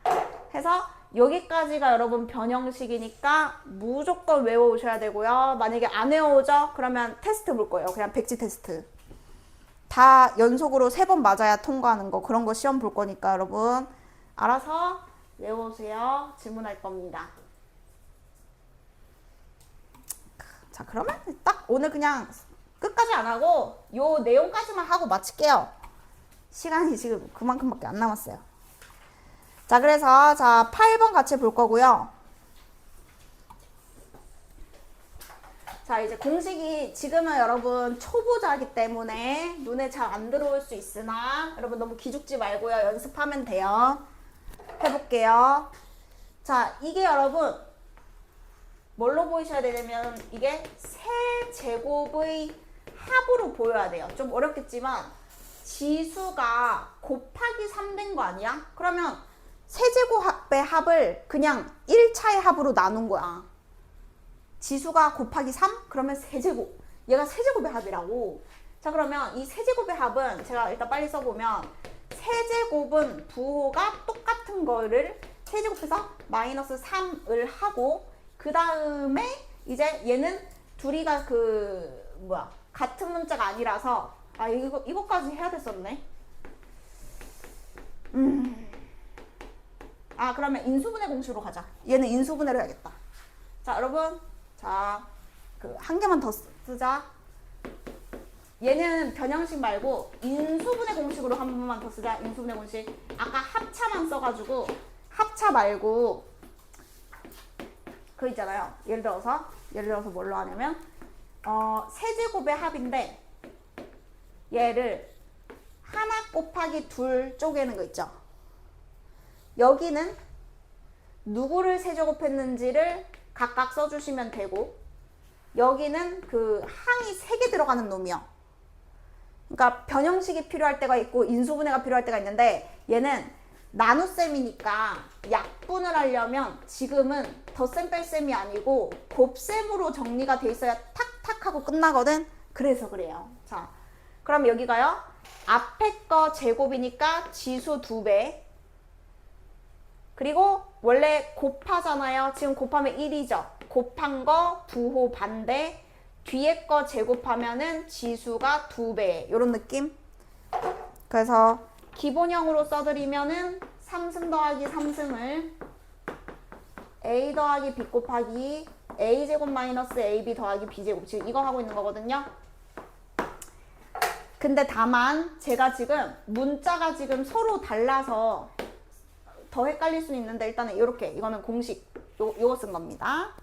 해서 여기까지가 여러분 변형식이니까 무조건 외워오셔야 되고요. 만약에 안 외워오죠? 그러면 테스트 볼 거예요. 그냥 백지 테스트. 다 연속으로 3번 맞아야 통과하는 거. 그런 거 시험 볼 거니까 여러분 알아서 외워오세요. 질문할 겁니다. 자, 그러면 딱 오늘 그냥 끝까지 안 하고 요 내용까지만 하고 마칠게요. 시간이 지금 그만큼밖에 안 남았어요. 자, 그래서 자 8번 같이 볼 거고요. 자, 이제 공식이 지금은 여러분 초보자이기 때문에 눈에 잘 안 들어올 수 있으나 여러분 너무 기죽지 말고요. 연습하면 돼요. 해볼게요. 자, 이게 여러분 뭘로 보이셔야 되냐면 이게 세제곱의 합으로 보여야 돼요. 좀 어렵겠지만 지수가 곱하기 3 된 거 아니야? 그러면 세제곱의 합을 그냥 1차의 합으로 나눈 거야. 지수가 곱하기 3? 그러면 세제곱. 얘가 세제곱의 합이라고. 자, 그러면 이 세제곱의 합은 제가 일단 빨리 써보면 세제곱은 부호가 똑같은 거를 세제곱해서 마이너스 3을 하고 그 다음에 이제 얘는 둘이가 같은 문자가 아니라서 이거까지 해야 됐었네. 그러면 인수분해 공식으로 가자. 얘는 인수분해로 해야겠다. 자, 여러분. 자, 한 개만 더 쓰자. 얘는 변형식 말고 인수분해 공식으로 한 번만 더 쓰자. 인수분해 공식. 아까 합차만 써가지고 합차 말고 있잖아요. 예를 들어서 뭘로 하냐면 세제곱의 합인데 얘를 하나 곱하기 둘 쪼개는 거 있죠. 여기는 누구를 세제곱했는지를 각각 써주시면 되고 여기는 그 항이 3개 들어가는 놈이요. 그러니까 변형식이 필요할 때가 있고 인수분해가 필요할 때가 있는데 얘는 나눗셈이니까 약분을 하려면 지금은 덧셈 뺄셈이 아니고 곱셈으로 정리가 돼 있어야 탁탁 하고 끝나거든. 그래서 그래요. 자, 그럼 여기가요. 앞에 거 제곱이니까 지수 2배. 그리고 원래 곱하잖아요. 지금 곱하면 1이죠. 곱한 거 부호 반대. 뒤에 거 제곱하면은 지수가 2배. 요런 느낌? 그래서 기본형으로 써드리면은 3승 더하기 3승을 a 더하기 b 곱하기 a제곱 마이너스 ab 더하기 b제곱. 지금 이거 하고 있는 거거든요. 근데 다만 제가 지금 문자가 지금 서로 달라서 더 헷갈릴 수는 있는데 일단은 이렇게 이거는 공식 요거 쓴 겁니다.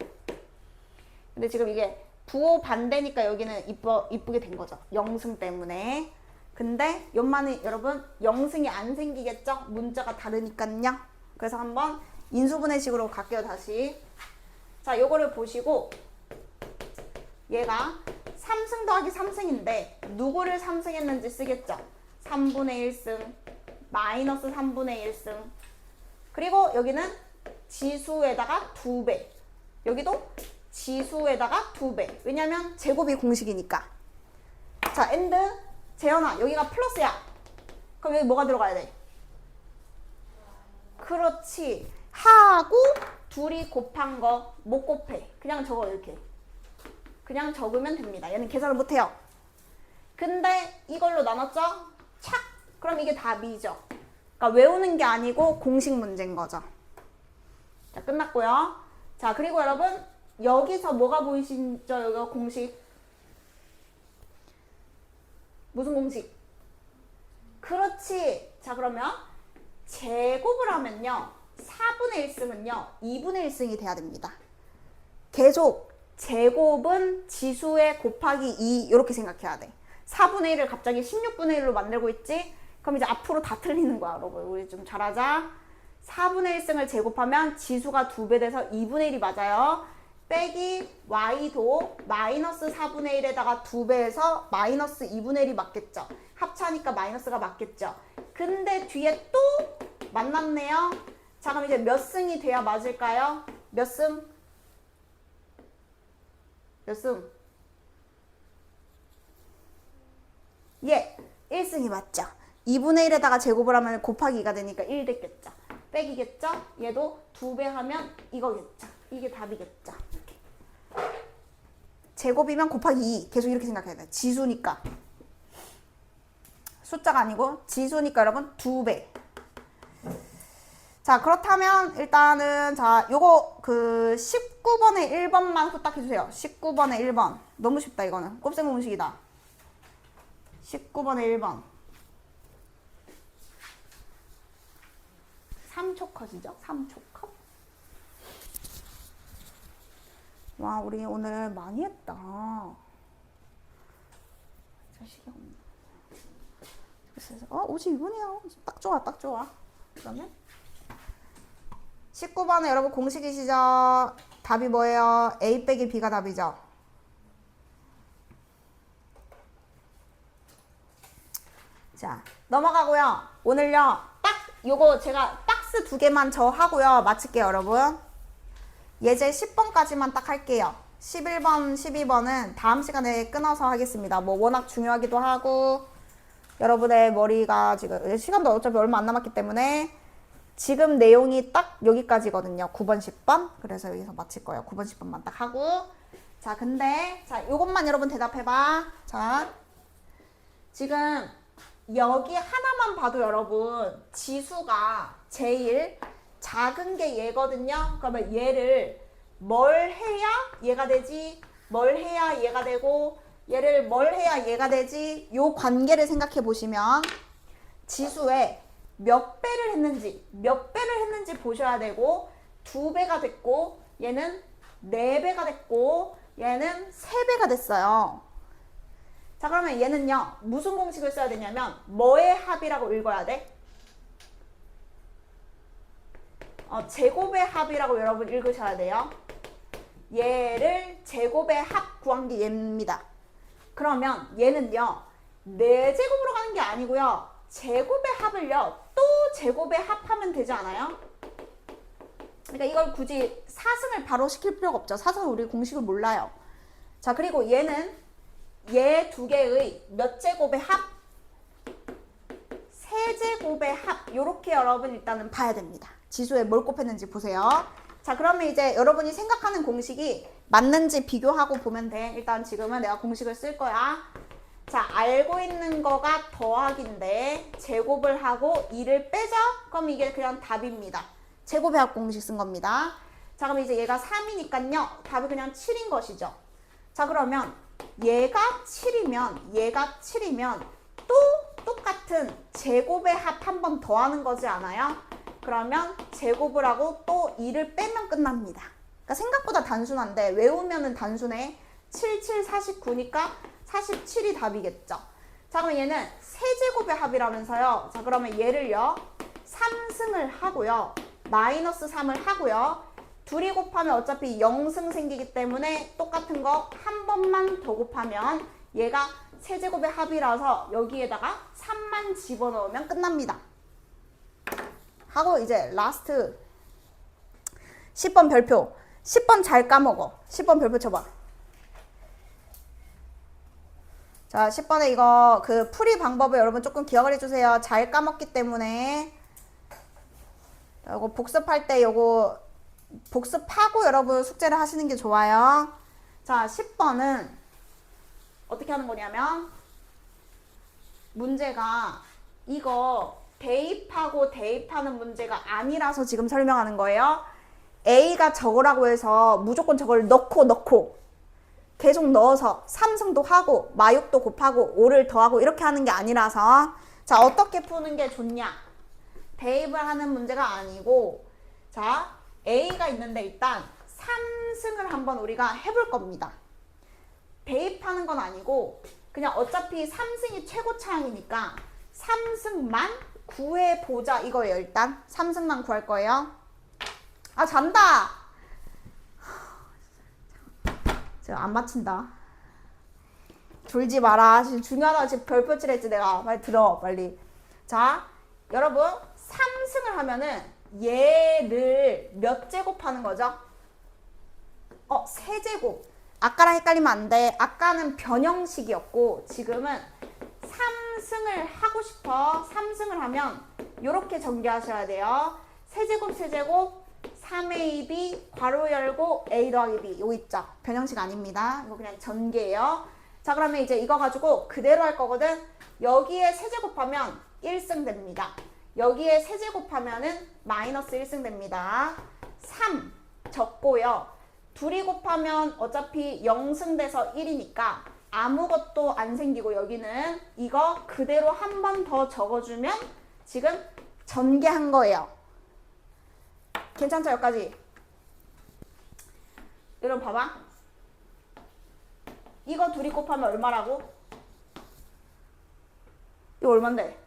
근데 지금 이게 부호 반대니까 여기는 이쁘게 된 거죠. 영승 때문에. 근데 연만은 여러분 영승이 안 생기겠죠? 문자가 다르니까요. 그래서 한번 인수분해식으로 갈게요. 다시. 자, 요거를 보시고 얘가 3승 더하기 3승인데 누구를 3승했는지 쓰겠죠? 3분의 1승 마이너스 3분의 1승 그리고 여기는 지수에다가 2배 여기도 지수에다가 2배 왜냐면 제곱이 공식이니까. 자, 엔드 재현아 여기가 플러스야. 그럼 여기 뭐가 들어가야 돼? 그렇지. 하고 둘이 곱한 거 못 곱해. 그냥 적어 이렇게. 그냥 적으면 됩니다. 얘는 계산을 못해요. 근데 이걸로 나눴죠? 착! 그럼 이게 답이죠. 그러니까 외우는 게 아니고 공식 문제인 거죠. 자, 끝났고요. 자, 그리고 여러분 여기서 뭐가 보이시죠? 여기 공식. 무슨 공식? 그렇지. 자, 그러면 제곱을 하면요. 4분의 1승은요. 2분의 1승이 돼야 됩니다. 계속 제곱은 지수에 곱하기 2 이렇게 생각해야 돼. 4분의 1을 갑자기 16분의 1로 만들고 있지? 그럼 이제 앞으로 다 틀리는 거야, 여러분. 우리 좀 잘하자. 4분의 1승을 제곱하면 지수가 2배 돼서 2분의 1이 맞아요. 빼기 y도 마이너스 4분의 1에다가 2배에서 마이너스 2분의 1이 맞겠죠. 합차니까 마이너스가 맞겠죠. 근데 뒤에 또 만났네요. 자, 그럼 이제 몇 승이 돼야 맞을까요? 몇 승? 몇 승? 예, 1승이 맞죠. 2분의 1에다가 제곱을 하면 곱하기 2가 되니까 1 됐겠죠. 빼기겠죠? 얘도 2배 하면 이거겠죠. 이게 답이겠죠. 이렇게. 제곱이면 곱하기 2. 계속 이렇게 생각해야 돼. 지수니까. 숫자가 아니고 지수니까 여러분 2배. 자, 그렇다면 일단은 자, 요거 그 19번에 1번만 후딱 해주세요. 19번에 1번. 너무 쉽다 이거는. 곱셈 공식이다. 19번에 1번. 3초 컷이죠. 3초 컷. 와, 우리 오늘 많이 했다. 자식이 없네. 그래서 52분이야. 딱 좋아, 딱 좋아. 그러면 19번에 여러분 공식이시죠? 답이 뭐예요? A 빼기 B가 답이죠. 자, 넘어가고요. 오늘요. 딱 요거 제가 박스 2개만 저 하고요. 마칠게요, 여러분. 예제 10번까지만 딱 할게요. 11번, 12번은 다음 시간에 끊어서 하겠습니다. 뭐 워낙 중요하기도 하고 여러분의 머리가 지금 시간도 어차피 얼마 안 남았기 때문에 지금 내용이 딱 여기까지거든요. 9번, 10번. 그래서 여기서 마칠 거예요. 9번, 10번만 딱 하고. 자, 근데 자, 요것만 여러분 대답해봐. 자, 지금 여기 하나만 봐도 여러분 지수가 제일 작은 게 얘거든요. 그러면 얘를 뭘 해야 얘가 되지? 뭘 해야 얘가 되고 얘를 뭘 해야 얘가 되지? 요 관계를 생각해 보시면 지수에 몇 배를 했는지 보셔야 되고 2배가 됐고 얘는 4배가 됐고 얘는 3배가 됐어요. 자, 그러면 얘는요 무슨 공식을 써야 되냐면 뭐의 합이라고 읽어야 돼? 제곱의 합이라고 여러분 읽으셔야 돼요. 얘를 제곱의 합 구한 게 얘입니다. 그러면 얘는요 4제곱으로 가는 게 아니고요. 제곱의 합을요. 또 제곱의 합하면 되지 않아요? 그러니까 이걸 굳이 4승을 바로 시킬 필요가 없죠. 4승은 우리 공식을 몰라요. 자, 그리고 얘는 얘 두 개의 몇 제곱의 합? 3제곱의 합. 요렇게 여러분 일단은 봐야 됩니다. 지수에 뭘 곱했는지 보세요. 자, 그러면 이제 여러분이 생각하는 공식이 맞는지 비교하고 보면 돼. 일단 지금은 내가 공식을 쓸 거야. 자, 알고 있는 거가 더하기인데 제곱을 하고 2를 빼죠? 그럼 이게 그냥 답입니다. 제곱의 합 공식 쓴 겁니다. 자, 그럼 이제 얘가 3이니까요. 답이 그냥 7인 것이죠. 자, 그러면 얘가 7이면 또 똑같은 제곱의 합 한 번 더하는 거지 않아요? 그러면 제곱을 하고 또 2를 빼면 끝납니다. 그러니까 생각보다 단순한데 외우면은 단순해. 7, 7, 49니까 47이 답이겠죠. 자, 그럼 얘는 세제곱의 합이라면서요. 자, 그러면 얘를요. 3승을 하고요. 마이너스 3을 하고요. 둘이 곱하면 어차피 0승 생기기 때문에 똑같은 거 한 번만 더 곱하면 얘가 세제곱의 합이라서 여기에다가 3만 집어넣으면 끝납니다. 하고 이제 라스트 10번 별표. 10번 잘 까먹어. 10번 별표 쳐봐. 자, 10번에 이거 그 풀이 방법을 여러분 조금 기억을 해주세요. 잘 까먹기 때문에. 이거 복습할 때 요거 복습하고 여러분 숙제를 하시는 게 좋아요. 자, 10번은 어떻게 하는 거냐면 문제가 이거 대입하고 대입하는 문제가 아니라서 지금 설명하는 거예요. A가 저거라고 해서 무조건 저걸 넣고 계속 넣어서 3승도 하고 마육도 곱하고 5를 더하고 이렇게 하는 게 아니라서 자, 어떻게 푸는 게 좋냐? 대입을 하는 문제가 아니고 자, A가 있는데 일단 3승을 한번 우리가 해볼 겁니다. 대입하는 건 아니고 그냥 어차피 3승이 최고차항이니까 3승만 구해보자 이거예요. 일단 3승만 구할 거예요. 아, 잔다. 제가 안 맞힌다. 졸지 마라. 지금 중요하다. 지금 별표 칠했지 내가. 빨리 들어 빨리. 자, 여러분 3승을 하면은 얘를 몇 제곱하는 거죠? 세제곱. 아까랑 헷갈리면 안 돼. 아까는 변형식이었고 지금은 3승을 하고 싶어. 3승을 하면 이렇게 전개하셔야 돼요. 세제곱 3AB 괄호 열고 A 더하기 B. 요 있죠? 변형식 아닙니다. 이거 그냥 전개예요. 자, 그러면 이제 이거 가지고 그대로 할 거거든. 여기에 세제곱하면 1승 됩니다. 여기에 세제곱하면은 마이너스 1승 됩니다. 3 적고요. 둘이 곱하면 어차피 0승 돼서 1이니까 아무것도 안 생기고 여기는 이거 그대로 한 번 더 적어주면 지금 전개한 거예요. 괜찮죠? 여기까지. 여러분 봐봐. 이거 둘이 곱하면 얼마라고? 이거 얼만데?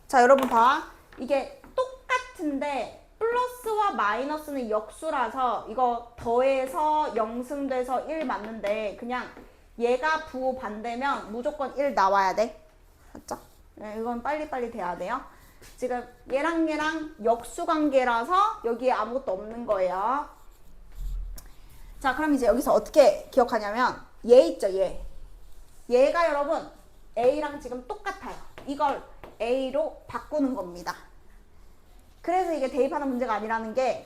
자, 여러분 봐. 이게 똑같은데 플러스와 마이너스는 역수라서 이거 더해서 0승 돼서 1 맞는데 그냥 얘가 부호 반대면 무조건 1 나와야 돼. 맞죠? 네, 이건 빨리빨리 돼야 돼요. 지금 얘랑 역수 관계라서 여기에 아무것도 없는 거예요. 자, 그럼 이제 여기서 어떻게 기억하냐면 얘 있죠, 얘. 얘가 여러분 A랑 지금 똑같아요. 이걸 A로 바꾸는 겁니다. 그래서 이게 대입하는 문제가 아니라는 게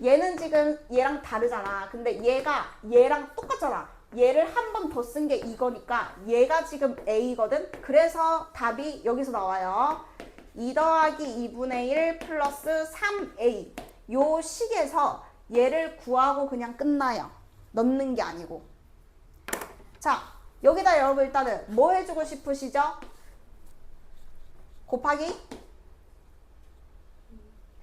얘는 지금 얘랑 다르잖아. 근데 얘가 얘랑 똑같잖아. 얘를 한 번 더 쓴 게 이거니까 얘가 지금 A거든. 그래서 답이 여기서 나와요. 2 더하기 2분의 1 플러스 3A. 요 식에서 얘를 구하고 그냥 끝나요. 넣는 게 아니고. 자, 여기다 여러분 일단은 뭐 해주고 싶으시죠? 곱하기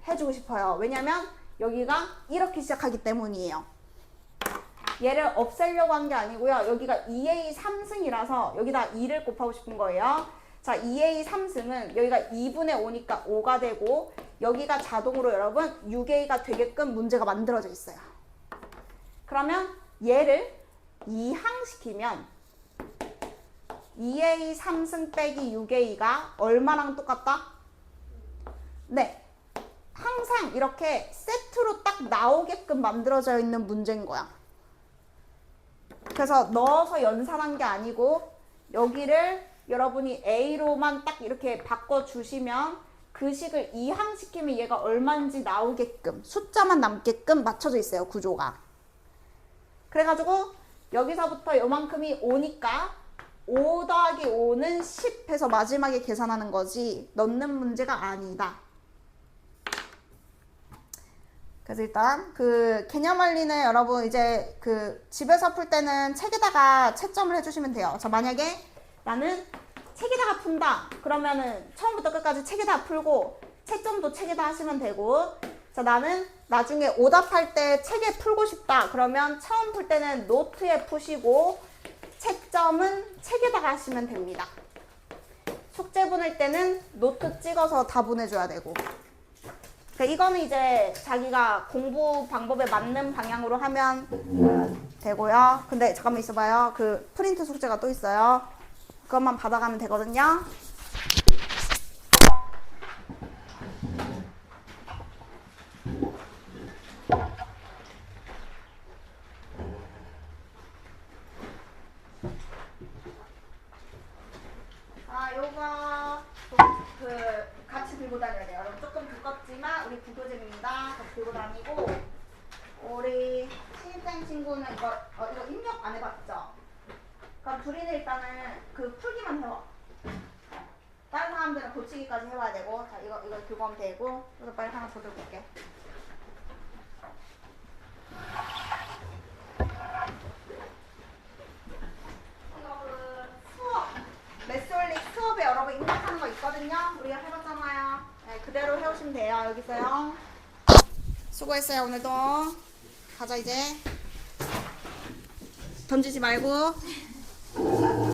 해주고 싶어요. 왜냐면 여기가 이렇게 시작하기 때문이에요. 얘를 없애려고 한 게 아니고요. 여기가 2A 3승이라서 여기다 2를 곱하고 싶은 거예요. 자, 2A 3승은 여기가 2분의 5니까 5가 되고 여기가 자동으로 여러분 6A가 되게끔 문제가 만들어져 있어요. 그러면 얘를 이항시키면 2A 3승 빼기 6A가 얼마랑 똑같다? 네. 항상 이렇게 세트로 딱 나오게끔 만들어져 있는 문제인 거야. 그래서 넣어서 연산한 게 아니고 여기를 여러분이 A로만 딱 이렇게 바꿔주시면 그 식을 이항시키면 얘가 얼마인지 나오게끔 숫자만 남게끔 맞춰져 있어요. 구조가. 그래가지고 여기서부터 요만큼이 5니까 5 더하기 5는 10 해서 마지막에 계산하는 거지 넣는 문제가 아니다. 그래서 일단 그 개념 원리는 여러분 이제 그 집에서 풀 때는 책에다가 채점을 해주시면 돼요. 자, 만약에 나는 책에다가 푼다 그러면은 처음부터 끝까지 책에다 풀고 채점도 책에다 하시면 되고, 자, 나는 나중에 오답할 때 책에 풀고 싶다 그러면 처음 풀 때는 노트에 푸시고 채점은 책에다가 하시면 됩니다. 숙제 보낼 때는 노트 찍어서 다 보내줘야 되고. 이거는 이제 자기가 공부 방법에 맞는 방향으로 하면 되고요. 근데 잠깐만 있어봐요. 그 프린트 숙제가 또 있어요. 그것만 받아가면 되거든요. 아, 요거 같이 들고 다녀야 돼요. 여러분 조금 두껍지만 우리 구교재입니다. 같이 들고 다니고, 우리 신입생 친구는 이거 입력 안 해봤죠? 그럼 둘이는 일단은 그 풀기만 해봐. 다른 사람들은 고치기까지 해와야 되고. 자, 이거 들고 하면 되고. 그래서 빨리 하나 더 들고 올게. 이거 수업 메소올릭 수업에 여러분 입력하는 거 있거든요. 우리가 해봤잖아요. 네, 그대로 해오시면 돼요. 여기 있어요. 수고했어요. 오늘도 가자. 이제 던지지 말고.